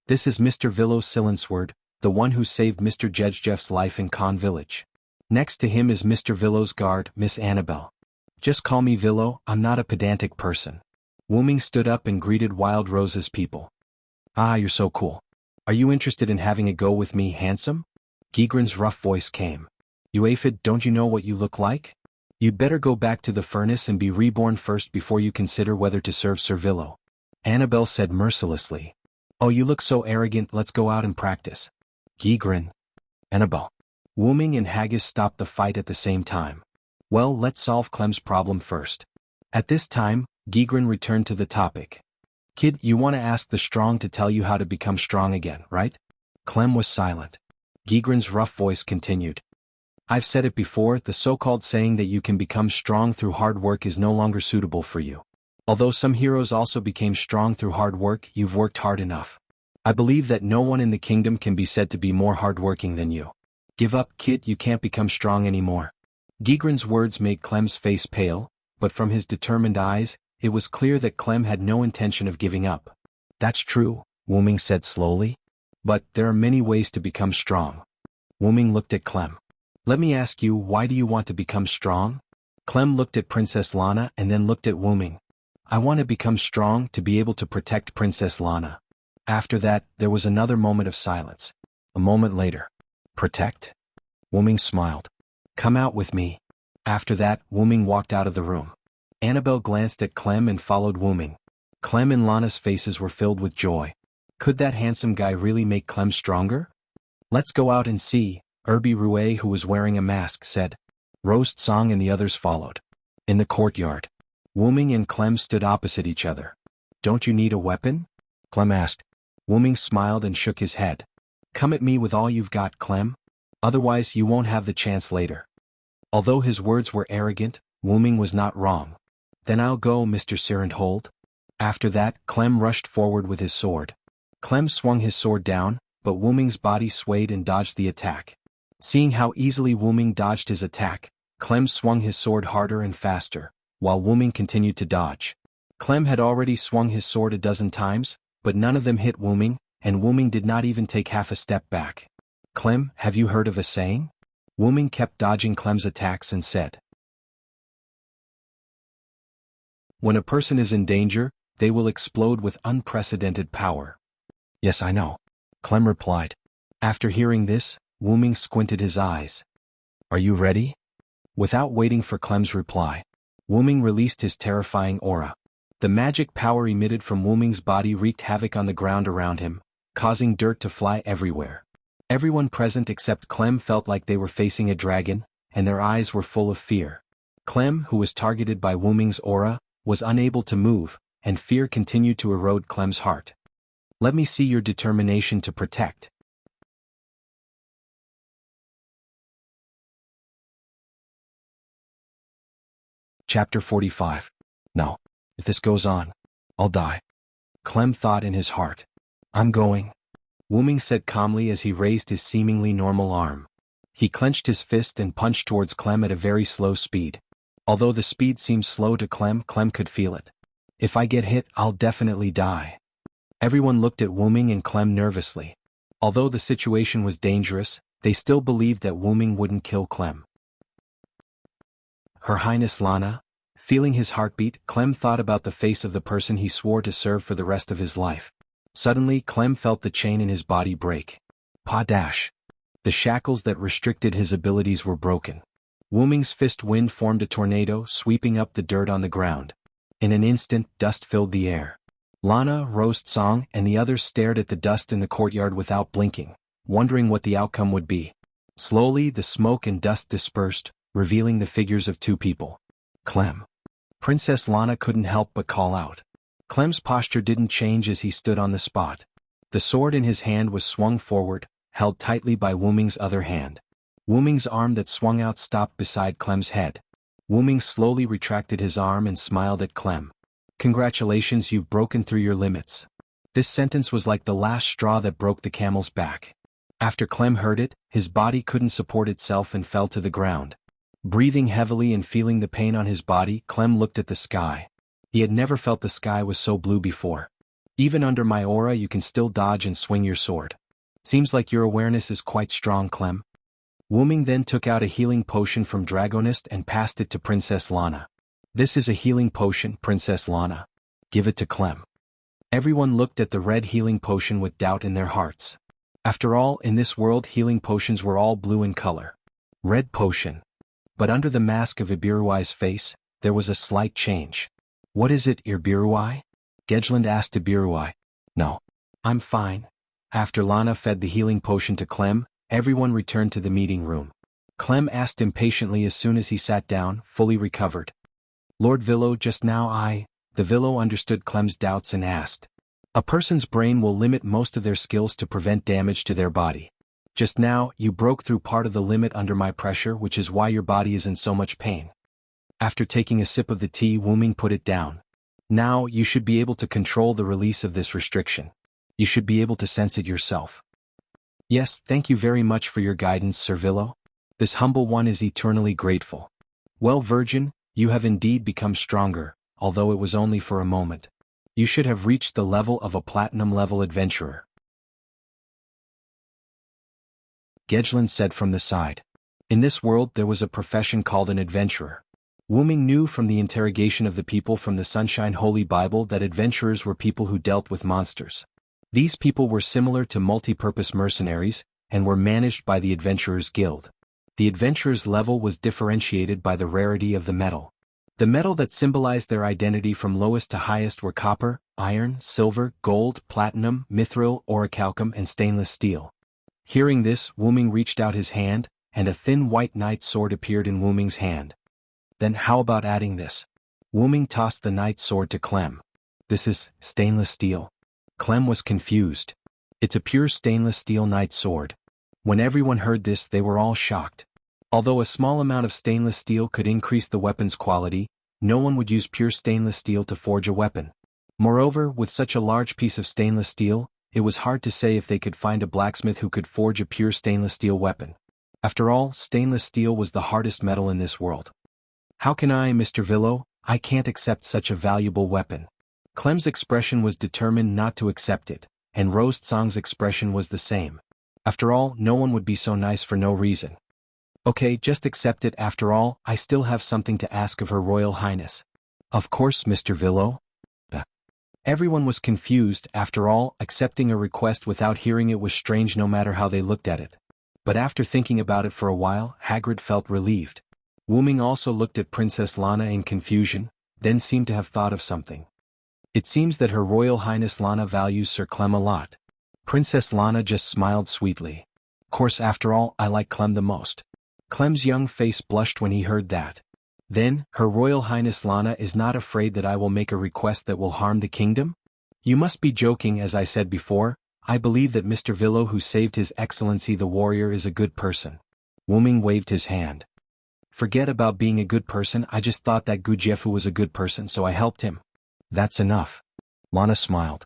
A: This is Mr. Vilo Silensword, the one who saved Mr. Jedjeff's life in Khan village. Next to him is Mr. Vilo's guard, Miss Annabelle. Just call me Vilo, I'm not a pedantic person. Wuming stood up and greeted Wild Rose's people. You're so cool. Are you interested in having a go with me, handsome? Gigran's rough voice came. You aphid, don't you know what you look like? You'd better go back to the furnace and be reborn first before you consider whether to serve Sir Vilo. Annabelle said mercilessly. Oh, you look so arrogant, let's go out and practice. Gigran. Annabelle. Wuming and Haggis stopped the fight at the same time. Well, let's solve Clem's problem first. At this time, Gigran returned to the topic. Kid, you want to ask the strong to tell you how to become strong again, right? Clem was silent. Gigran's rough voice continued. I've said it before, the so-called saying that you can become strong through hard work is no longer suitable for you. Although some heroes also became strong through hard work, you've worked hard enough. I believe that no one in the kingdom can be said to be more hardworking than you. Give up, kid, you can't become strong anymore. Gigran's words made Clem's face pale, but from his determined eyes, it was clear that Clem had no intention of giving up. That's true, Wuming said slowly. But there are many ways to become strong. Wuming looked at Clem. Let me ask you, why do you want to become strong? Clem looked at Princess Lana and then looked at Wuming. I want to become strong to be able to protect Princess Lana. After that, there was another moment of silence. A moment later. Protect? Wuming smiled. Come out with me. After that, Wuming walked out of the room. Annabelle glanced at Clem and followed Wuming. Clem and Lana's faces were filled with joy. Could that handsome guy really make Clem stronger? Let's go out and see, Irby Rue, who was wearing a mask, said. Roast Song and the others followed. In the courtyard, Wuming and Clem stood opposite each other. "Don't you need a weapon?" Clem asked. Wuming smiled and shook his head. "Come at me with all you've got, Clem. Otherwise you won't have the chance later." Although his words were arrogant, Wuming was not wrong. "Then I'll go, Mr. Sirenthold." After that, Clem rushed forward with his sword. Clem swung his sword down, but Wuming's body swayed and dodged the attack. Seeing how easily Wuming dodged his attack, Clem swung his sword harder and faster, while Wuming continued to dodge. Clem had already swung his sword a dozen times, but none of them hit Wuming, and Wuming did not even take half a step back. "Clem, have you heard of a saying?" Wuming kept dodging Clem's attacks and said, "When a person is in danger, they will explode with unprecedented power." "Yes, I know," Clem replied. After hearing this, Wuming squinted his eyes. "Are you ready?" Without waiting for Clem's reply, Wuming released his terrifying aura. The magic power emitted from Wuming's body wreaked havoc on the ground around him, causing dirt to fly everywhere. Everyone present except Clem felt like they were facing a dragon, and their eyes were full of fear. Clem, who was targeted by Wuming's aura, was unable to move, and fear continued to erode Clem's heart. "Let me see your determination to protect." Chapter 45. "No. If this goes on, I'll die," Clem thought in his heart. "I'm going," Wuming said calmly as he raised his seemingly normal arm. He clenched his fist and punched towards Clem at a very slow speed. Although the speed seemed slow to Clem could feel it. "If I get hit, I'll definitely die." Everyone looked at Wuming and Clem nervously. Although the situation was dangerous, they still believed that Wuming wouldn't kill Clem. Her Highness Lana. Feeling his heartbeat, Clem thought about the face of the person he swore to serve for the rest of his life. Suddenly, Clem felt the chain in his body break. Pa-dash. The shackles that restricted his abilities were broken. Wuming's fist wind formed a tornado, sweeping up the dirt on the ground. In an instant, dust filled the air. Lana, Roast Song, and the others stared at the dust in the courtyard without blinking, wondering what the outcome would be. Slowly, the smoke and dust dispersed, revealing the figures of two people. Clem. Princess Lana couldn't help but call out. Clem's posture didn't change as he stood on the spot. The sword in his hand was swung forward, held tightly by Wuming's other hand. Wuming's arm that swung out stopped beside Clem's head. Wuming slowly retracted his arm and smiled at Clem. "Congratulations, you've broken through your limits." This sentence was like the last straw that broke the camel's back. After Clem heard it, his body couldn't support itself and fell to the ground. Breathing heavily and feeling the pain on his body, Clem looked at the sky. He had never felt the sky was so blue before. "Even under my aura you can still dodge and swing your sword. Seems like your awareness is quite strong, Clem." Wuming then took out a healing potion from Dragonist and passed it to Princess Lana. "This is a healing potion, Princess Lana. Give it to Clem." Everyone looked at the red healing potion with doubt in their hearts. After all, in this world healing potions were all blue in color. Red potion. But under the mask of Ibiruai's face, there was a slight change. "What is it, Ibiruai?" Gedgeland asked Ibiruai. "No. I'm fine." After Lana fed the healing potion to Clem, everyone returned to the meeting room. Clem asked impatiently as soon as he sat down, fully recovered. "Lord Villo, just now The Villo understood Clem's doubts and asked. "A person's brain will limit most of their skills to prevent damage to their body. Just now, you broke through part of the limit under my pressure, which is why your body is in so much pain." After taking a sip of the tea, Wuming put it down. "Now, you should be able to control the release of this restriction. You should be able to sense it yourself." "Yes, thank you very much for your guidance, Sir Villo. This humble one is eternally grateful." "Well, Virgin, you have indeed become stronger, although it was only for a moment. You should have reached the level of a platinum-level adventurer," Gedgeland said from the side. In this world there was a profession called an adventurer. Wuming knew from the interrogation of the people from the Sunshine Holy Bible that adventurers were people who dealt with monsters. These people were similar to multi-purpose mercenaries, and were managed by the Adventurers Guild. The adventurers' level was differentiated by the rarity of the metal. The metal that symbolized their identity from lowest to highest were copper, iron, silver, gold, platinum, mithril, orichalcum, and stainless steel. Hearing this, Wuming reached out his hand, and a thin white knight's sword appeared in Wu Ming's hand. Then how about adding this? Wu Ming tossed the knight's sword to Clem. This is stainless steel. Clem was confused. It's a pure stainless steel knight's sword. When everyone heard this, they were all shocked. Although a small amount of stainless steel could increase the weapon's quality, no one would use pure stainless steel to forge a weapon. Moreover, with such a large piece of stainless steel, it was hard to say if they could find a blacksmith who could forge a pure stainless steel weapon. After all, stainless steel was the hardest metal in this world. How can I, Mr. Villo? I can't accept such a valuable weapon. Clem's expression was determined not to accept it, and Rose Tsang's expression was the same. After all, no one would be so nice for no reason. Okay, just accept it. After all, I still have something to ask of Her Royal Highness. Of course, Mr. Villo. Everyone was confused. After all, accepting a request without hearing it was strange no matter how they looked at it. But after thinking about it for a while, Hagrid felt relieved. Wu Ming also looked at Princess Lana in confusion, then seemed to have thought of something. It seems that Her Royal Highness Lana values Sir Clem a lot. Princess Lana just smiled sweetly. Of course, after all, I like Clem the most. Clem's young face blushed when he heard that. Then, Her Royal Highness Lana is not afraid that I will make a request that will harm the kingdom? You must be joking. As I said before, I believe that Mr. Villo, who saved His Excellency the warrior, is a good person. Wu Ming waved his hand. Forget about being a good person. I just thought that Gujiefu was a good person, so I helped him. That's enough. Lana smiled.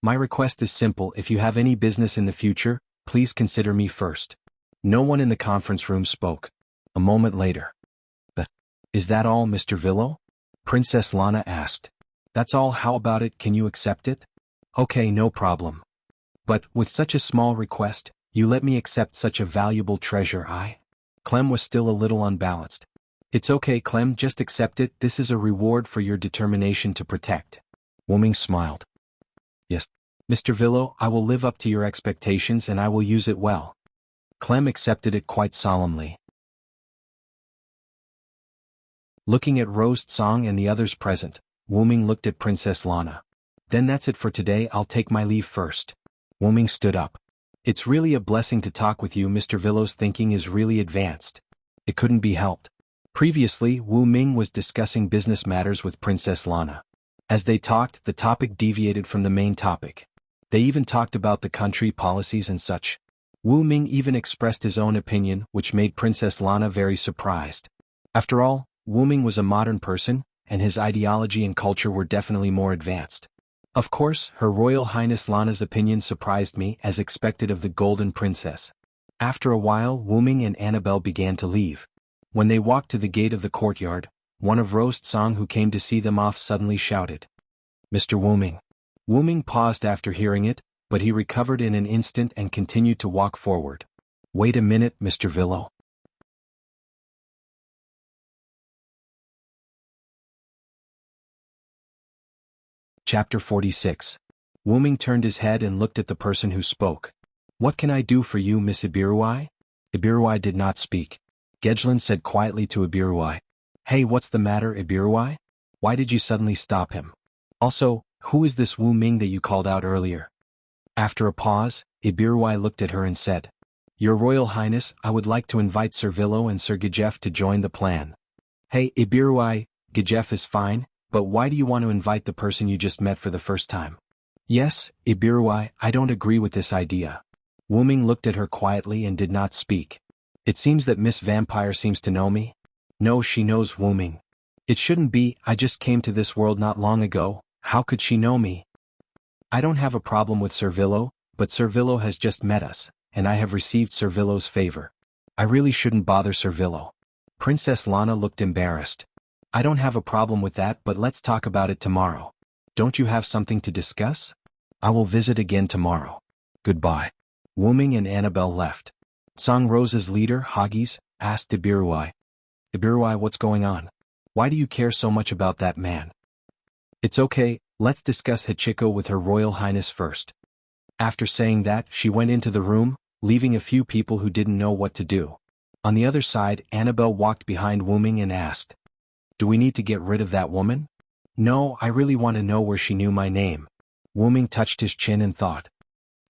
A: My request is simple. If you have any business in the future, please consider me first. No one in the conference room spoke. A moment later. Is that all, Mr. Villo? Princess Lana asked. That's all. How about it? Can you accept it? Okay, no problem. But, with such a small request, you let me accept such a valuable treasure. Clem was still a little unbalanced. It's okay, Clem, just accept it. This is a reward for your determination to protect. Wu Ming smiled. Yes. Mr. Villo, I will live up to your expectations and I will use it well. Clem accepted it quite solemnly. Looking at Rose Tsang and the others present, Wu Ming looked at Princess Lana. Then that's it for today. I'll take my leave first. Wu Ming stood up. It's really a blessing to talk with you. Mr. Villo's thinking is really advanced. It couldn't be helped. Previously, Wu Ming was discussing business matters with Princess Lana. As they talked, the topic deviated from the main topic. They even talked about the country policies and such. Wu Ming even expressed his own opinion, which made Princess Lana very surprised. After all, Wu Ming was a modern person, and his ideology and culture were definitely more advanced. Of course, Her Royal Highness Lana's opinion surprised me, as expected of the Golden Princess. After a while, Wu Ming and Annabelle began to leave. When they walked to the gate of the courtyard, one of Rose Tsang who came to see them off suddenly shouted, Mr. Wu Ming. Wu Ming paused after hearing it, but he recovered in an instant and continued to walk forward. Wait a minute, Mr. Villo. Chapter 46. Wu Ming turned his head and looked at the person who spoke. What can I do for you, Miss Ibiruai? Ibiruai did not speak. Gedlin said quietly to Ibiruai, Hey, what's the matter, Ibiruai? Why did you suddenly stop him? Also, who is this Wu Ming that you called out earlier? After a pause, Ibiruai looked at her and said, Your Royal Highness, I would like to invite Sir Villo and Sir Gijef to join the plan. Hey, Ibiruai, Gijef is fine, but why do you want to invite the person you just met for the first time? Yes, Ibiruai, I don't agree with this idea. Wu Ming looked at her quietly and did not speak. It seems that Miss Vampire seems to know me. No, she knows Wu Ming. It shouldn't be. I just came to this world not long ago. How could she know me? I don't have a problem with Sir Villo, but Sir Villo has just met us, and I have received Sir Villo's favor. I really shouldn't bother Sir Villo. Princess Lana looked embarrassed. I don't have a problem with that, but let's talk about it tomorrow. Don't you have something to discuss? I will visit again tomorrow. Goodbye. Wu Ming and Annabelle left. Song Rose's leader, Hagis, asked Ibiruai. Ibiruai, what's going on? Why do you care so much about that man? It's okay, let's discuss Hachiko with Her Royal Highness first. After saying that, she went into the room, leaving a few people who didn't know what to do. On the other side, Annabelle walked behind Wu Ming and asked, Do we need to get rid of that woman? No, I really want to know where she knew my name. Wu Ming touched his chin and thought.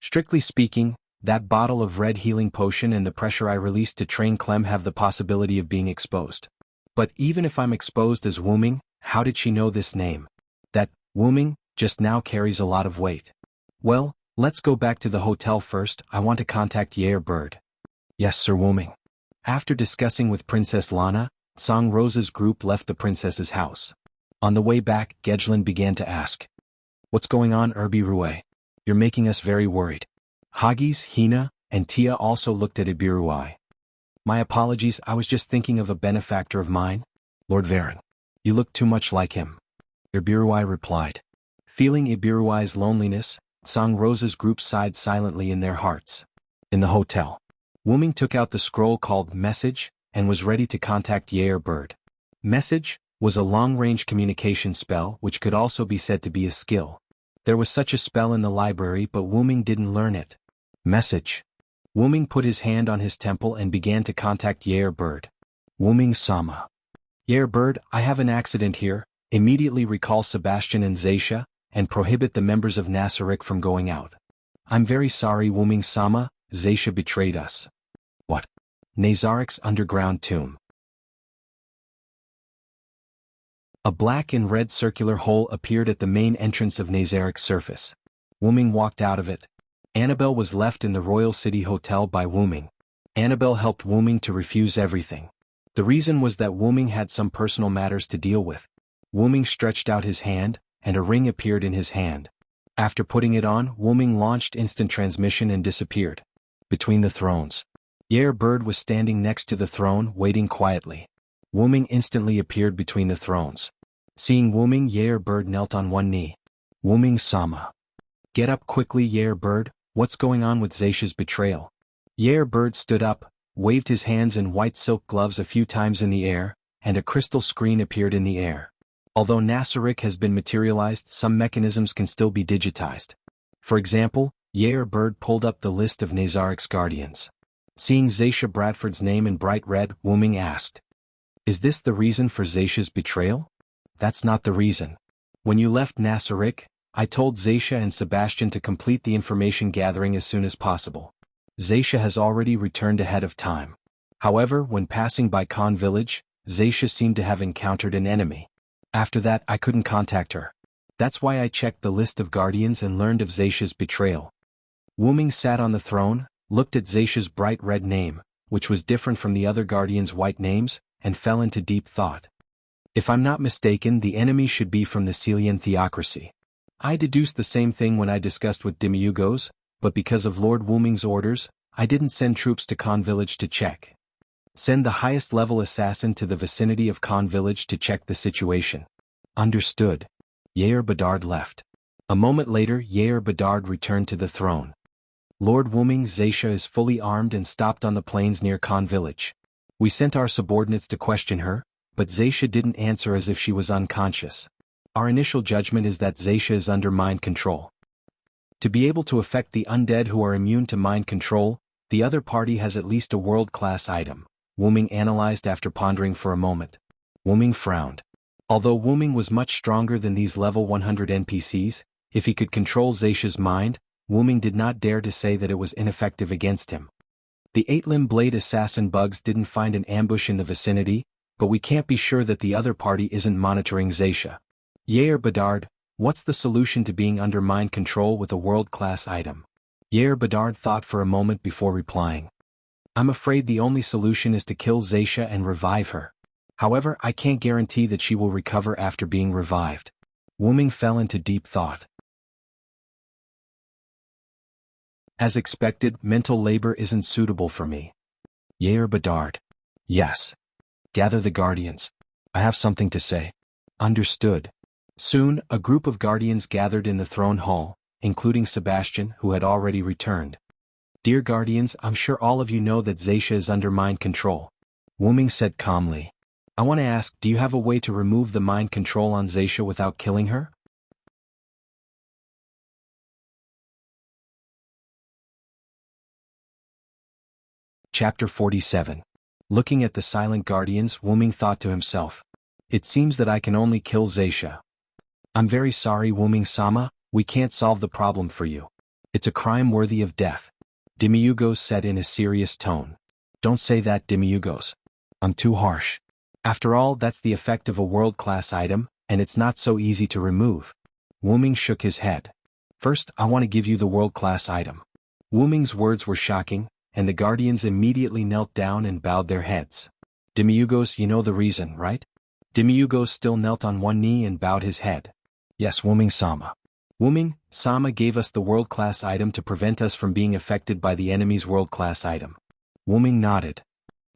A: Strictly speaking, That bottle of red healing potion and the pressure I released to train Clem have the possibility of being exposed. But even if I'm exposed as Wuming, how did she know this name? That Wuming just now carries a lot of weight. Well, let's go back to the hotel first. I want to contact Yair Bird. Yes, Sir Wuming. After discussing with Princess Lana, Song Rose's group left the princess's house. On the way back, Gedlin began to ask. What's going on, Irby Rue? You're making us very worried. Hagis, Hina, and Tia also looked at Ibiruai. My apologies, I was just thinking of a benefactor of mine. Lord Varen. You look too much like him. Ibiruai replied. Feeling Ibiruai's loneliness, Song Rose's group sighed silently in their hearts. In the hotel, Wuming took out the scroll called Message, and was ready to contact Yair Bird. Message was a long-range communication spell which could also be said to be a skill. There was such a spell in the library but Wuming didn't learn it. Message. Wuming put his hand on his temple and began to contact Yair Bird. Wuming-sama. Yair Bird, I have an accident here. Immediately recall Sebastian and Zaisha, and prohibit the members of Nassarik from going out. I'm very sorry, Wuming-sama, Zaisha betrayed us. What? Nazarik's underground tomb. A black and red circular hole appeared at the main entrance of Nazarik's surface. Wuming walked out of it. Annabelle was left in the Royal City Hotel by Wuming. Annabelle helped Wuming to refuse everything. The reason was that Wuming had some personal matters to deal with. Wuming stretched out his hand, and a ring appeared in his hand. After putting it on, Wuming launched instant transmission and disappeared. Between the thrones. Yair Bird was standing next to the throne, waiting quietly. Wuming instantly appeared between the thrones. Seeing Wuming, Yair Bird knelt on one knee. Wuming-sama. Get up quickly, Yair Bird, what's going on with Zaisha's betrayal? Yair Bird stood up, waved his hands in white silk gloves a few times in the air, and a crystal screen appeared in the air. Although Nassarik has been materialized, some mechanisms can still be digitized. For example, Yair Bird pulled up the list of Nazarik's guardians. Seeing Zaisha Bradford's name in bright red, Wuming asked. Is this the reason for Zaisha's betrayal? That's not the reason. When you left Nassarik, I told Zaisha and Sebastian to complete the information gathering as soon as possible. Zaisha has already returned ahead of time. However, when passing by Khan village, Zaisha seemed to have encountered an enemy. After that, I couldn't contact her. That's why I checked the list of guardians and learned of Zaisha's betrayal. Wuming sat on the throne, looked at Zaisha's bright red name, which was different from the other guardians' white names, and fell into deep thought. If I'm not mistaken, the enemy should be from the Celian theocracy. I deduced the same thing when I discussed with Demiugos, but because of Lord Wuming's orders, I didn't send troops to Khan village to check. Send the highest level assassin to the vicinity of Khan village to check the situation. Understood. Yair Bedard left. A moment later, Yair Bedard returned to the throne. Lord Wuming, Zaisha is fully armed and stopped on the plains near Khan village. We sent our subordinates to question her, but Zaisha didn't answer as if she was unconscious. Our initial judgment is that Zaisha is under mind control. To be able to affect the undead who are immune to mind control, the other party has at least a world-class item, Wuming analyzed after pondering for a moment. Wuming frowned. Although Wuming was much stronger than these level 100 NPCs, if he could control Zaisha's mind, Wuming did not dare to say that it was ineffective against him. The 8-limb blade assassin bugs didn't find an ambush in the vicinity, but we can't be sure that the other party isn't monitoring Zaisha. Yair Bedard, what's the solution to being under mind control with a world-class item? Yair Bedard thought for a moment before replying. I'm afraid the only solution is to kill Zaisha and revive her. However, I can't guarantee that she will recover after being revived. Wuming fell into deep thought. As expected, mental labor isn't suitable for me. Yair Bedard. Yes. Gather the guardians. I have something to say. Understood. Soon, a group of guardians gathered in the throne hall, including Sebastian, who had already returned. Dear guardians, I'm sure all of you know that Zaisha is under mind control. Wuming said calmly. I want to ask, do you have a way to remove the mind control on Zaisha without killing her? Chapter 47. Looking at the silent guardians, Wuming thought to himself. It seems that I can only kill Zaisha. I'm very sorry, Wuming-sama, we can't solve the problem for you. It's a crime worthy of death. Demiurgos said in a serious tone. Don't say that, Demiurgos. I'm too harsh. After all, that's the effect of a world-class item, and it's not so easy to remove. Wuming shook his head. First, I want to give you the world-class item. Wuming's words were shocking, and the guardians immediately knelt down and bowed their heads. Demiurgos, you know the reason, right? Demiurgos still knelt on one knee and bowed his head. Yes, Wuming-sama. Wuming-sama gave us the world-class item to prevent us from being affected by the enemy's world-class item. Wuming nodded.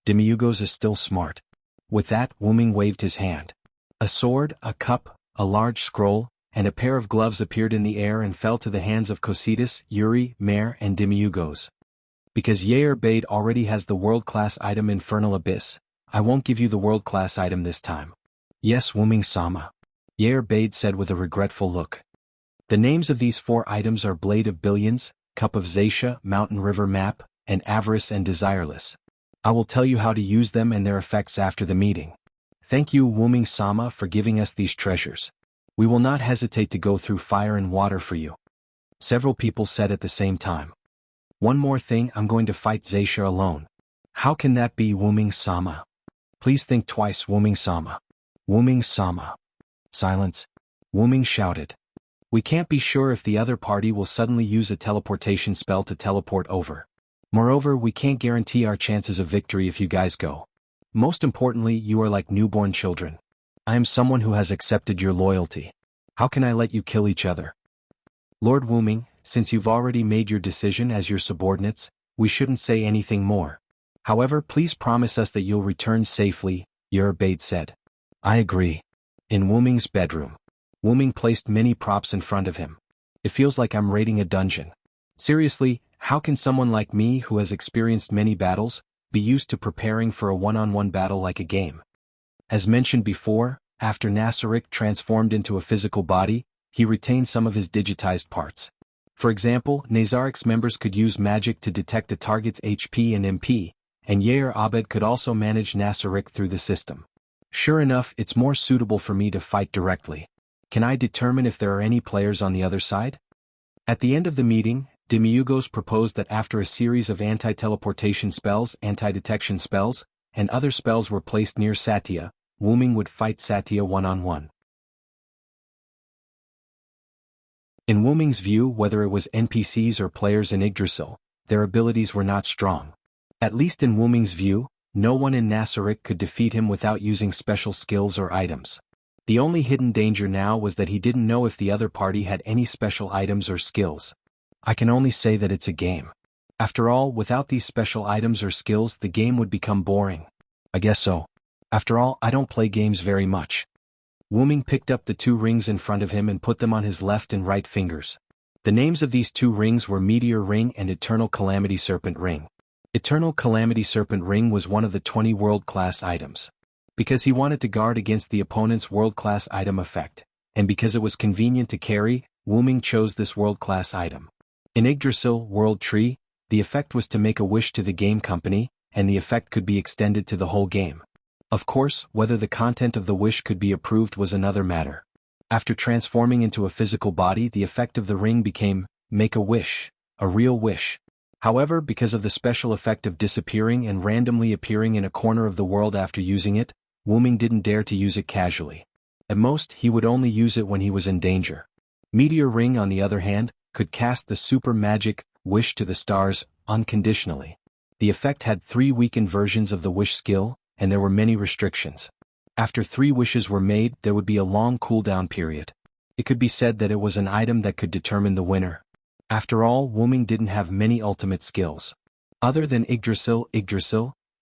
A: Demiurgos is still smart. With that, Wuming waved his hand. A sword, a cup, a large scroll, and a pair of gloves appeared in the air and fell to the hands of Cositas, Yuri, Mare, and Demiurgos. Because Yair Bade already has the world-class item Infernal Abyss, I won't give you the world-class item this time. Yes, Wuming-sama. Yair Bade said with a regretful look. The names of these 4 items are Blade of Billions, Cup of Zacia, Mountain River Map, and Avarice and Desireless. I will tell you how to use them and their effects after the meeting. Thank you, Wuming-sama, for giving us these treasures. We will not hesitate to go through fire and water for you. Several people said at the same time. One more thing, I'm going to fight Zacia alone. How can that be, Wuming-sama? Please think twice, Wuming-sama. Wuming-sama. Silence. Wuming shouted. We can't be sure if the other party will suddenly use a teleportation spell to teleport over. Moreover, we can't guarantee our chances of victory if you guys go. Most importantly, you are like newborn children. I am someone who has accepted your loyalty. How can I let you kill each other? Lord Wuming, since you've already made your decision as your subordinates, we shouldn't say anything more. However, please promise us that you'll return safely, Yair Bade said. I agree. In Wuming's bedroom. Wuming placed many props in front of him. It feels like I'm raiding a dungeon. Seriously, how can someone like me who has experienced many battles, be used to preparing for a one-on-one battle like a game? As mentioned before, after Nasaric transformed into a physical body, he retained some of his digitized parts. For example, Nazaric's members could use magic to detect a target's HP and MP, and Yair Abed could also manage Nasaric through the system. Sure enough, it's more suitable for me to fight directly. Can I determine if there are any players on the other side? At the end of the meeting, Demiurgos proposed that after a series of anti-teleportation spells, anti-detection spells, and other spells were placed near Satya, Wuming would fight Satya one-on-one. In Wuming's view, whether it was NPCs or players in Yggdrasil, their abilities were not strong. At least in Wuming's view, no one in Nasaric could defeat him without using special skills or items. The only hidden danger now was that he didn't know if the other party had any special items or skills. I can only say that it's a game. After all, without these special items or skills, the game would become boring. I guess so. After all, I don't play games very much. Wuming picked up the 2 rings in front of him and put them on his left and right fingers. The names of these 2 rings were Meteor Ring and Eternal Calamity Serpent Ring. Eternal Calamity Serpent Ring was one of the 20 world-class items. Because he wanted to guard against the opponent's world-class item effect, and because it was convenient to carry, Wuming chose this world-class item. In Yggdrasil World Tree, the effect was to make a wish to the game company, and the effect could be extended to the whole game. Of course, whether the content of the wish could be approved was another matter. After transforming into a physical body, the effect of the ring became, make a wish, a real wish. However, because of the special effect of disappearing and randomly appearing in a corner of the world after using it, Wuming didn't dare to use it casually. At most, he would only use it when he was in danger. Meteor Ring, on the other hand, could cast the super magic, Wish to the Stars, unconditionally. The effect had 3 weakened versions of the wish skill, and there were many restrictions. After 3 wishes were made, there would be a long cooldown period. It could be said that it was an item that could determine the winner. After all, Wuming didn't have many ultimate skills. Other than Yggdrasil,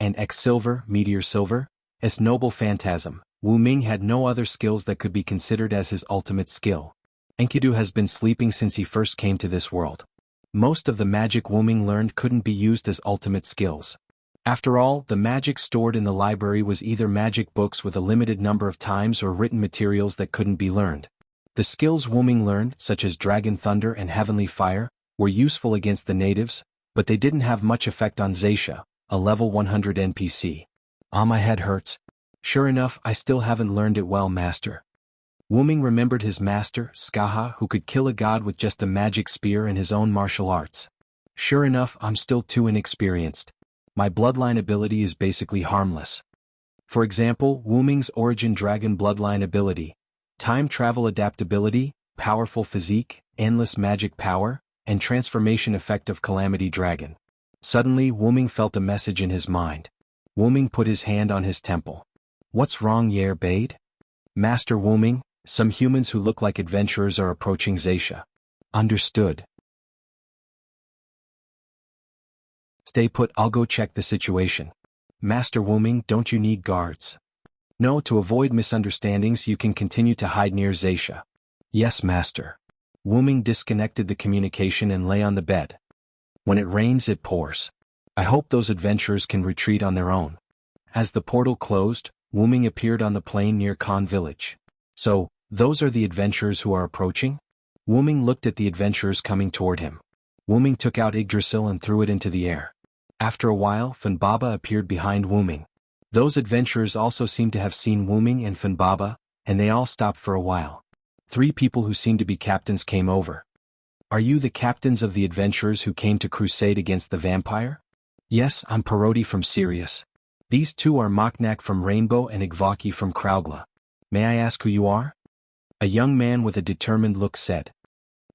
A: and X-Silver, Meteor Silver, S Noble Phantasm, Wuming had no other skills that could be considered as his ultimate skill. Enkidu has been sleeping since he first came to this world. Most of the magic Wuming learned couldn't be used as ultimate skills. After all, the magic stored in the library was either magic books with a limited number of times or written materials that couldn't be learned. The skills Wuming learned, such as Dragon Thunder and Heavenly Fire, were useful against the natives, but they didn't have much effect on Zacia, a level 100 NPC. My head hurts. Sure enough, I still haven't learned it well, master. Wuming remembered his master, Skaha, who could kill a god with just a magic spear and his own martial arts. Sure enough, I'm still too inexperienced. My bloodline ability is basically harmless. For example, Wu Ming's origin dragon bloodline ability, time travel adaptability, powerful physique, endless magic power, and transformation effect of calamity dragon. Suddenly, Wu Ming felt a message in his mind. Wu Ming put his hand on his temple. What's wrong, Yer Bade? Master Wu Ming, some humans who look like adventurers are approaching Zaisha. Understood. Stay put, I'll go check the situation. Master Wu Ming, don't you need guards? No, to avoid misunderstandings you can continue to hide near Zaisha. Yes, master. Wu Ming disconnected the communication and lay on the bed. When it rains it pours. I hope those adventurers can retreat on their own. As the portal closed, Wu Ming appeared on the plain near Khan village. So, those are the adventurers who are approaching? Wu Ming looked at the adventurers coming toward him. Wu Ming took out Yggdrasil and threw it into the air. After a while, Funbaba appeared behind Wu Ming. Those adventurers also seemed to have seen Wu Ming and Funbaba, and they all stopped for a while. 3 people who seemed to be captains came over. Are you the captains of the adventurers who came to crusade against the vampire? Yes, I'm Parodi from Sirius. These 2 are Moknak from Rainbow and Igvaki from Kraugla. May I ask who you are? A young man with a determined look said.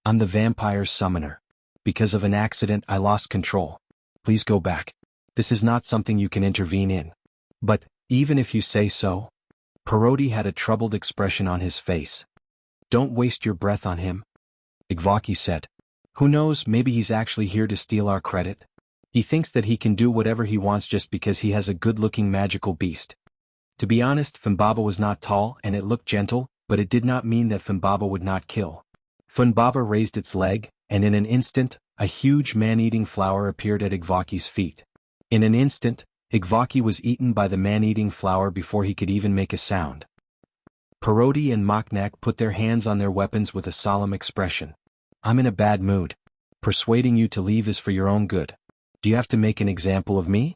A: I'm the vampire's summoner. Because of an accident I lost control. Please go back. This is not something you can intervene in. But, even if you say so? Parodi had a troubled expression on his face. Don't waste your breath on him. Igvaki said. Who knows, maybe he's actually here to steal our credit? He thinks that he can do whatever he wants just because he has a good-looking magical beast. To be honest, Funbaba was not tall and it looked gentle, but it did not mean that Funbaba would not kill. Funbaba raised its leg, and in an instant, a huge man-eating flower appeared at Igvaki's feet. In an instant, Igvaki was eaten by the man-eating flower before he could even make a sound. Parodi and Moknak put their hands on their weapons with a solemn expression. I'm in a bad mood. Persuading you to leave is for your own good. Do you have to make an example of me?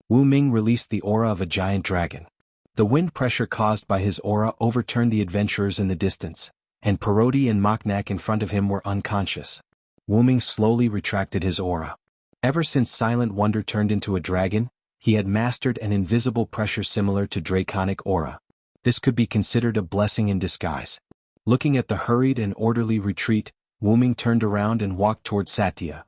A: Wu Ming released the aura of a giant dragon. The wind pressure caused by his aura overturned the adventurers in the distance, and Parodi and Moknak in front of him were unconscious. Wu Ming slowly retracted his aura. Ever since Silent Wonder turned into a dragon, he had mastered an invisible pressure similar to draconic aura. This could be considered a blessing in disguise. Looking at the hurried and orderly retreat, Wu Ming turned around and walked toward Satya.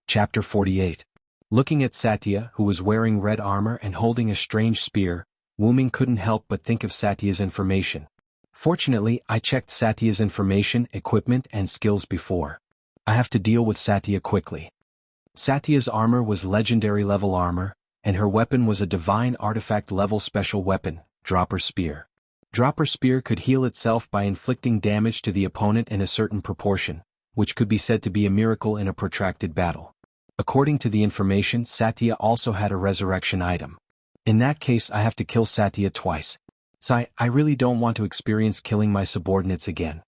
A: Chapter 48. Looking at Satya, who was wearing red armor and holding a strange spear, Wu Ming couldn't help but think of Satya's information. Fortunately, I checked Satya's information, equipment, and skills before. I have to deal with Satya quickly. Satya's armor was legendary level armor, and her weapon was a divine artifact level special weapon, Dropper Spear. Dropper Spear could heal itself by inflicting damage to the opponent in a certain proportion, which could be said to be a miracle in a protracted battle. According to the information, Satya also had a resurrection item. In that case I have to kill Satya twice. So I really don't want to experience killing my subordinates again.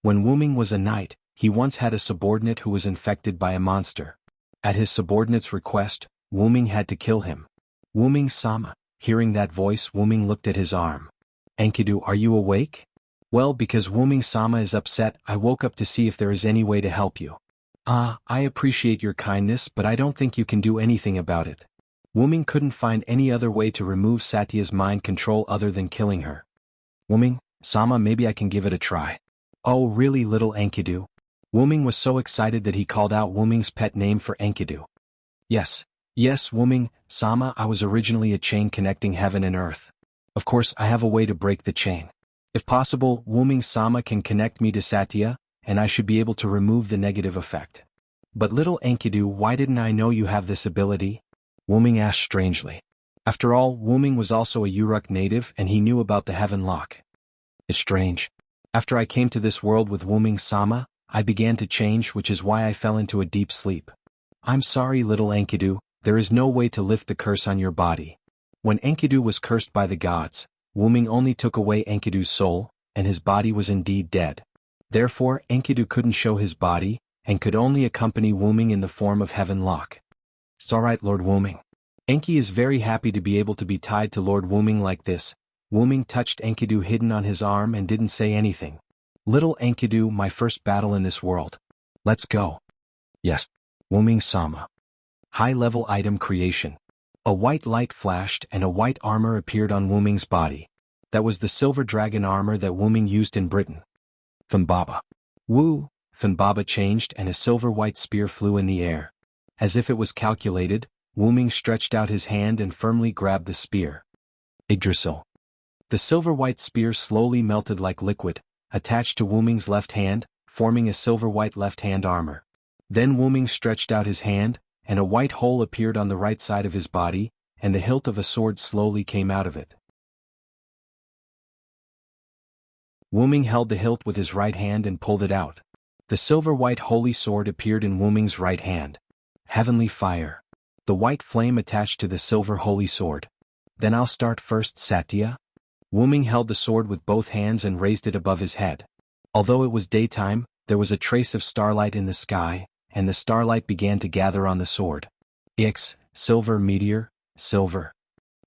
A: When Wu Ming was a knight, he once had a subordinate who was infected by a monster. At his subordinate's request, Wu Ming had to kill him. Wu Ming-sama. Hearing that voice, Wu Ming looked at his arm. Enkidu, are you awake? Well, because Wu Ming-sama is upset, I woke up to see if there is any way to help you. I appreciate your kindness, but I don't think you can do anything about it. Wu Ming couldn't find any other way to remove Satya's mind control other than killing her. Wu Ming-sama, maybe I can give it a try. Oh really, little Enkidu? Wu Ming was so excited that he called out Wu Ming's pet name for Enkidu. Yes, Wu Ming-sama, I was originally a chain connecting heaven and earth. Of course I have a way to break the chain. If possible, Wu Ming-sama can connect me to Satya, and I should be able to remove the negative effect. But little Enkidu, why didn't I know you have this ability? Wu Ming asked strangely. After all, Wu Ming was also a Uruk native and he knew about the heaven lock. It's strange. After I came to this world with Wu Ming-sama, I began to change, which is why I fell into a deep sleep. I'm sorry, little Enkidu, there is no way to lift the curse on your body. When Enkidu was cursed by the gods, Wu Ming only took away Enkidu's soul, and his body was indeed dead. Therefore, Enkidu couldn't show his body, and could only accompany Wu Ming in the form of heaven lock. It's alright, Lord Wu Ming. Enki is very happy to be able to be tied to Lord Wu Ming like this, Wuming touched Enkidu hidden on his arm and didn't say anything. Little Enkidu, my first battle in this world. Let's go. Yes. Wuming-sama. High-level item creation. A white light flashed and a white armor appeared on Wuming's body. That was the silver dragon armor that Wuming used in Britain. Funbaba. Woo! Funbaba changed and a silver-white spear flew in the air. As if it was calculated, Wuming stretched out his hand and firmly grabbed the spear. Yggdrasil. The silver-white spear slowly melted like liquid, attached to Wuming's left hand, forming a silver-white left-hand armor. Then Wuming stretched out his hand, and a white hole appeared on the right side of his body, and the hilt of a sword slowly came out of it. Wuming held the hilt with his right hand and pulled it out. The silver-white holy sword appeared in Wuming's right hand. Heavenly fire. The white flame attached to the silver holy sword. Then I'll start first, Satya. Wuming held the sword with both hands and raised it above his head. Although it was daytime, there was a trace of starlight in the sky, and the starlight began to gather on the sword. Silver meteor, silver.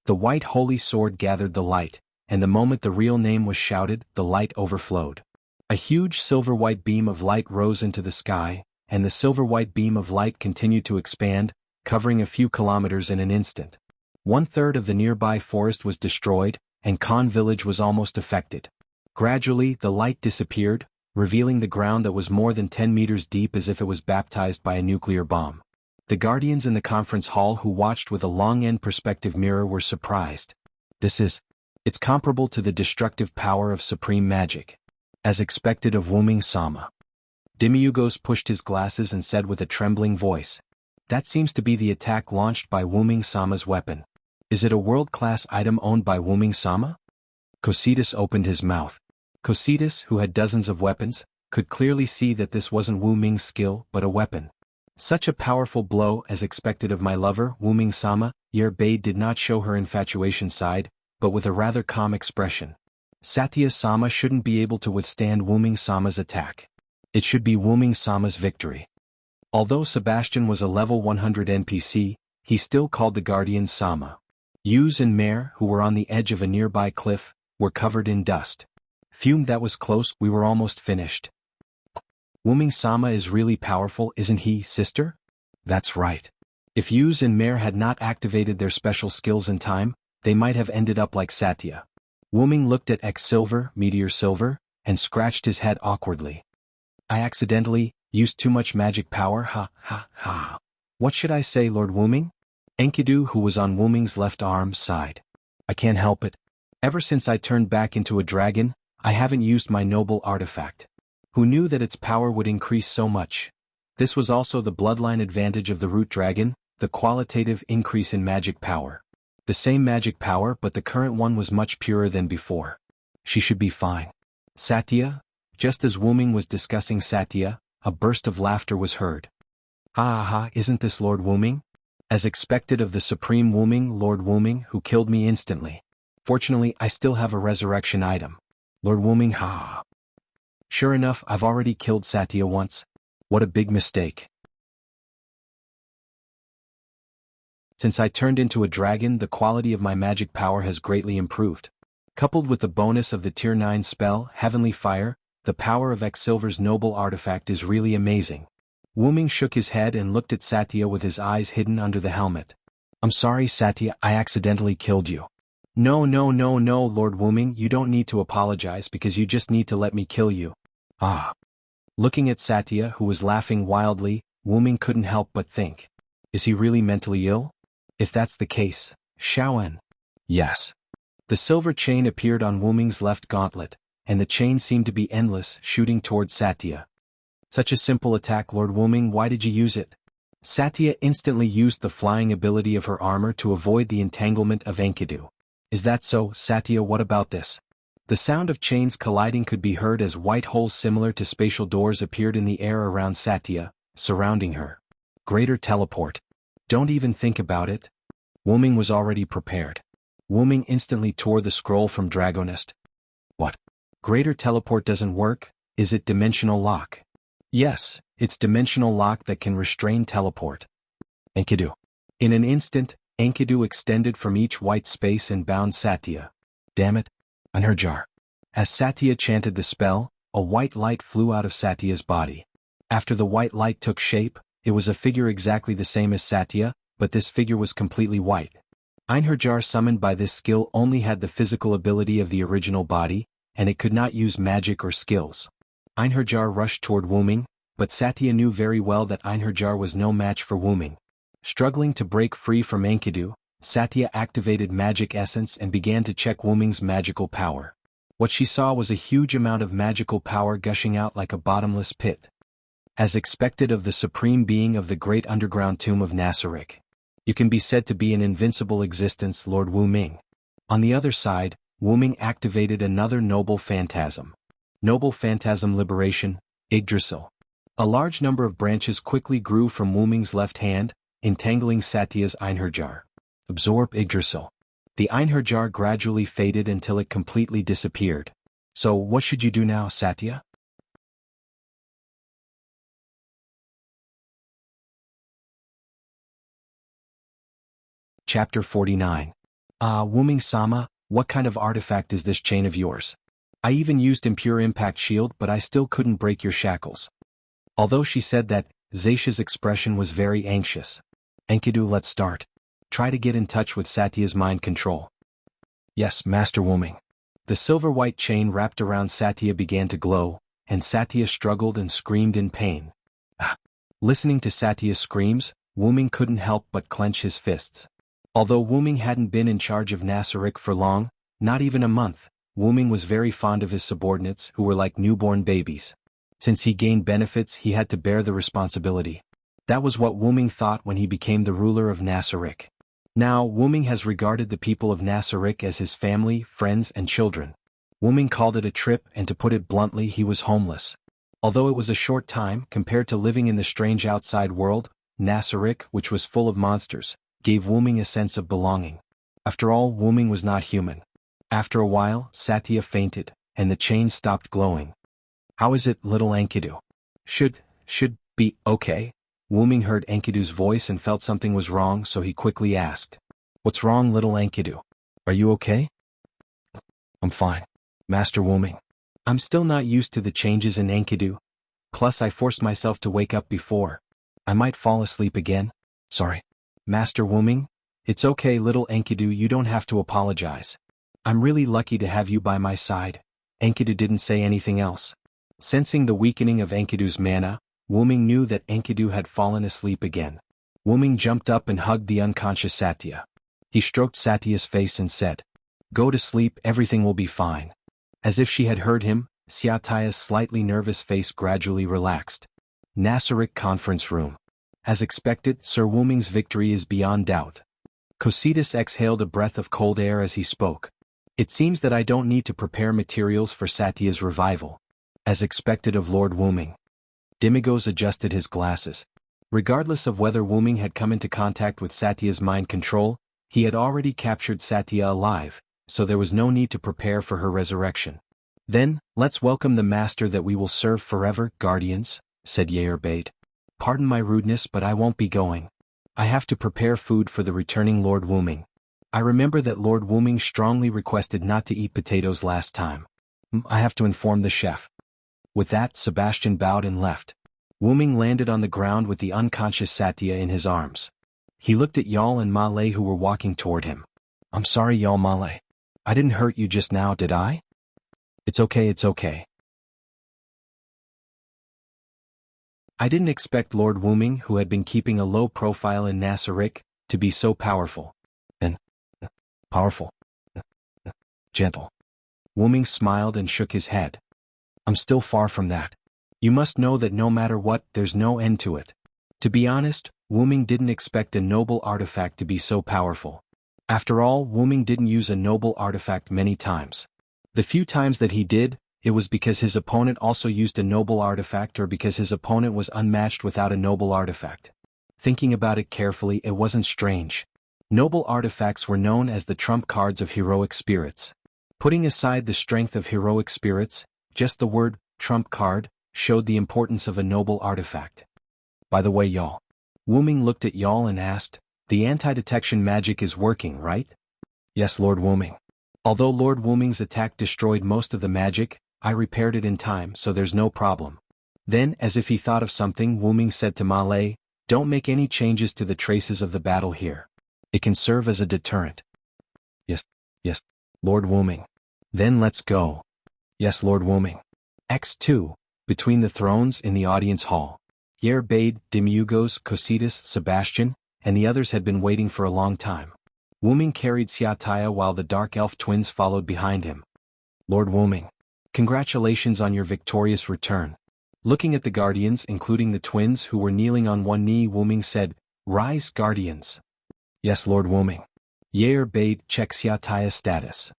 A: The white holy sword gathered the light, and the moment the real name was shouted, the light overflowed. A huge silver-white beam of light rose into the sky, and the silver-white beam of light continued to expand, covering a few kilometers in an instant. 1/3 of the nearby forest was destroyed, and Khan village was almost affected. Gradually, the light disappeared, revealing the ground that was more than 10 meters deep as if it was baptized by a nuclear bomb. The guardians in the conference hall who watched with a long-end perspective mirror were surprised. It's comparable to the destructive power of supreme magic. As expected of Wuming-sama. Demiurgos pushed his glasses and said with a trembling voice, "That seems to be the attack launched by Wuming-sama's weapon. Is it a world-class item owned by Wuming-sama?" Cositas opened his mouth. Cositas, who had dozens of weapons, could clearly see that this wasn't Wuming's skill but a weapon. Such a powerful blow as expected of my lover, Wuming-sama. Yerbei did not show her infatuation side, but with a rather calm expression. Satya-sama shouldn't be able to withstand Wuming-sama's attack. It should be Wuming-sama's victory. Although Sebastian was a level 100 NPC, he still called the guardians Sama. Yuz and Mare, who were on the edge of a nearby cliff, were covered in dust. Phew, that was close, we were almost finished. Wuming-sama is really powerful, isn't he, sister? That's right. If Yuz and Mare had not activated their special skills in time, they might have ended up like Satya. Wuming looked at X-Silver, Meteor Silver, and scratched his head awkwardly. I accidentally used too much magic power, ha ha ha. What should I say, Lord Wuming? Enkidu, who was on Wuming's left arm, sighed. I can't help it. Ever since I turned back into a dragon, I haven't used my noble artifact. Who knew that its power would increase so much? This was also the bloodline advantage of the root dragon, the qualitative increase in magic power. The same magic power, but the current one was much purer than before. She should be fine. Satya? Just as Wuming was discussing Satya, a burst of laughter was heard. Ha ha ha, isn't this Lord Wuming? As expected of the supreme Wuming, Lord Wuming, who killed me instantly. Fortunately, I still have a resurrection item. Lord Wuming, ha. Sure enough, I've already killed Satya once. What a big mistake. Since I turned into a dragon, the quality of my magic power has greatly improved. Coupled with the bonus of the Tier 9 spell, Heavenly Fire, the power of X-Silver's noble artifact is really amazing. Wuming shook his head and looked at Satya with his eyes hidden under the helmet. I'm sorry, Satya, I accidentally killed you. No, Lord Wuming, you don't need to apologize because you just need to let me kill you. Ah. Looking at Satya, who was laughing wildly, Wuming couldn't help but think. Is he really mentally ill? If that's the case, Shaoan. Yes. The silver chain appeared on Wuming's left gauntlet, and the chain seemed to be endless, shooting towards Satya. Such a simple attack, Lord Wuming, why did you use it? Satya instantly used the flying ability of her armor to avoid the entanglement of Enkidu. Is that so, Satya? What about this? The sound of chains colliding could be heard as white holes similar to spatial doors appeared in the air around Satya, surrounding her. Greater teleport. Don't even think about it. Wuming was already prepared. Wuming instantly tore the scroll from Dragonist. What? Greater teleport doesn't work? Is it dimensional lock? Yes, it's dimensional lock that can restrain teleport. Enkidu. In an instant, Enkidu extended from each white space and bound Satya. Damn it. Anhurjar. As Satya chanted the spell, a white light flew out of Satya's body. After the white light took shape, it was a figure exactly the same as Satya, but this figure was completely white. Einherjar summoned by this skill only had the physical ability of the original body, and it could not use magic or skills. Einherjar rushed toward Wuming, but Satya knew very well that Einherjar was no match for Wuming. Struggling to break free from Enkidu, Satya activated magic essence and began to check Wuming's magical power. What she saw was a huge amount of magical power gushing out like a bottomless pit. As expected of the supreme being of the great underground tomb of Nassarik. You can be said to be an invincible existence, Lord Wuming. On the other side, Wuming activated another noble phantasm. Noble phantasm liberation, Yggdrasil. A large number of branches quickly grew from Wuming's left hand, entangling Satya's Einherjar. Absorb Yggdrasil. The Einherjar gradually faded until it completely disappeared. So what should you do now, Satya? Chapter 49. Wuming-sama, what kind of artifact is this chain of yours? I even used impure impact shield but I still couldn't break your shackles. Although she said that, Zaisha's expression was very anxious. Enkidu, let's start. Try to get in touch with Satya's mind control. Yes, Master Wuming. The silver-white chain wrapped around Satya began to glow, and Satya struggled and screamed in pain. Listening to Satya's screams, Wuming couldn't help but clench his fists. Although Wuming hadn't been in charge of Nassarik for long, not even a month, Wuming was very fond of his subordinates who were like newborn babies. Since he gained benefits, he had to bear the responsibility. That was what Wuming thought when he became the ruler of Nassarik. Now, Wuming has regarded the people of Nassarik as his family, friends, and children. Wuming called it a trip, and to put it bluntly, he was homeless. Although it was a short time, compared to living in the strange outside world, Nassarik, which was full of monsters, gave Wuming a sense of belonging. After all, Wuming was not human. After a while, Satya fainted, and the chain stopped glowing. How is it, little Enkidu? Should be okay? Wuming heard Enkidu's voice and felt something was wrong, so he quickly asked. What's wrong, little Enkidu? Are you okay? I'm fine, Master Wuming. I'm still not used to the changes in Enkidu. Plus I forced myself to wake up before. I might fall asleep again. Sorry. Master Wuming? It's okay, little Enkidu, you don't have to apologize. I'm really lucky to have you by my side. Enkidu didn't say anything else. Sensing the weakening of Enkidu's mana, Wuming knew that Enkidu had fallen asleep again. Wuming jumped up and hugged the unconscious Satya. He stroked Satya's face and said, Go to sleep, everything will be fine. As if she had heard him, Satya's slightly nervous face gradually relaxed. Nassarik Conference Room. As expected, Sir Wuming's victory is beyond doubt. Cositas exhaled a breath of cold air as he spoke. It seems that I don't need to prepare materials for Satya's revival. As expected of Lord Wuming. Dimigos adjusted his glasses. Regardless of whether Wuming had come into contact with Satya's mind control, he had already captured Satya alive, so there was no need to prepare for her resurrection. Then, let's welcome the master that we will serve forever, guardians, said Yair. Pardon my rudeness, but I won't be going. I have to prepare food for the returning Lord Wuming. I remember that Lord Wuming strongly requested not to eat potatoes last time. I have to inform the chef. With that, Sebastian bowed and left. Wuming landed on the ground with the unconscious Satya in his arms. He looked at Yal and Malay who were walking toward him. I'm sorry, Yal Malay. I didn't hurt you just now, did I? It's okay. I didn't expect Lord Wuming, who had been keeping a low profile in Nassarik, to be so powerful. And powerful. Gentle. Wuming smiled and shook his head. I'm still far from that. You must know that no matter what, there's no end to it. To be honest, Wuming didn't expect a noble artifact to be so powerful. After all, Wuming didn't use a noble artifact many times. The few times that he did, it was because his opponent also used a noble artifact or because his opponent was unmatched without a noble artifact. Thinking about it carefully, it wasn't strange. Noble artifacts were known as the trump cards of heroic spirits. Putting aside the strength of heroic spirits, just the word, trump card, showed the importance of a noble artifact. By the way, Yal. Wuming looked at Yal and asked, the anti-detection magic is working, right? Yes, Lord Wuming. Although Lord Wuming's attack destroyed most of the magic, I repaired it in time, so there's no problem. Then, as if he thought of something, Wuming said to Ma Lei, don't make any changes to the traces of the battle here. It can serve as a deterrent. Yes, Lord Wuming. Then let's go. Yes, Lord Wuming. X2, Between the Thrones in the audience hall. Yer Bade, Demiugos, Cositas, Sebastian, and the others had been waiting for a long time. Wuming carried Xiataya while the dark elf twins followed behind him. Lord Wuming. Congratulations on your victorious return. Looking at the guardians, including the twins who were kneeling on one knee, Wuming said, Rise, guardians. Yes, Lord Wuming. Yer Bade, check Xiataya's status.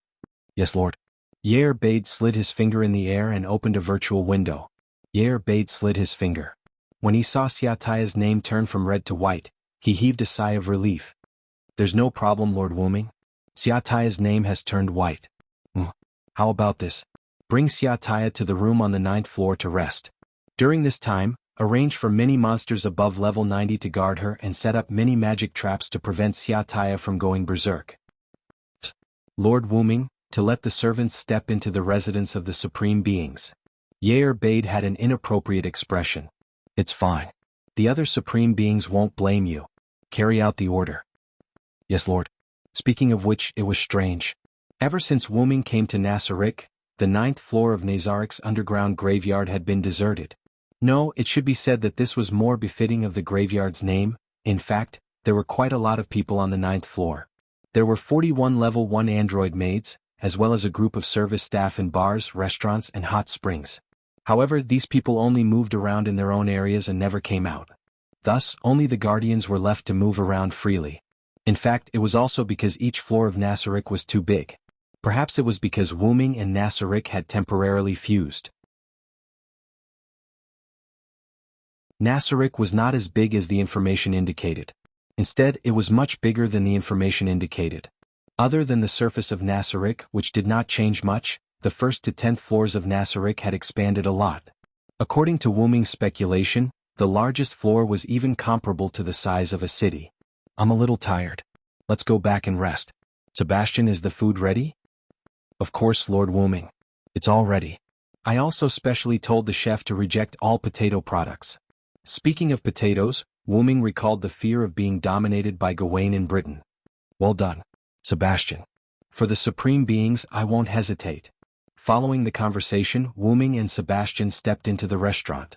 A: Yes, Lord. Yer Bade slid his finger in the air and opened a virtual window. Yer Bade slid his finger. When he saw Xiataya's name turn from red to white, he heaved a sigh of relief. There's no problem, Lord Wuming. Xiataya's name has turned white. How about this? Bring Xiataya to the room on the 9th floor to rest. During this time, arrange for many monsters above level 90 to guard her and set up many magic traps to prevent Xiataya from going berserk. Lord Wuming, to let the servants step into the residence of the supreme beings. Yer Bade had an inappropriate expression. It's fine. The other supreme beings won't blame you. Carry out the order. Yes, Lord. Speaking of which, it was strange. Ever since Wuming came to Nasarik, the 9th floor of Nazarik's underground graveyard had been deserted. No, it should be said that this was more befitting of the graveyard's name. In fact, there were quite a lot of people on the 9th floor. There were 41 level 1 android maids, as well as a group of service staff in bars, restaurants, and hot springs. However, these people only moved around in their own areas and never came out. Thus, only the guardians were left to move around freely. In fact, it was also because each floor of Nasarik was too big. Perhaps it was because Wuming and Nasarik had temporarily fused. Nasarik was not as big as the information indicated. Instead, it was much bigger than the information indicated. Other than the surface of Nasarik, which did not change much, the 1st to 10th floors of Nasarik had expanded a lot. According to Wuming's speculation, the largest floor was even comparable to the size of a city. I'm a little tired. Let's go back and rest. Sebastian, is the food ready? Of course, Lord Wuming. It's all ready. I also specially told the chef to reject all potato products. Speaking of potatoes, Wuming recalled the fear of being dominated by Gawain in Britain. Well done, Sebastian. For the supreme beings, I won't hesitate. Following the conversation, Wuming and Sebastian stepped into the restaurant.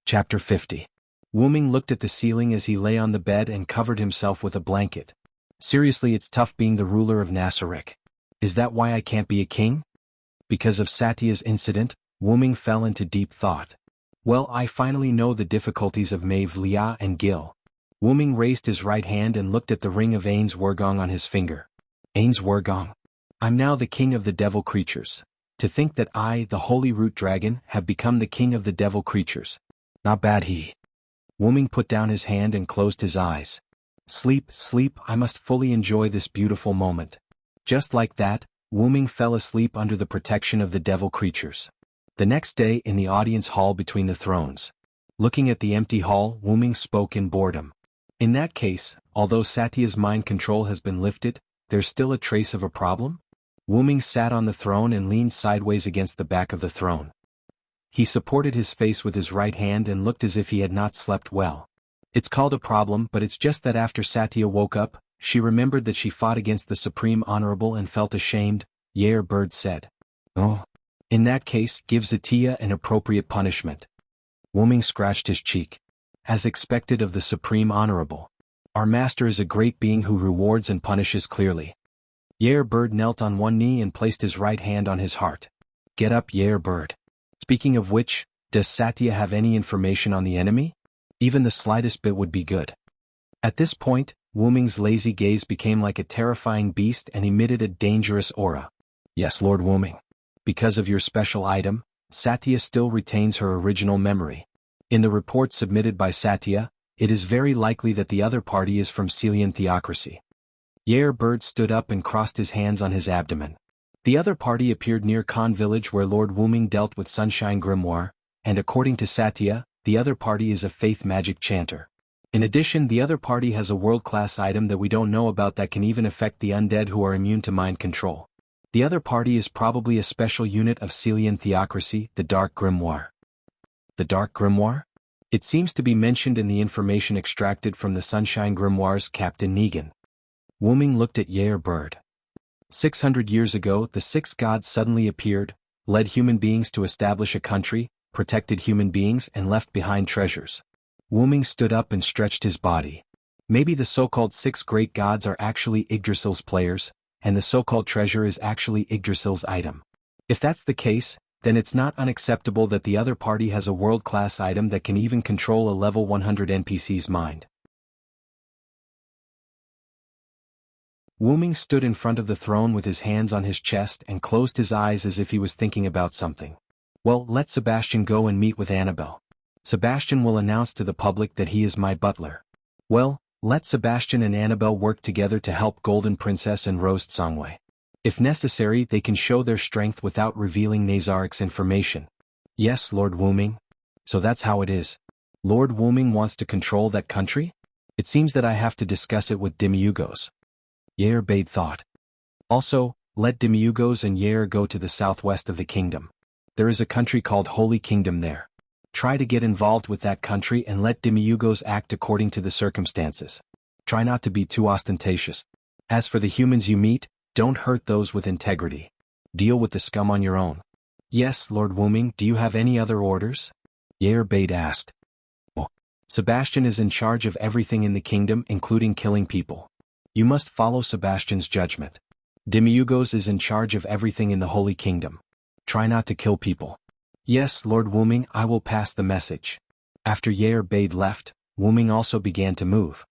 A: Chapter 50. Wuming looked at the ceiling as he lay on the bed and covered himself with a blanket. Seriously, it's tough being the ruler of Nasarik. Is that why I can't be a king? Because of Satya's incident, Wuming fell into deep thought. Well, I finally know the difficulties of Maeve Lia and Gil. Wuming raised his right hand and looked at the ring of Ains Wurgong on his finger. Ains Wurgong. I'm now the king of the devil creatures. To think that I, the holy root dragon, have become the king of the devil creatures. Not bad. Wuming put down his hand and closed his eyes. Sleep, sleep, I must fully enjoy this beautiful moment. Just like that, Wuming fell asleep under the protection of the devil creatures. The next day in the audience hall between the thrones. Looking at the empty hall, Wuming spoke in boredom. In that case, although Satya's mind control has been lifted, there's still a trace of a problem? Wuming sat on the throne and leaned sideways against the back of the throne. He supported his face with his right hand and looked as if he had not slept well. It's called a problem, but it's just that after Satya woke up, she remembered that she fought against the Supreme Honorable and felt ashamed. Yer Bird said. Oh. In that case, give Satya an appropriate punishment. Wuming scratched his cheek. As expected of the Supreme Honorable. Our master is a great being who rewards and punishes clearly. Yer Bird knelt on one knee and placed his right hand on his heart. Get up, Yer Bird. Speaking of which, does Satya have any information on the enemy? Even the slightest bit would be good. At this point, Wuming's lazy gaze became like a terrifying beast and emitted a dangerous aura. Yes, Lord Wuming. Because of your special item, Satya still retains her original memory. In the report submitted by Satya, it is very likely that the other party is from Celian Theocracy. Yer Bird stood up and crossed his hands on his abdomen. The other party appeared near Khan village where Lord Wuming dealt with Sunshine Grimoire, and according to Satya, the other party is a faith magic chanter. In addition, the other party has a world-class item that we don't know about that can even affect the undead who are immune to mind control. The other party is probably a special unit of Celian theocracy, the Dark Grimoire. The Dark Grimoire? It seems to be mentioned in the information extracted from the Sunshine Grimoire's Captain Negan. Wuming looked at Yair Bird. 600 years ago, the six gods suddenly appeared, led human beings to establish a country, protected human beings and left behind treasures. Wuming stood up and stretched his body. Maybe the so-called six great gods are actually Yggdrasil's players, and the so-called treasure is actually Yggdrasil's item. If that's the case, then it's not unacceptable that the other party has a world-class item that can even control a level 100 NPC's mind. Wuming stood in front of the throne with his hands on his chest and closed his eyes as if he was thinking about something. Well, let Sebastian go and meet with Annabelle. Sebastian will announce to the public that he is my butler. Well, let Sebastian and Annabelle work together to help Golden Princess and Roast Songwei. If necessary, they can show their strength without revealing Nazarik's information. Yes, Lord Wuming. So that's how it is. Lord Wuming wants to control that country? It seems that I have to discuss it with Demiurgos. Yair Bade thought. Also, let Demiurgos and Yair go to the southwest of the kingdom. There is a country called Holy Kingdom there. Try to get involved with that country and let Demiurgos act according to the circumstances. Try not to be too ostentatious. As for the humans you meet, don't hurt those with integrity. Deal with the scum on your own. Yes, Lord Wuming, do you have any other orders? Yair Bade asked. Oh. Sebastian is in charge of everything in the kingdom, including killing people. You must follow Sebastian's judgment. Demiurgos is in charge of everything in the Holy Kingdom. Try not to kill people. Yes, Lord Wuming, I will pass the message. After Yair Bade left, Wuming also began to move.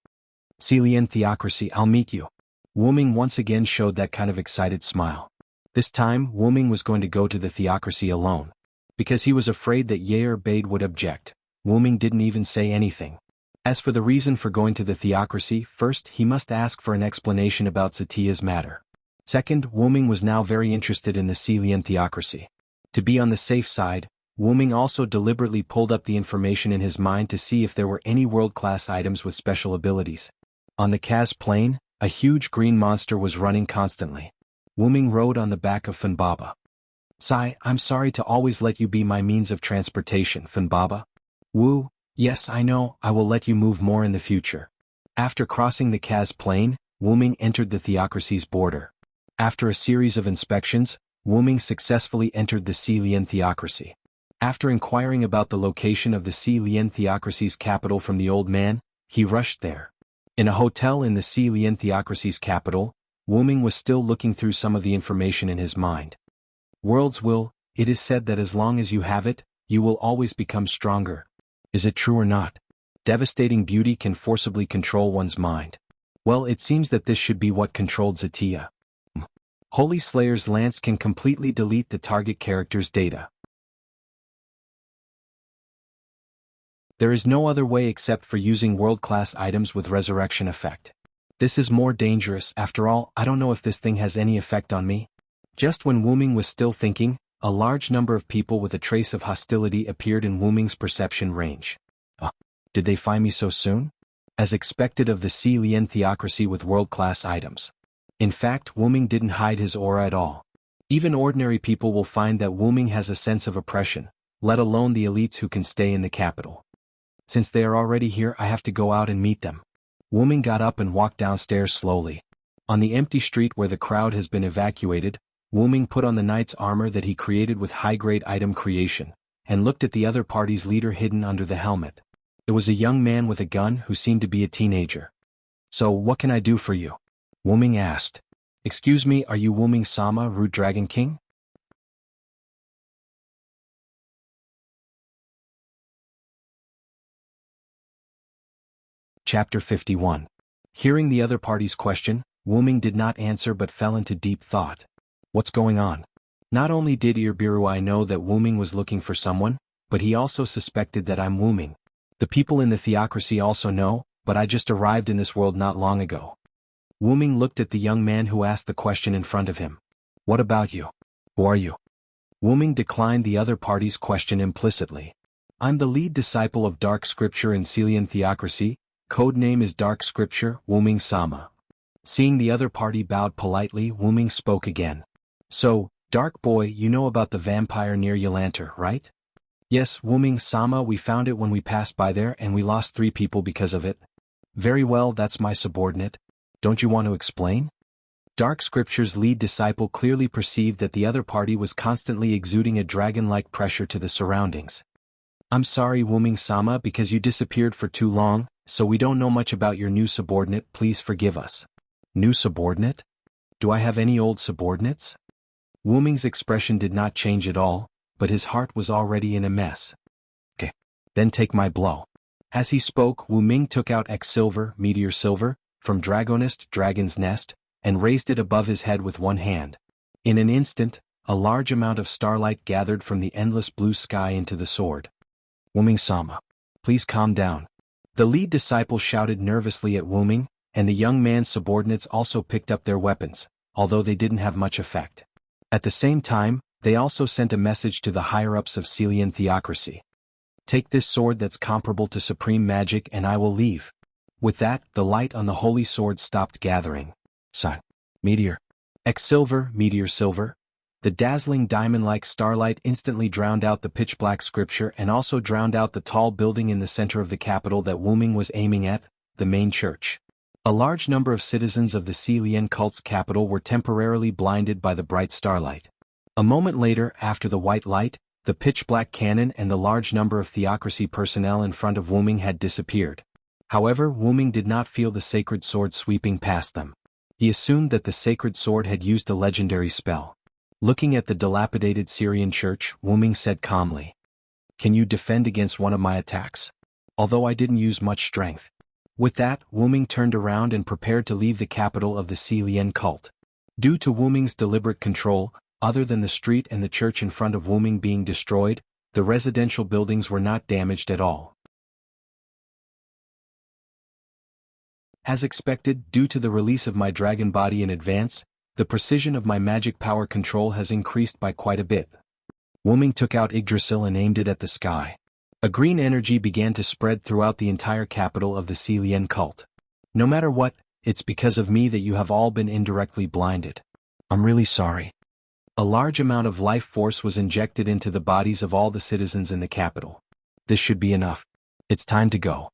A: Celian theocracy, I'll meet you. Wuming once again showed that kind of excited smile. This time, Wuming was going to go to the theocracy alone. Because he was afraid that Yair Bade would object, Wuming didn't even say anything. As for the reason for going to the theocracy, first he must ask for an explanation about Satia's matter. Second, Wuming was now very interested in the Celian theocracy. To be on the safe side, Wuming also deliberately pulled up the information in his mind to see if there were any world-class items with special abilities. On the Kaz plain, a huge green monster was running constantly. Wuming rode on the back of Funbaba. Sai, I'm sorry to always let you be my means of transportation, Funbaba. Wu, yes I know, I will let you move more in the future. After crossing the Kaz plain, Wuming entered the theocracy's border. After a series of inspections, Wuming successfully entered the Celian theocracy. After inquiring about the location of the Celian theocracy's capital from the old man, he rushed there. In a hotel in the Celian theocracy's capital, Wuming was still looking through some of the information in his mind. World's will, it is said that as long as you have it, you will always become stronger. Is it true or not? Devastating beauty can forcibly control one's mind. Well, it seems that this should be what controlled Zatia. Holy Slayer's lance can completely delete the target character's data. There is no other way except for using world-class items with resurrection effect. This is more dangerous. After all, I don't know if this thing has any effect on me. Just when Wuming was still thinking, a large number of people with a trace of hostility appeared in Wuming's perception range. Did they find me so soon? As expected of the Celian theocracy with world-class items. In fact, Wuming didn't hide his aura at all. Even ordinary people will find that Wuming has a sense of oppression, let alone the elites who can stay in the capital. Since they are already here, I have to go out and meet them. Wuming got up and walked downstairs slowly. On the empty street where the crowd has been evacuated, Wuming put on the knight's armor that he created with high-grade item creation, and looked at the other party's leader hidden under the helmet. It was a young man with a gun who seemed to be a teenager. So, what can I do for you? Wuming asked. Excuse me, are you Wuming-sama, Root Dragon King? Chapter 51. Hearing the other party's question, Wuming did not answer but fell into deep thought. What's going on? Not only did Irbiruai know that Wuming was looking for someone, but he also suspected that I'm Wuming. The people in the theocracy also know, but I just arrived in this world not long ago. Wuming looked at the young man who asked the question in front of him. What about you? Who are you? Wuming declined the other party's question implicitly. I'm the lead disciple of Dark Scripture in Celian Theocracy, code name is Dark Scripture, Wuming Sama. Seeing the other party bowed politely, Wuming spoke again. So, Dark Boy, you know about the vampire near Ylanter, right? Yes, Wuming Sama, we found it when we passed by there and we lost 3 people because of it. Very well, that's my subordinate. Don't you want to explain? Dark Scripture's lead disciple clearly perceived that the other party was constantly exuding a dragon-like pressure to the surroundings. I'm sorry, Wuming Sama, because you disappeared for too long, so we don't know much about your new subordinate, please forgive us. New subordinate? Do I have any old subordinates? Wuming's expression did not change at all, but his heart was already in a mess. Okay, then take my blow. As he spoke, Wuming took out X Silver, Meteor Silver, from Dragonist, Dragon's Nest, and raised it above his head with one hand. In an instant, a large amount of starlight gathered from the endless blue sky into the sword. Wuming Sama, please calm down. The lead disciple shouted nervously at Wuming, and the young man's subordinates also picked up their weapons, although they didn't have much effect. At the same time, they also sent a message to the higher-ups of Celian Theocracy. Take this sword that's comparable to supreme magic and I will leave. With that, the light on the holy sword stopped gathering. Sun. Meteor. X Silver, Meteor Silver. The dazzling diamond-like starlight instantly drowned out the pitch-black scripture and also drowned out the tall building in the center of the capital that Wuming was aiming at, the main church. A large number of citizens of the Celian cult's capital were temporarily blinded by the bright starlight. A moment later, after the white light, the pitch-black cannon and the large number of theocracy personnel in front of Wuming had disappeared. However, Wuming did not feel the sacred sword sweeping past them. He assumed that the sacred sword had used a legendary spell. Looking at the dilapidated Syrian church, Wuming said calmly, "Can you defend against one of my attacks? Although I didn't use much strength." With that, Wuming turned around and prepared to leave the capital of the Celian cult. Due to Wuming's deliberate control, other than the street and the church in front of Wuming being destroyed, the residential buildings were not damaged at all. As expected, due to the release of my dragon body in advance, the precision of my magic power control has increased by quite a bit. Wuming took out Yggdrasil and aimed it at the sky. A green energy began to spread throughout the entire capital of the Celian cult. No matter what, it's because of me that you have all been indirectly blinded. I'm really sorry. A large amount of life force was injected into the bodies of all the citizens in the capital. This should be enough. It's time to go.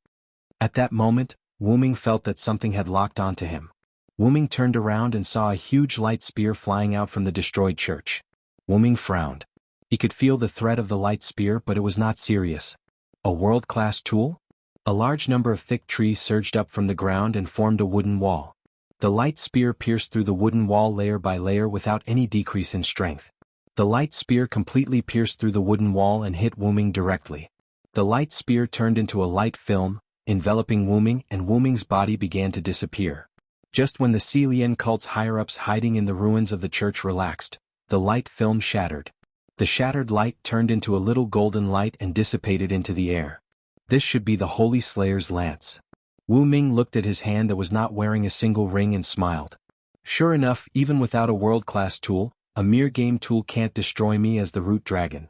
A: At that moment, Wuming felt that something had locked onto him. Wuming turned around and saw a huge light spear flying out from the destroyed church. Wuming frowned. He could feel the threat of the light spear, but it was not serious. A world-class tool? A large number of thick trees surged up from the ground and formed a wooden wall. The light spear pierced through the wooden wall layer by layer without any decrease in strength. The light spear completely pierced through the wooden wall and hit Wuming directly. The light spear turned into a light film, enveloping Wuming, and Wuming's body began to disappear. Just when the Celian cult's higher-ups hiding in the ruins of the church relaxed, the light film shattered. The shattered light turned into a little golden light and dissipated into the air. This should be the Holy Slayer's lance. Wuming looked at his hand that was not wearing a single ring and smiled. Sure enough, even without a world-class tool, a mere game tool can't destroy me as the root dragon.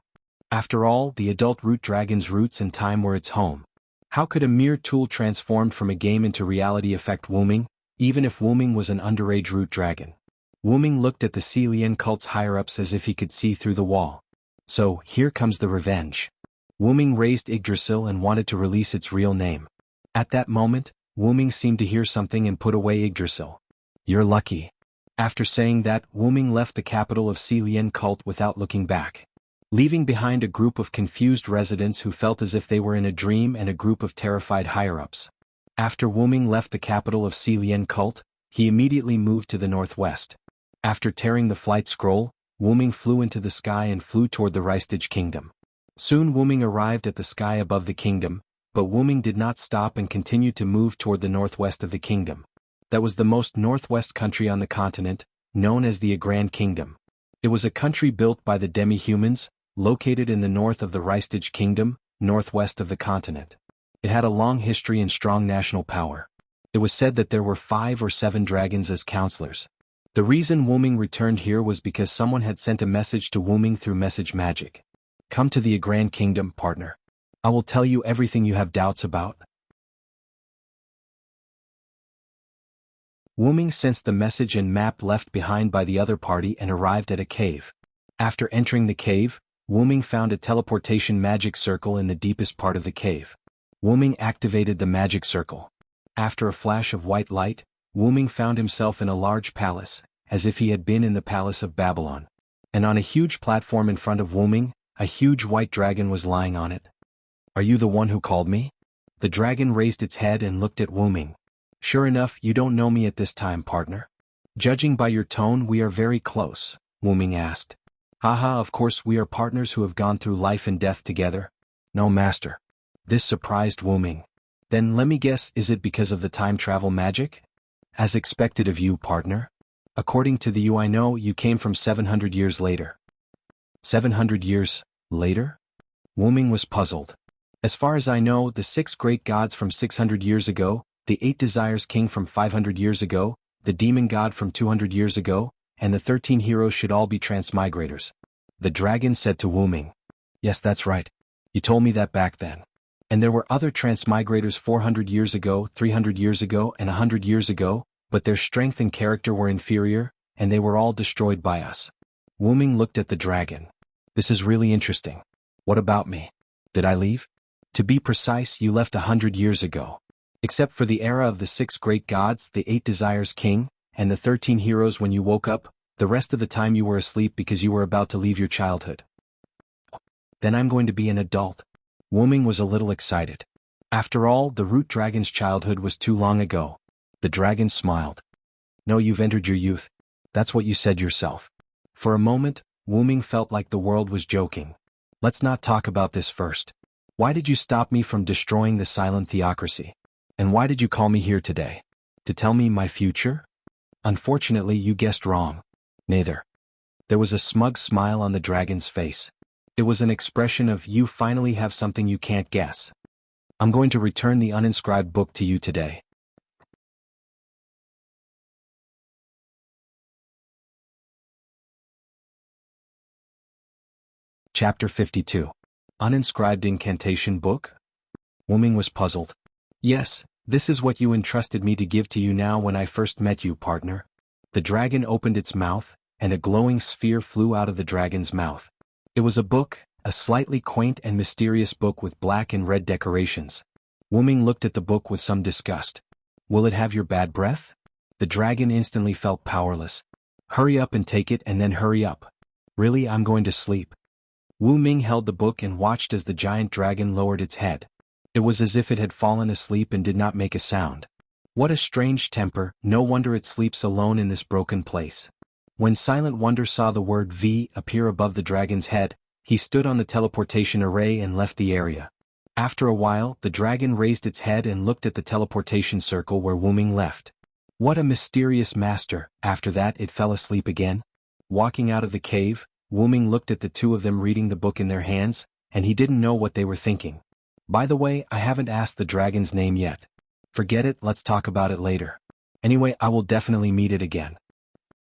A: After all, the adult root dragon's roots and time were its home. How could a mere tool transformed from a game into reality affect Wuming, even if Wuming was an underage root dragon? Wuming looked at the Celian cult's higher-ups as if he could see through the wall. So, here comes the revenge. Wuming raised Yggdrasil and wanted to release its real name. At that moment, Wuming seemed to hear something and put away Yggdrasil. You're lucky. After saying that, Wuming left the capital of Celian cult without looking back, leaving behind a group of confused residents who felt as if they were in a dream and a group of terrified higher-ups. After Wuming left the capital of Celian cult, he immediately moved to the northwest. After tearing the flight scroll, Wuming flew into the sky and flew toward the Ristage kingdom. Soon Wuming arrived at the sky above the kingdom, but Wuming did not stop and continued to move toward the northwest of the kingdom. That was the most northwest country on the continent, known as the Grand Kingdom. It was a country built by the demi-humans, located in the north of the Ristage kingdom, northwest of the continent. It had a long history and strong national power. It was said that there were 5 or 7 dragons as counselors. The reason Wuming returned here was because someone had sent a message to Wuming through message magic. Come to the Grand Kingdom, partner. I will tell you everything you have doubts about. Wu Ming sensed the message and map left behind by the other party and arrived at a cave. After entering the cave, Wu Ming found a teleportation magic circle in the deepest part of the cave. Wu Ming activated the magic circle. After a flash of white light, Wu Ming found himself in a large palace, as if he had been in the palace of Babylon. And on a huge platform in front of Wu Ming, a huge white dragon was lying on it. Are you the one who called me? The dragon raised its head and looked at Wu Ming. Sure enough, you don't know me at this time, partner. Judging by your tone, we are very close, Wu Ming asked. Haha, of course we are partners who have gone through life and death together. No, master. This surprised Wu Ming. Then let me guess, is it because of the time travel magic? As expected of you, partner. According to the you I know, you came from 700 years later. 700 years later? Wu Ming was puzzled. As far as I know, the 6 great gods from 600 years ago, the 8 desires king from 500 years ago, the demon god from 200 years ago, and the 13 heroes should all be transmigrators. The dragon said to Wu Ming. Yes, that's right. You told me that back then. And there were other transmigrators 400 years ago, 300 years ago, and 100 years ago, but their strength and character were inferior, and they were all destroyed by us. Wu Ming looked at the dragon. This is really interesting. What about me? Did I leave? To be precise, you left 100 years ago. Except for the era of the 6 great gods, the 8 desires king, and the 13 heroes when you woke up, the rest of the time you were asleep because you were about to leave your childhood. Then I'm going to be an adult. Wu Ming was a little excited. After all, the root dragon's childhood was too long ago. The dragon smiled. No, you've entered your youth. That's what you said yourself. For a moment, Wu Ming felt like the world was joking. Let's not talk about this first. Why did you stop me from destroying the silent theocracy? And why did you call me here today? To tell me my future? Unfortunately, you guessed wrong. Neither. There was a smug smile on the dragon's face. It was an expression of, you finally have something you can't guess. I'm going to return the uninscribed book to you today. Chapter 52. Uninscribed Incantation Book? Wu Ming was puzzled. Yes, this is what you entrusted me to give to you now when I first met you, partner. The dragon opened its mouth, and a glowing sphere flew out of the dragon's mouth. It was a book, a slightly quaint and mysterious book with black and red decorations. Wu Ming looked at the book with some disgust. Will it have your bad breath? The dragon instantly felt powerless. Hurry up and take it and then hurry up. Really, I'm going to sleep. Wu Ming held the book and watched as the giant dragon lowered its head. It was as if it had fallen asleep and did not make a sound. What a strange temper, no wonder it sleeps alone in this broken place. When Silent Wonder saw the word V appear above the dragon's head, he stood on the teleportation array and left the area. After a while, the dragon raised its head and looked at the teleportation circle where Wu Ming left. What a mysterious master. After that it fell asleep again. Walking out of the cave, Wu Ming looked at the two of them reading the book in their hands, and he didn't know what they were thinking. By the way, I haven't asked the dragon's name yet. Forget it, let's talk about it later. Anyway, I will definitely meet it again.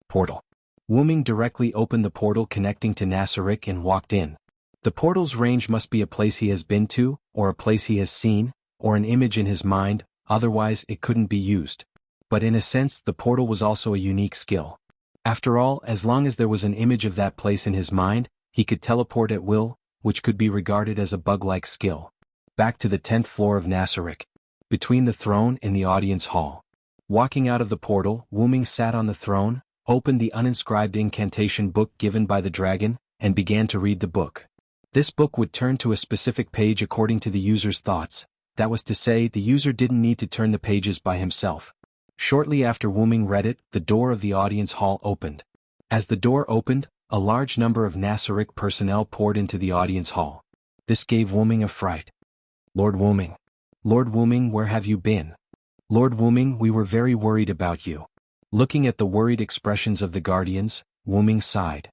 A: Portal. Wu Ming directly opened the portal connecting to Nasarick and walked in. The portal's range must be a place he has been to, or a place he has seen, or an image in his mind, otherwise it couldn't be used. But in a sense, the portal was also a unique skill. After all, as long as there was an image of that place in his mind, he could teleport at will, which could be regarded as a bug-like skill. Back to the 10th floor of Nasarick. Between the throne and the audience hall. Walking out of the portal, Wu Ming sat on the throne, opened the uninscribed incantation book given by the dragon, and began to read the book. This book would turn to a specific page according to the user's thoughts. That was to say, the user didn't need to turn the pages by himself. Shortly after Wu Ming read it, the door of the audience hall opened. As the door opened, a large number of Nasarick personnel poured into the audience hall. This gave Wu Ming a fright. Lord Wu Ming. Lord Wu Ming, where have you been? Lord Wu Ming, we were very worried about you. Looking at the worried expressions of the guardians, Wu Ming sighed.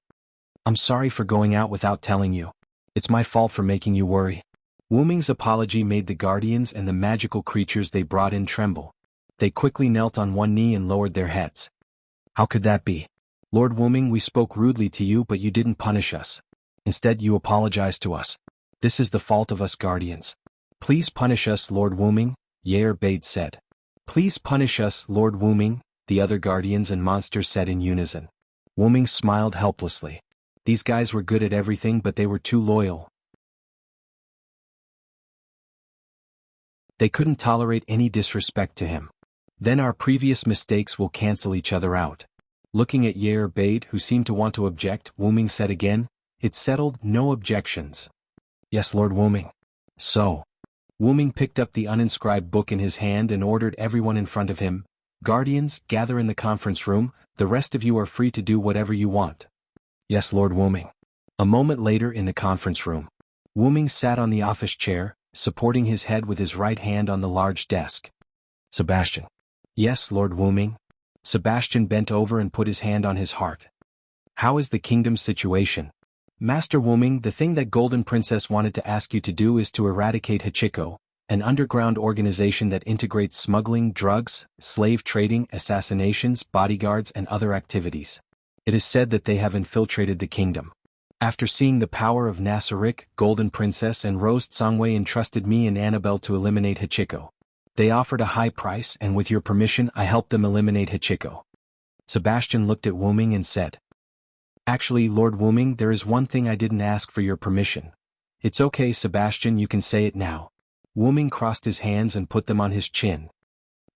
A: I'm sorry for going out without telling you. It's my fault for making you worry. Wu Ming's apology made the guardians and the magical creatures they brought in tremble. They quickly knelt on one knee and lowered their heads. How could that be? Lord Wu Ming, we spoke rudely to you but you didn't punish us. Instead you apologized to us. This is the fault of us guardians. Please punish us, Lord Wuming, Yair Bade said. Please punish us, Lord Wuming, the other guardians and monsters said in unison. Wuming smiled helplessly. These guys were good at everything, but they were too loyal. They couldn't tolerate any disrespect to him. Then our previous mistakes will cancel each other out. Looking at Yair Bade, who seemed to want to object, Wuming said again, "It's settled, no objections." "Yes, Lord Wuming." "So." Wuming picked up the uninscribed book in his hand and ordered everyone in front of him, "Guardians, gather in the conference room, the rest of you are free to do whatever you want." "Yes, Lord Wuming." A moment later in the conference room, Wuming sat on the office chair, supporting his head with his right hand on the large desk. "Sebastian." "Yes, Lord Wuming." Sebastian bent over and put his hand on his heart. "How is the kingdom's situation?" "Master Wuming, the thing that Golden Princess wanted to ask you to do is to eradicate Hachiko, an underground organization that integrates smuggling, drugs, slave trading, assassinations, bodyguards and other activities. It is said that they have infiltrated the kingdom. After seeing the power of Nasarick, Golden Princess and Rose Tsangwei entrusted me and Annabelle to eliminate Hachiko. They offered a high price and with your permission I helped them eliminate Hachiko." Sebastian looked at Wuming and said, "Actually, Lord Wuming, there is one thing I didn't ask for your permission." "It's okay, Sebastian, you can say it now." Wuming crossed his hands and put them on his chin.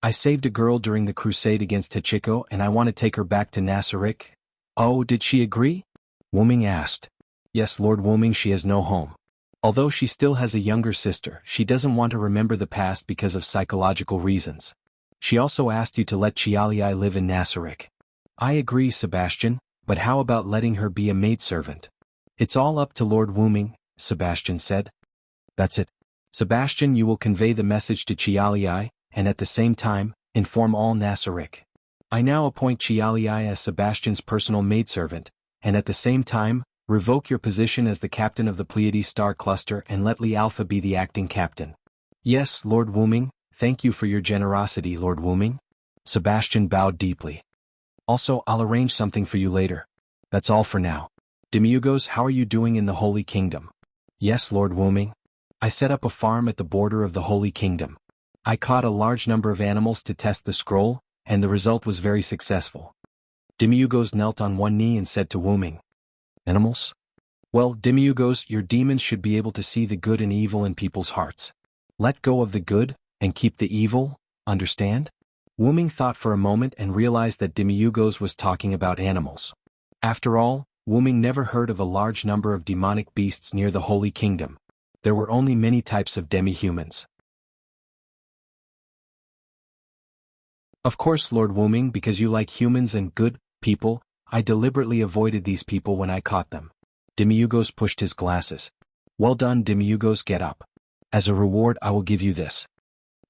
A: "I saved a girl during the crusade against Hachiko and I want to take her back to Nasarick." "Oh, did she agree?" Wuming asked. "Yes, Lord Wuming, she has no home. Although she still has a younger sister, she doesn't want to remember the past because of psychological reasons. She also asked you to let Chialiai live in Nasarick." "I agree, Sebastian, but how about letting her be a maidservant?" "It's all up to Lord Wuming," Sebastian said. "That's it. Sebastian, you will convey the message to Chialiai, and at the same time, inform all Nasarick. I now appoint Chialiai as Sebastian's personal maidservant, and at the same time, revoke your position as the captain of the Pleiades star cluster and let Li Alpha be the acting captain." "Yes, Lord Wuming, thank you for your generosity, Lord Wuming." Sebastian bowed deeply. "Also, I'll arrange something for you later. That's all for now. Demiurgos, how are you doing in the Holy Kingdom?" "Yes, Lord Wuming. I set up a farm at the border of the Holy Kingdom. I caught a large number of animals to test the scroll, and the result was very successful." Demiurgos knelt on one knee and said to Wuming, "Animals? Well, Demiurgos, your demons should be able to see the good and evil in people's hearts. Let go of the good, and keep the evil, understand?" Wuming thought for a moment and realized that Demiurgos was talking about animals. After all, Wuming never heard of a large number of demonic beasts near the Holy Kingdom. There were only many types of demi-humans. "Of course, Lord Wuming, because you like humans and good people, I deliberately avoided these people when I caught them." Demiurgos pushed his glasses. "Well done, Demiurgos, get up. As a reward I will give you this."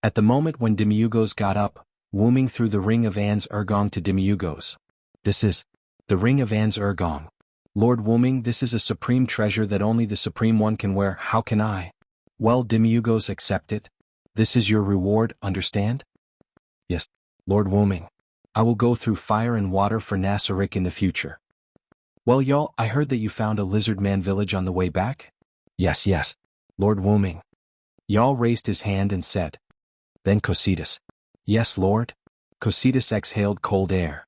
A: At the moment when Demiurgos got up, Wuming threw the ring of Anne's Ergong to Demiurgos. "This is the ring of Anne's Ergong. Lord Wuming, this is a supreme treasure that only the Supreme One can wear. How can I?" "Well, Demiurgos, accept it. This is your reward, understand?" "Yes, Lord Wuming. I will go through fire and water for Nasarick in the future." "Well, y'all, I heard that you found a lizard man village on the way back?" Yes, Lord Wuming." Y'all raised his hand and said. Then Cositas. "Yes, Lord." Cositas exhaled cold air.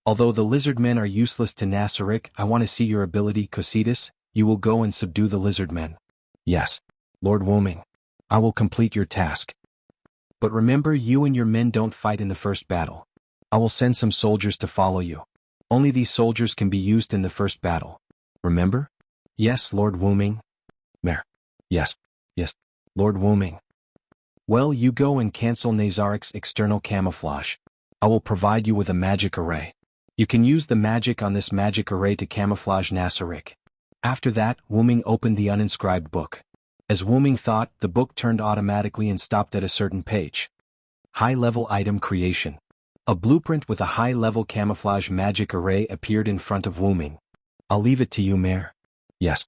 A: "Although the lizard men are useless to Nasarick, I want to see your ability, Cositas. You will go and subdue the lizard men." "Yes, Lord Wuming. I will complete your task. But remember, you and your men don't fight in the first battle. I will send some soldiers to follow you. Only these soldiers can be used in the first battle. Remember?" "Yes, Lord Wuming." "Mer. Yes, Lord Wuming." "Well, you go and cancel Nazarik's external camouflage. I will provide you with a magic array. You can use the magic on this magic array to camouflage Nasarick." After that, Wuming opened the uninscribed book. As Wuming thought, the book turned automatically and stopped at a certain page. High-level item creation. A blueprint with a high-level camouflage magic array appeared in front of Wuming. "I'll leave it to you, Mayor." Yes,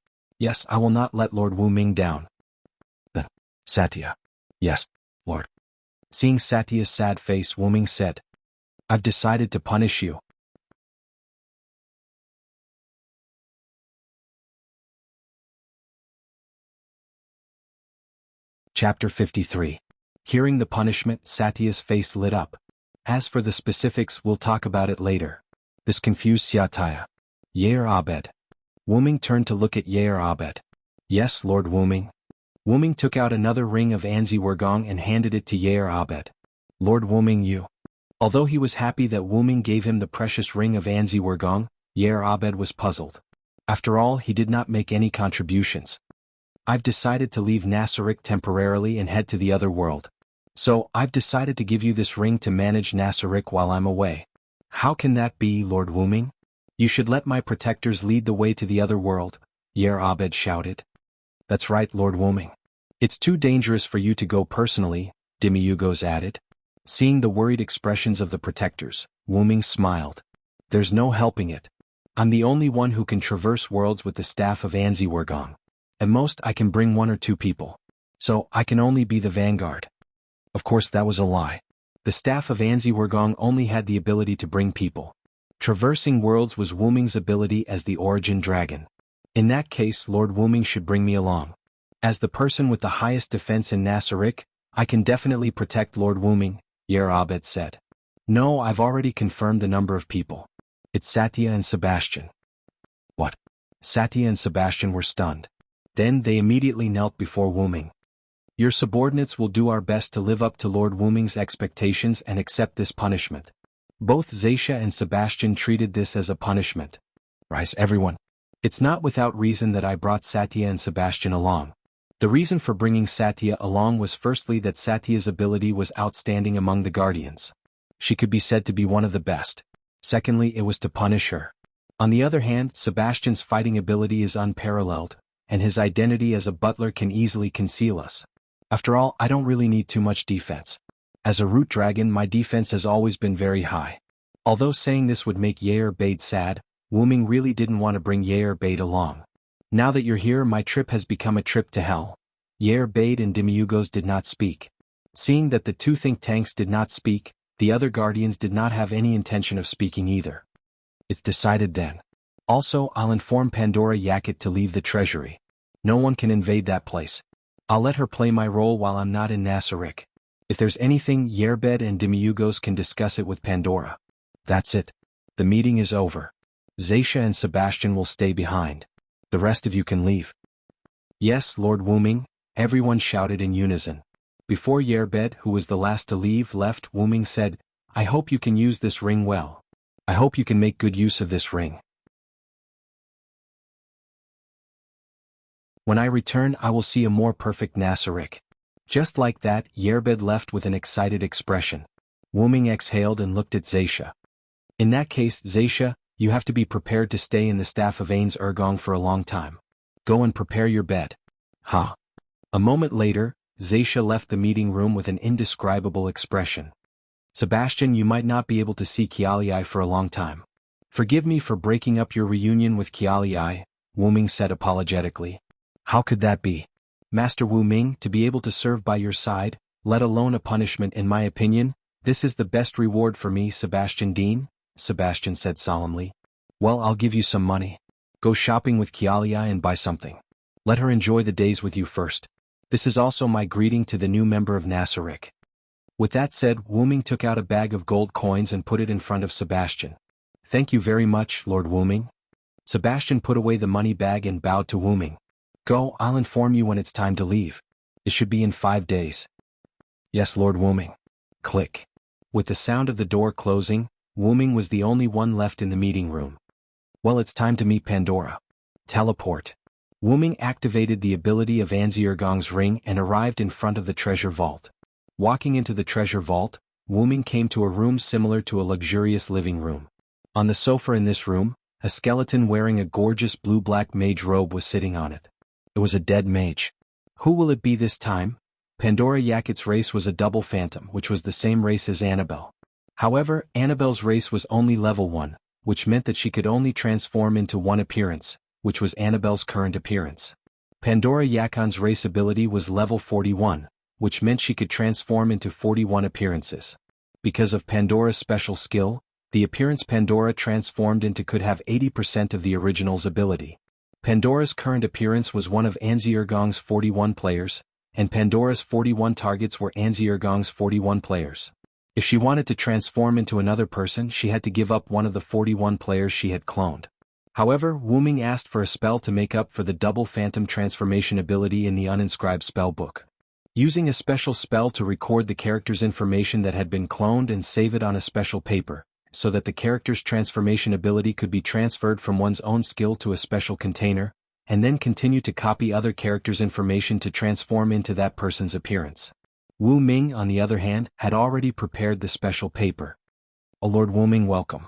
A: I will not let Lord Wuming down." Then, Satya. "Yes, Lord." Seeing Satya's sad face, Wuming said, "I've decided to punish you." Chapter 53. Hearing the punishment, Satya's face lit up. As for the specifics, we'll talk about it later. This confused Satya. Yair Abed. Wuming turned to look at Yair Abed. Yes, Lord Wuming. Wuming took out another ring of Anzi Wurgong and handed it to Yair Abed. Lord Wuming, you. Although he was happy that Wuming gave him the precious ring of Anzi Wurgong, Yair Abed was puzzled. After all, he did not make any contributions. I've decided to leave Nasaric temporarily and head to the other world. So, I've decided to give you this ring to manage Nasaric while I'm away. How can that be, Lord Wuming? You should let my protectors lead the way to the other world, Yair Abed shouted. That's right, Lord Wuming. It's too dangerous for you to go personally, Demiugos added. Seeing the worried expressions of the protectors, Wuming smiled. There's no helping it. I'm the only one who can traverse worlds with the staff of Anzi Wurgong. At most I can bring 1 or 2 people. So, I can only be the vanguard. Of course that was a lie. The staff of Anzi Wurgong only had the ability to bring people. Traversing worlds was Wuming's ability as the origin dragon. In that case, Lord Wuming should bring me along. As the person with the highest defense in Nasaric, I can definitely protect Lord Wuming, Yair Abed said. No, I've already confirmed the number of people. It's Satya and Sebastian. What? Satya and Sebastian were stunned. Then they immediately knelt before Wuming. Your subordinates will do our best to live up to Lord Wuming's expectations and accept this punishment. Both Zaisha and Sebastian treated this as a punishment. Rise, everyone. It's not without reason that I brought Satya and Sebastian along. The reason for bringing Satya along was firstly that Satya's ability was outstanding among the Guardians. She could be said to be one of the best. Secondly, it was to punish her. On the other hand, Sebastian's fighting ability is unparalleled, and his identity as a butler can easily conceal us. After all, I don't really need too much defense. As a root dragon, my defense has always been very high. Although saying this would make Yair Bade sad, Wuming really didn't want to bring Yair Bade along. Now that you're here, my trip has become a trip to hell. Yair Bade and Demiugos did not speak. Seeing that the 2 think tanks did not speak, the other Guardians did not have any intention of speaking either. It's decided then. Also, I'll inform Pandora Yakut to leave the treasury. No one can invade that place. I'll let her play my role while I'm not in Nasaric. If there's anything, Yair Bade and Demiugos can discuss it with Pandora. That's it. The meeting is over. Zaisha and Sebastian will stay behind. The rest of you can leave. Yes, Lord Wuming, everyone shouted in unison. Before Yair Bade, who was the last to leave, left, Wuming said, I hope you can use this ring well. I hope you can make good use of this ring. When I return, I will see a more perfect Nasaric. Just like that, Yair Bade left with an excited expression. Wuming exhaled and looked at Zaisha. In that case, Zaisha, you have to be prepared to stay in the staff of Ains Urgong for a long time. Go and prepare your bed. Ha. A moment later, Zaisha left the meeting room with an indescribable expression. Sebastian, you might not be able to see Kialiai for a long time. Forgive me for breaking up your reunion with Kialiai, Wuming said apologetically. How could that be? Master Wuming, to be able to serve by your side, let alone a punishment in my opinion, this is the best reward for me, Sebastian Dean, Sebastian said solemnly. Well, I'll give you some money. Go shopping with Kialiai and buy something. Let her enjoy the days with you first. This is also my greeting to the new member of Nasaric. With that said, Wuming took out a bag of gold coins and put it in front of Sebastian. Thank you very much, Lord Wuming. Sebastian put away the money bag and bowed to Wuming. Go, I'll inform you when it's time to leave. It should be in 5 days. Yes, Lord Wuming. Click. With the sound of the door closing, Wuming was the only one left in the meeting room. Well, it's time to meet Pandora. Teleport. Wuming activated the ability of Anzi Urgong's ring and arrived in front of the treasure vault. Walking into the treasure vault, Wuming came to a room similar to a luxurious living room. On the sofa in this room, a skeleton wearing a gorgeous blue-black mage robe was sitting on it. It was a dead mage. Who will it be this time? Pandora Yakut's race was a double phantom, which was the same race as Annabelle. However, Annabelle's race was only level 1, which meant that she could only transform into one appearance, which was Annabelle's current appearance. Pandora Yakon's race ability was level 41, which meant she could transform into 41 appearances. Because of Pandora's special skill, the appearance Pandora transformed into could have 80% of the original's ability. Pandora's current appearance was one of Anzi Urgong's 41 players, and Pandora's 41 targets were Anziergong's 41 players. If she wanted to transform into another person, she had to give up one of the 41 players she had cloned. However, Wu Ming asked for a spell to make up for the double phantom transformation ability in the uninscribed spell book. Using a special spell to record the character's information that had been cloned and save it on a special paper, so that the character's transformation ability could be transferred from one's own skill to a special container, and then continue to copy other characters' information to transform into that person's appearance. Wu Ming, on the other hand, had already prepared the special paper. "Oh, Lord Wu Ming, welcome."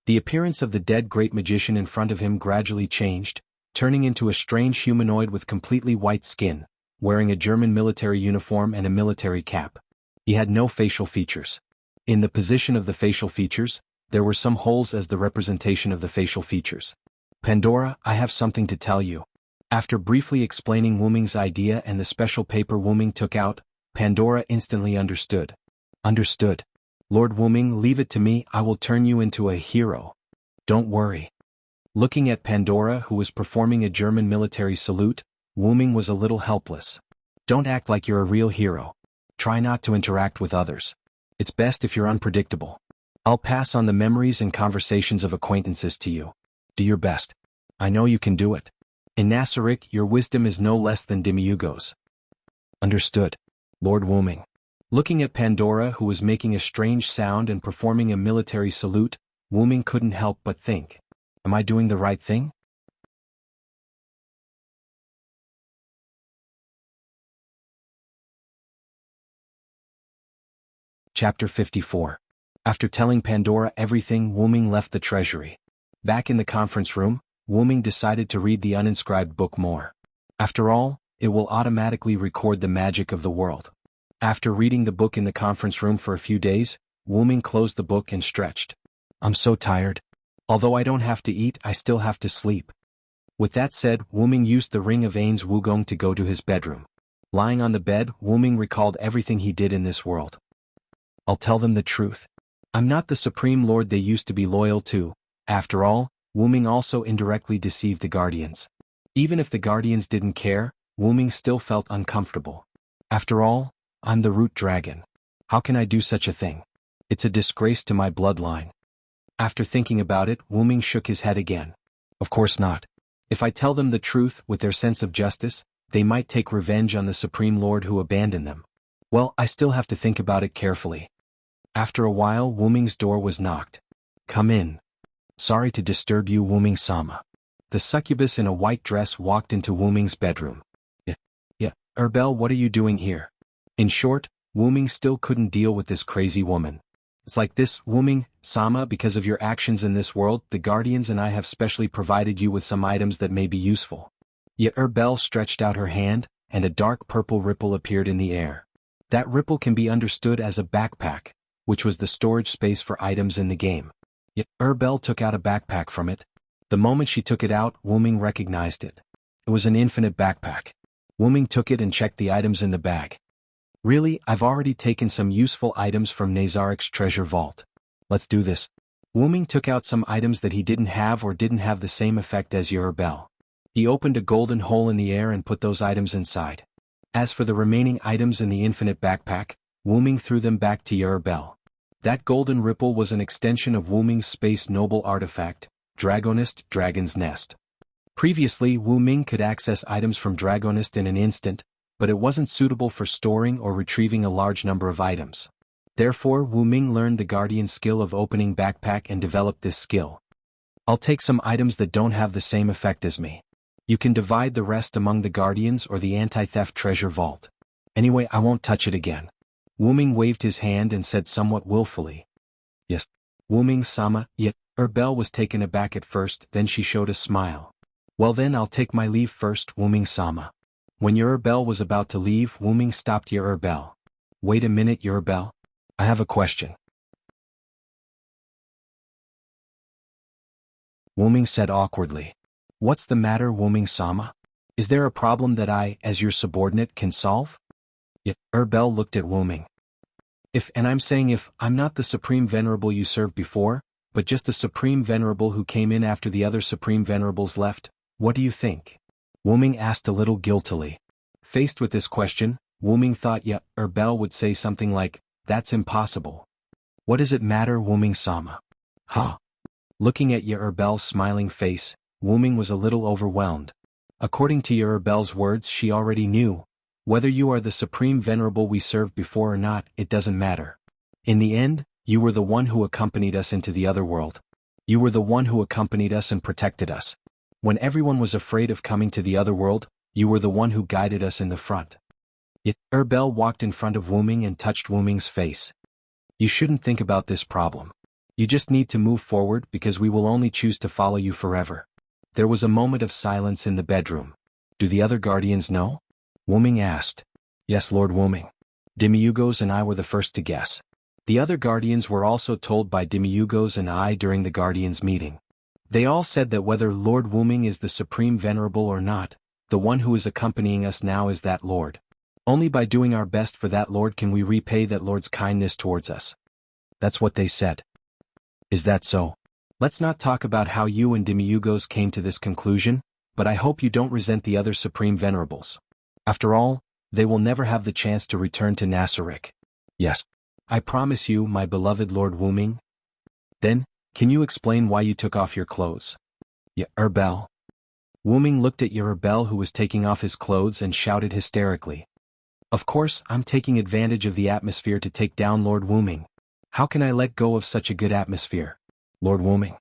A: The appearance of the dead great magician in front of him gradually changed, turning into a strange humanoid with completely white skin, wearing a German military uniform and a military cap. He had no facial features. In the position of the facial features, there were some holes as the representation of the facial features. "Pandora, I have something to tell you." After briefly explaining Wu Ming's idea and the special paper Wu Ming took out, Pandora instantly understood. "Understood. Lord Wu Ming, leave it to me, I will turn you into a hero. Don't worry." Looking at Pandora, who was performing a German military salute, Wu Ming was a little helpless. "Don't act like you're a real hero. Try not to interact with others. It's best if you're unpredictable. I'll pass on the memories and conversations of acquaintances to you. Do your best. I know you can do it. In Nasaric, your wisdom is no less than Demiurgo's." "Understood, Lord Wu Ming." Looking at Pandora, who was making a strange sound and performing a military salute, Wu Ming couldn't help but think, "Am I doing the right thing?" Chapter 54. After telling Pandora everything, Wu Ming left the treasury. Back in the conference room, Wu Ming decided to read the uninscribed book more. After all, it will automatically record the magic of the world. After reading the book in the conference room for a few days, Wu Ming closed the book and stretched. "I'm so tired. Although I don't have to eat, I still have to sleep." With that said, Wu Ming used the ring of Ain's Wugong to go to his bedroom. Lying on the bed, Wu Ming recalled everything he did in this world. "I'll tell them the truth. I'm not the Supreme Lord they used to be loyal to." After all, Wu Ming also indirectly deceived the Guardians. Even if the Guardians didn't care, Wu Ming still felt uncomfortable. After all, I'm the root dragon. How can I do such a thing? It's a disgrace to my bloodline. After thinking about it, Wu Ming shook his head again. Of course not. If I tell them the truth with their sense of justice, they might take revenge on the Supreme Lord who abandoned them. Well, I still have to think about it carefully. After a while, Wu Ming's door was knocked. "Come in." "Sorry to disturb you, Wu Ming-sama." The succubus in a white dress walked into Wu Ming's bedroom. Yeah, Erbel, what are you doing here?" In short, Wu Ming still couldn't deal with this crazy woman. "It's like this, Wu Ming-sama, because of your actions in this world, the Guardians and I have specially provided you with some items that may be useful." Erbel stretched out her hand, and a dark purple ripple appeared in the air. That ripple can be understood as a backpack, which was the storage space for items in the game. Erbel took out a backpack from it. The moment she took it out, Wu Ming recognized it. It was an infinite backpack. Wu Ming took it and checked the items in the bag. "Really, I've already taken some useful items from Nazaric's treasure vault. Let's do this." Wu Ming took out some items that he didn't have or didn't have the same effect as Erbel. He opened a golden hole in the air and put those items inside. As for the remaining items in the infinite backpack, Wu Ming threw them back to Erbel. That golden ripple was an extension of Wu Ming's space noble artifact, Dragonist Dragon's Nest. Previously, Wu Ming could access items from Dragonist in an instant, but it wasn't suitable for storing or retrieving a large number of items. Therefore, Wu Ming learned the Guardian skill of opening backpack and developed this skill. "I'll take some items that don't have the same effect as me. You can divide the rest among the Guardians or the anti-theft treasure vault. Anyway, I won't touch it again." Wu Ming waved his hand and said somewhat willfully, "Yes, Wu Ming-sama." Yet, Erbel was taken aback at first, then she showed a smile. "Well then, I'll take my leave first, Wu Ming-sama." When Erbel was about to leave, Wu Ming stopped Erbel. "Wait a minute, Erbel. I have a question." Wu Ming said awkwardly. "What's the matter, Wu Ming-sama? Is there a problem that I, as your subordinate, can solve?" Erbel looked at Wu Ming. I'm saying if, I'm not the Supreme Venerable you served before, but just a Supreme Venerable who came in after the other Supreme Venerables left," What do you think? Wuming asked a little guiltily. Faced with this question, Wuming thought Bell would say something like, "That's impossible." "What does it matter, Wuming-sama?" "Ha." Looking at Bell's smiling face, Wuming was a little overwhelmed. According to Bell's words, she already knew. Whether you are the supreme venerable we served before or not, it doesn't matter. In the end, you were the one who accompanied us into the other world. You were the one who accompanied us and protected us. When everyone was afraid of coming to the other world, you were the one who guided us in the front. Bell walked in front of Wuming and touched Wuming's face. You shouldn't think about this problem. You just need to move forward because we will only choose to follow you forever. There was a moment of silence in the bedroom. Do the other guardians know? Wuming asked. Yes, Lord Wuming. Demiugos and I were the first to guess. The other guardians were also told by Demiugos and I during the guardians' meeting. They all said that whether Lord Wuming is the supreme venerable or not, the one who is accompanying us now is that Lord. Only by doing our best for that Lord can we repay that Lord's kindness towards us. That's what they said. Is that so? Let's not talk about how you and Demiugos came to this conclusion, but I hope you don't resent the other supreme venerables. After all, they will never have the chance to return to Nasaric. Yes. I promise you, my beloved Lord Wuming. Then, can you explain why you took off your clothes? Bell. Wuming looked at Bell, who was taking off his clothes, and shouted hysterically. Of course, I'm taking advantage of the atmosphere to take down Lord Wuming. How can I let go of such a good atmosphere? Lord Wuming.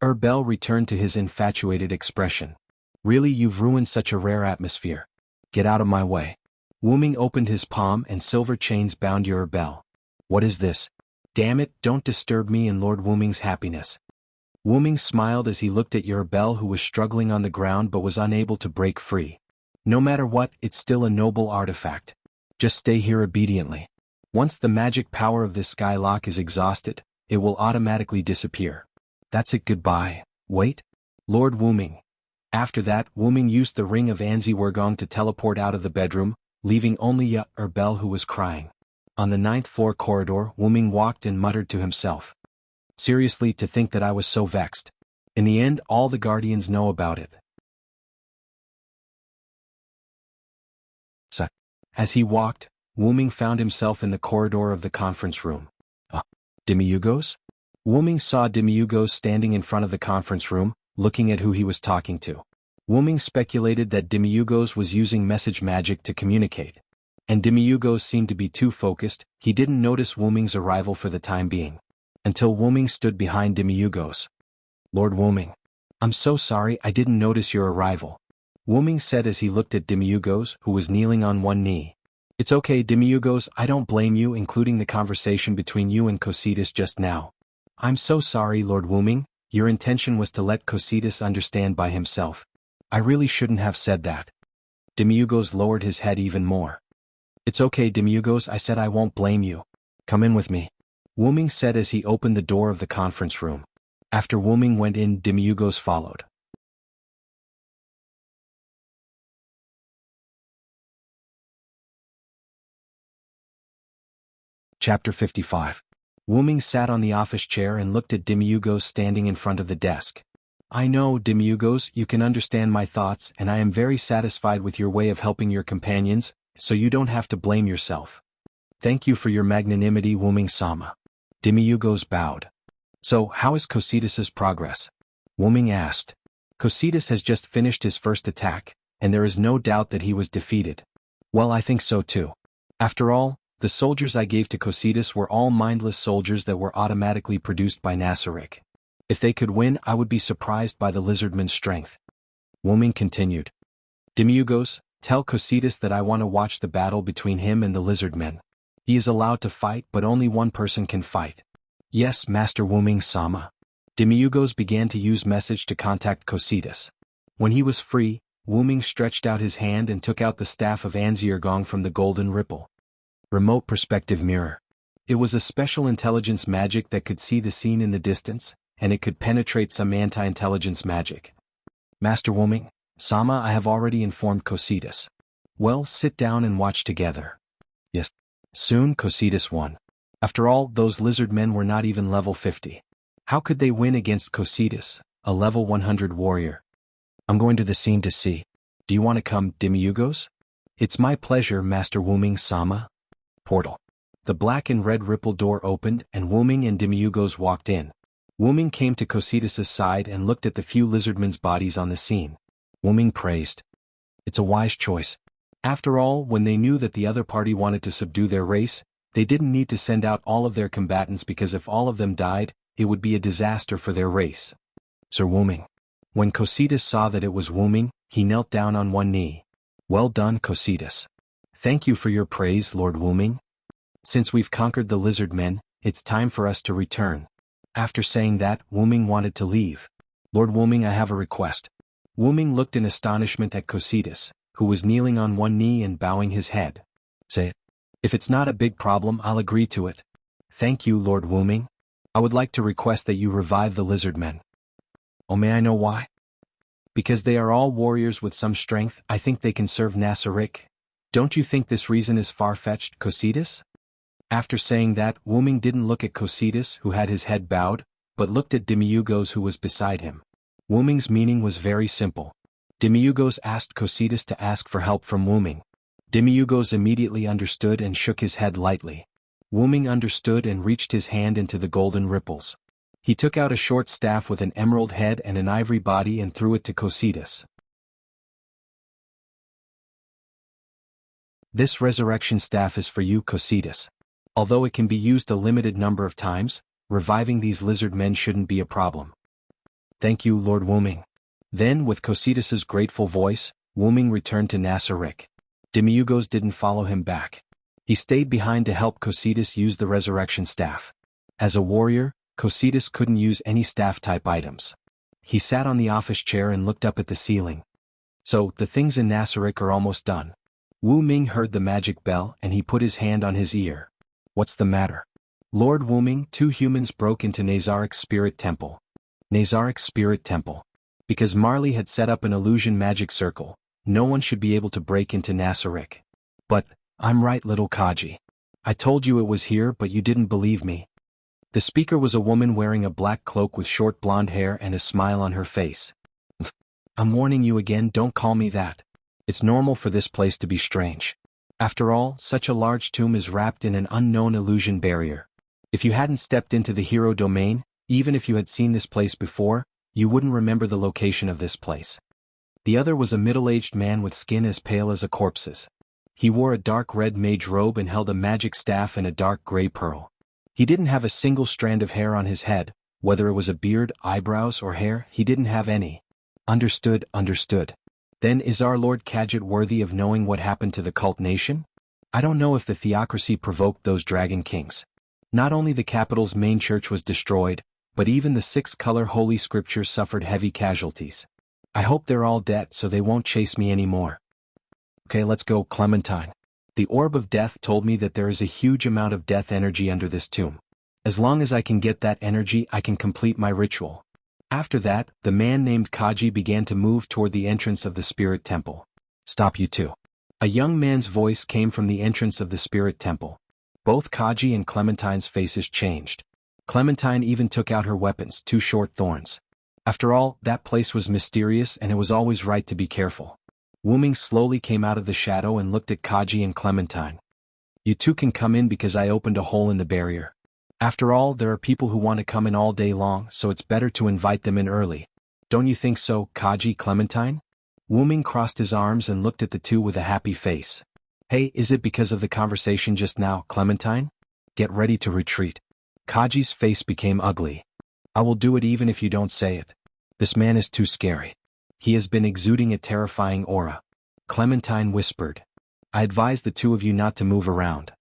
A: Bell returned to his infatuated expression. Really, you've ruined such a rare atmosphere. Get out of my way. Wuming opened his palm and silver chains bound Bell. What is this? Damn it, don't disturb me and Lord Wuming's happiness. Wuming smiled as he looked at Bell, who was struggling on the ground but was unable to break free. No matter what, it's still a noble artifact. Just stay here obediently. Once the magic power of this skylock is exhausted, it will automatically disappear. That's it, goodbye. Wait. Lord Wuming. After that, Wuming used the ring of Anzi Wurgong to teleport out of the bedroom, leaving only Bell, who was crying. On the 9th floor corridor, Wuming walked and muttered to himself. Seriously, to think that I was so vexed. In the end, all the guardians know about it. As he walked, Wuming found himself in the corridor of the conference room. Demiugos? Wuming saw Demiugos standing in front of the conference room, looking at who he was talking to. Wuming speculated that Demiugos was using message magic to communicate. And Demiugos seemed to be too focused, he didn't notice Wuming's arrival for the time being. Until Wuming stood behind Demiugos. Lord Wuming. I'm so sorry, I didn't notice your arrival. Wuming said as he looked at Demiugos, who was kneeling on one knee. It's okay, Demiugos, I don't blame you, including the conversation between you and Cositas just now. I'm so sorry, Lord Wuming, your intention was to let Cositas understand by himself. I really shouldn't have said that. Demiugos lowered his head even more. It's okay, Demiugos, I said I won't blame you. Come in with me. Wuming said as he opened the door of the conference room. After Wuming went in, Demiugos followed. Chapter 55. Wuming sat on the office chair and looked at Demiugos standing in front of the desk. I know, Demiugos, you can understand my thoughts, and I am very satisfied with your way of helping your companions, so you don't have to blame yourself. Thank you for your magnanimity, Wuming-sama. Demiugos bowed. So, how is Cositas' progress? Wuming asked. Cositas has just finished his first attack, and there is no doubt that he was defeated. Well, I think so too. After all, the soldiers I gave to Cositas were all mindless soldiers that were automatically produced by Nasaric. If they could win, I would be surprised by the lizardman's strength. Wuming continued. Demiugos, tell Cositas that I want to watch the battle between him and the lizardmen. He is allowed to fight, but only one person can fight. Yes, Master Wuming-sama. Demiugos began to use message to contact Cositas. When he was free, Wuming stretched out his hand and took out the staff of Anziergong from the golden ripple. Remote perspective mirror. It was a special intelligence magic that could see the scene in the distance, and it could penetrate some anti-intelligence magic. Master Wuming, Sama, I have already informed Cositas. Well, sit down and watch together. Yes. Soon Cositas won. After all, those lizard men were not even level 50. How could they win against Cositas, a level 100 warrior? I'm going to the scene to see. Do you want to come, Demiugos? It's my pleasure, Master Wuming-sama. Portal. The black and red ripple door opened and Wuming and Demiugos walked in. Wuming came to Cositas' side and looked at the few lizardmen's bodies on the scene. Wuming praised. It's a wise choice. After all, when they knew that the other party wanted to subdue their race, they didn't need to send out all of their combatants because if all of them died, it would be a disaster for their race. Sir Wuming. When Cositas saw that it was Wuming, he knelt down on one knee. Well done, Cositas. Thank you for your praise, Lord Wuming. Since we've conquered the lizard men, it's time for us to return. After saying that, Wuming wanted to leave. Lord Wuming, I have a request. Wuming looked in astonishment at Cositas, who was kneeling on one knee and bowing his head. Say it. If it's not a big problem, I'll agree to it. Thank you, Lord Wuming. I would like to request that you revive the lizard men. Oh, may I know why? Because they are all warriors with some strength. I think they can serve Nassarik. Don't you think this reason is far-fetched, Cositas? After saying that, Wuming didn't look at Cositas, who had his head bowed, but looked at Demiugos, who was beside him. Wuming's meaning was very simple. Demiugos asked Cositas to ask for help from Wuming. Demiugos immediately understood and shook his head lightly. Wuming understood and reached his hand into the golden ripples. He took out a short staff with an emerald head and an ivory body and threw it to Cositas. This resurrection staff is for you, Cositas. Although it can be used a limited number of times, reviving these lizard men shouldn't be a problem. Thank you, Lord Wuming. Then, with Cositas' grateful voice, Wuming returned to Nassarik. Demiugos didn't follow him back. He stayed behind to help Cositas use the resurrection staff. As a warrior, Cositas couldn't use any staff-type items. He sat on the office chair and looked up at the ceiling. So, the things in Nassarik are almost done. Wuming heard the magic bell and he put his hand on his ear. What's the matter? Lord Wuming, 2 humans broke into Nazarik's spirit temple. Nazarik's spirit temple. Because Marley had set up an illusion magic circle, no one should be able to break into Nassarik. But, I'm right, little Kaji. I told you it was here, but you didn't believe me. The speaker was a woman wearing a black cloak with short blonde hair and a smile on her face. I'm warning you again, don't call me that. It's normal for this place to be strange. After all, such a large tomb is wrapped in an unknown illusion barrier. If you hadn't stepped into the hero domain, even if you had seen this place before, you wouldn't remember the location of this place. The other was a middle-aged man with skin as pale as a corpse's. He wore a dark red mage robe and held a magic staff and a dark gray pearl. He didn't have a single strand of hair on his head, whether it was a beard, eyebrows, or hair, he didn't have any. Understood. Then is our Lord Kadjit worthy of knowing what happened to the cult nation? I don't know if the theocracy provoked those dragon kings. Not only the capital's main church was destroyed, but even the 6-color holy scriptures suffered heavy casualties. I hope they're all dead so they won't chase me anymore. Okay, let's go, Clementine. The orb of death told me that there is a huge amount of death energy under this tomb. As long as I can get that energy, I can complete my ritual. After that, the man named Kaji began to move toward the entrance of the spirit temple. Stop, you two. A young man's voice came from the entrance of the spirit temple. Both Kaji and Clementine's faces changed. Clementine even took out her weapons, 2 short thorns. After all, that place was mysterious and it was always right to be careful. Wuming slowly came out of the shadow and looked at Kaji and Clementine. You two can come in because I opened a hole in the barrier. After all, there are people who want to come in all day long, so it's better to invite them in early. Don't you think so, Kaji, Clementine? Wuming crossed his arms and looked at the two with a happy face. Hey, is it because of the conversation just now, Clementine? Get ready to retreat. Kaji's face became ugly. I will do it even if you don't say it. This man is too scary. He has been exuding a terrifying aura. Clementine whispered. I advise the two of you not to move around.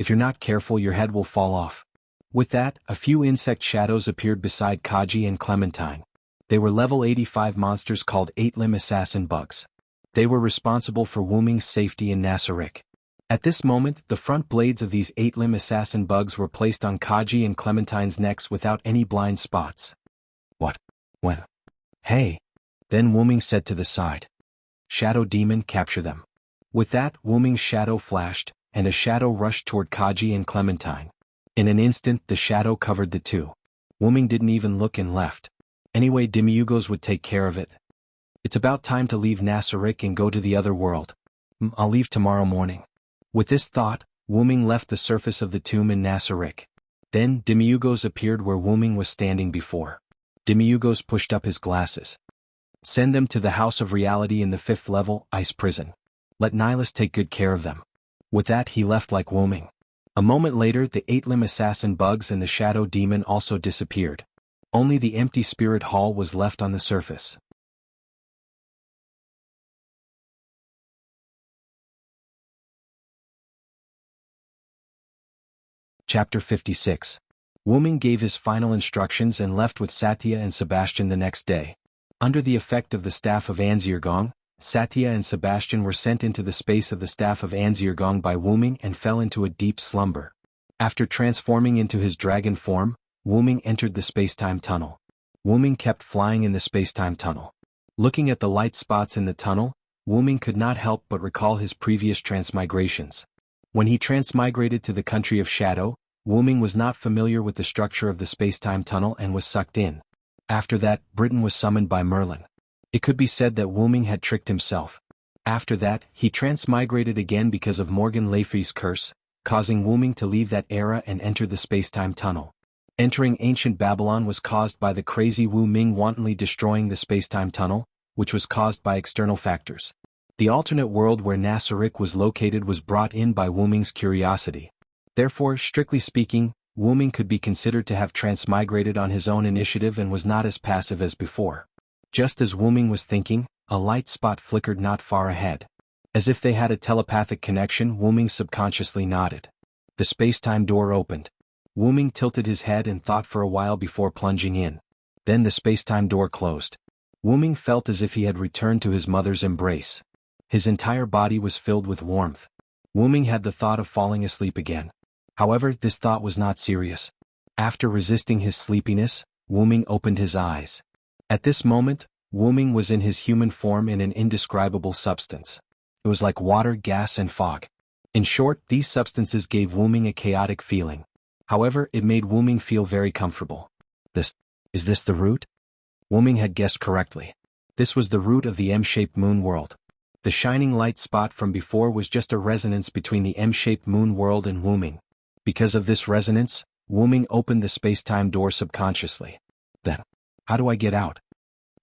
A: If you're not careful, your head will fall off. With that, a few insect shadows appeared beside Kaji and Clementine. They were level 85 monsters called 8-limb assassin bugs. They were responsible for Wuming's safety in Nassarik. At this moment, the front blades of these 8-limb assassin bugs were placed on Kaji and Clementine's necks without any blind spots. What? When? Hey! Then Wuming said to the side. Shadow demon, capture them. With that, Wuming's shadow flashed, and a shadow rushed toward Kaji and Clementine. In an instant, the shadow covered the two. Wu-ming didn't even look and left. Anyway, Demiugos would take care of it. It's about time to leave Nasarick and go to the other world. I'll leave tomorrow morning. With this thought, Wu-ming left the surface of the tomb in Nasarick. Then, Demiugos appeared where Wu-ming was standing before. Demiugos pushed up his glasses. Send them to the House of Reality in the 5th level, ice prison. Let Nihilus take good care of them. With that he left like Wu-ming. A moment later the 8-limb assassin Bugs and the shadow demon also disappeared. Only the empty spirit hall was left on the surface. Chapter 56. Wu-ming gave his final instructions and left with Satya and Sebastian the next day. Under the effect of the staff of Anzirgong, Satya and Sebastian were sent into the space of the staff of Anzirgong by Wu-ming and fell into a deep slumber. After transforming into his dragon form, Wu-ming entered the space-time tunnel. Wu-ming kept flying in the space-time tunnel. Looking at the light spots in the tunnel, Wu-ming could not help but recall his previous transmigrations. When he transmigrated to the country of Shadow, Wu-ming was not familiar with the structure of the space-time tunnel and was sucked in. After that, Britain was summoned by Merlin. It could be said that Wu-ming had tricked himself. After that, he transmigrated again because of Morgan Le Fay's curse, causing Wu-ming to leave that era and enter the space-time tunnel. Entering ancient Babylon was caused by the crazy Wu-ming wantonly destroying the space-time tunnel, which was caused by external factors. The alternate world where Nasarick was located was brought in by Wu-ming's curiosity. Therefore, strictly speaking, Wu-ming could be considered to have transmigrated on his own initiative and was not as passive as before. Just as Wu-ming was thinking, a light spot flickered not far ahead. As if they had a telepathic connection, Wu-ming subconsciously nodded. The space-time door opened. Wu-ming tilted his head and thought for a while before plunging in. Then the space-time door closed. Wu-ming felt as if he had returned to his mother's embrace. His entire body was filled with warmth. Wu-ming had the thought of falling asleep again. However, this thought was not serious. After resisting his sleepiness, Wu-ming opened his eyes. At this moment, Wu-ming was in his human form in an indescribable substance. It was like water, gas and fog. In short, these substances gave Wu-ming a chaotic feeling. However, it made Wu-ming feel very comfortable. Is this the root? Wu-ming had guessed correctly. This was the root of the M-shaped moon world. The shining light spot from before was just a resonance between the M-shaped moon world and Wu-ming. Because of this resonance, Wu-ming opened the space-time door subconsciously. Then, how do I get out?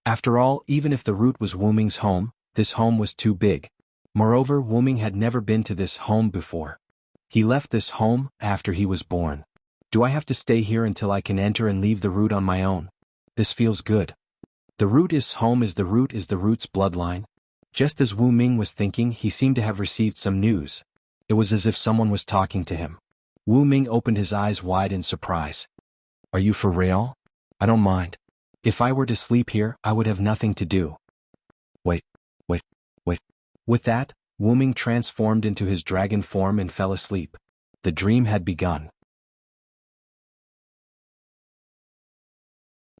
A: After all, even if the root was Wu-ming's home, this home was too big. Moreover, Wu-ming had never been to this home before. He left this home after he was born. Do I have to stay here until I can enter and leave the root on my own? This feels good. The root is home as the root is the root's bloodline. Just as Wu-ming was thinking, he seemed to have received some news. It was as if someone was talking to him. Wu-ming opened his eyes wide in surprise. Are you for real? I don't mind. If I were to sleep here, I would have nothing to do. Wait. With that, Wu-ming transformed into his dragon form and fell asleep. The dream had begun.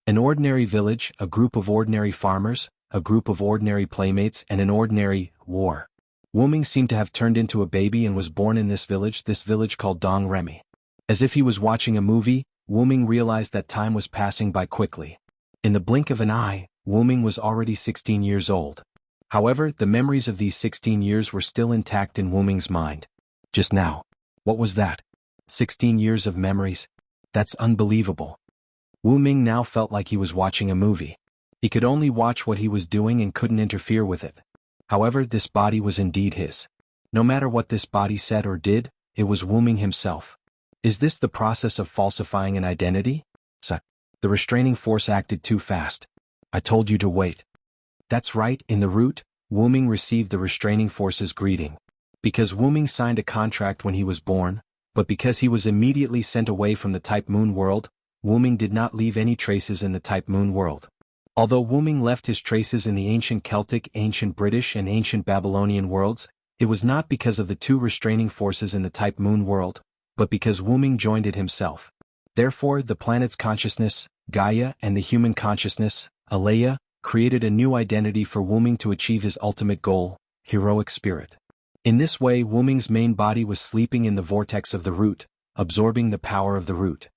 A: An ordinary village, a group of ordinary farmers, a group of ordinary playmates and an ordinary war. Wu-ming seemed to have turned into a baby and was born in this village called Dong Remy. As if he was watching a movie, Wu-ming realized that time was passing by quickly. In the blink of an eye, Wu-ming was already 16 years old. However, the memories of these 16 years were still intact in Wu-ming's mind. Just now. What was that? 16 years of memories? That's unbelievable. Wu-ming now felt like he was watching a movie. He could only watch what he was doing and couldn't interfere with it. However, this body was indeed his. No matter what this body said or did, it was Wu-ming himself. Is this the process of falsifying an identity? The restraining force acted too fast. I told you to wait. That's right, in the root, Wu-ming received the restraining force's greeting. Because Wu-ming signed a contract when he was born, but because he was immediately sent away from the type moon world, Wu-ming did not leave any traces in the type moon world. Although Wu-ming left his traces in the ancient Celtic, ancient British and ancient Babylonian worlds, it was not because of the two restraining forces in the type moon world, but because Wu-ming joined it himself. Therefore, the planet's consciousness, Gaia, and the human consciousness, Alea, created a new identity for Wu-ming to achieve his ultimate goal, heroic spirit. In this way, Wu-ming's main body was sleeping in the vortex of the root, absorbing the power of the root.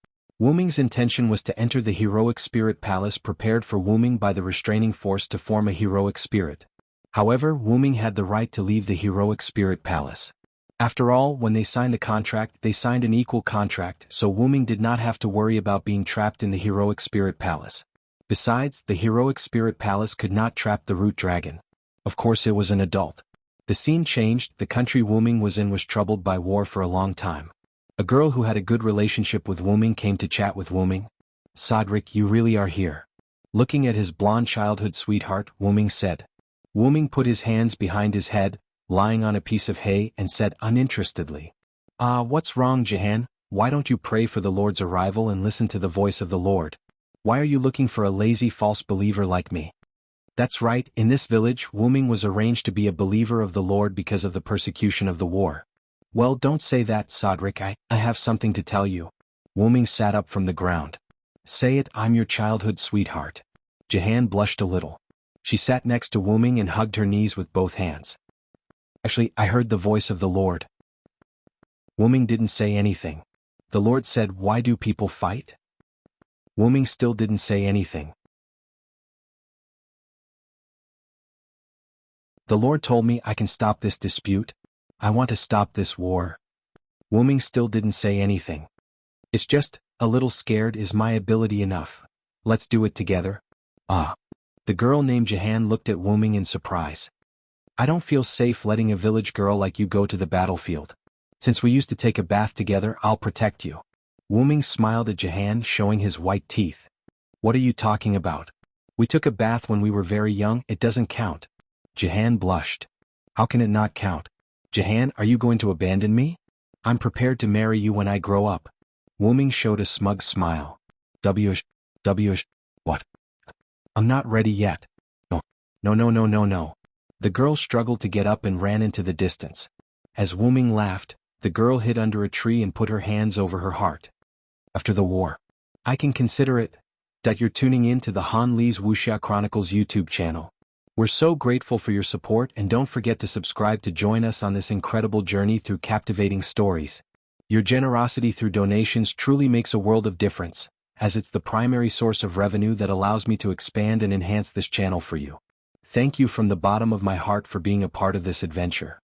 A: Wuming's intention was to enter the heroic spirit palace prepared for Wuming by the restraining force to form a heroic spirit. However, Wuming had the right to leave the heroic spirit palace. After all, when they signed the contract, they signed an equal contract, so Wuming did not have to worry about being trapped in the heroic spirit palace. Besides, the heroic spirit palace could not trap the root dragon. Of course it was an adult. The scene changed. The country Wuming was in was troubled by war for a long time. A girl who had a good relationship with Wuming came to chat with Wuming. "Sodric, you really are here." Looking at his blonde childhood sweetheart, Wuming said. Wuming put his hands behind his head, lying on a piece of hay, and said uninterestedly, "What's wrong, Jahan? Why don't you pray for the Lord's arrival and listen to the voice of the Lord? Why are you looking for a lazy false believer like me?" That's right, in this village, Wuming was arranged to be a believer of the Lord because of the persecution of the war. "Well, don't say that, Sodric, I have something to tell you." Wuming sat up from the ground. "Say it, I'm your childhood sweetheart." Jahan blushed a little. She sat next to Wuming and hugged her knees with both hands. "Actually, I heard the voice of the Lord." Wuming didn't say anything. The Lord said, "Why do people fight?" Wuming still didn't say anything. "The Lord told me I can stop this dispute. I want to stop this war." Wuming still didn't say anything. "It's just, a little scared. Is my ability enough? Let's do it together." The girl named Jahan looked at Wuming in surprise. "I don't feel safe letting a village girl like you go to the battlefield. Since we used to take a bath together, I'll protect you." Wuming smiled at Jahan, showing his white teeth. "What are you talking about? We took a bath when we were very young, it doesn't count." Jahan blushed. "How can it not count? Jahan, are you going to abandon me? I'm prepared to marry you when I grow up." Wuming showed a smug smile. What? I'm not ready yet." No. The girl struggled to get up and ran into the distance. As Wuming laughed, the girl hid under a tree and put her hands over her heart. "After the war, I can consider it." You're tuning in to the Han Lee's Wuxia Chronicles YouTube channel. We're so grateful for your support, and don't forget to subscribe to join us on this incredible journey through captivating stories. Your generosity through donations truly makes a world of difference, as it's the primary source of revenue that allows me to expand and enhance this channel for you. Thank you from the bottom of my heart for being a part of this adventure.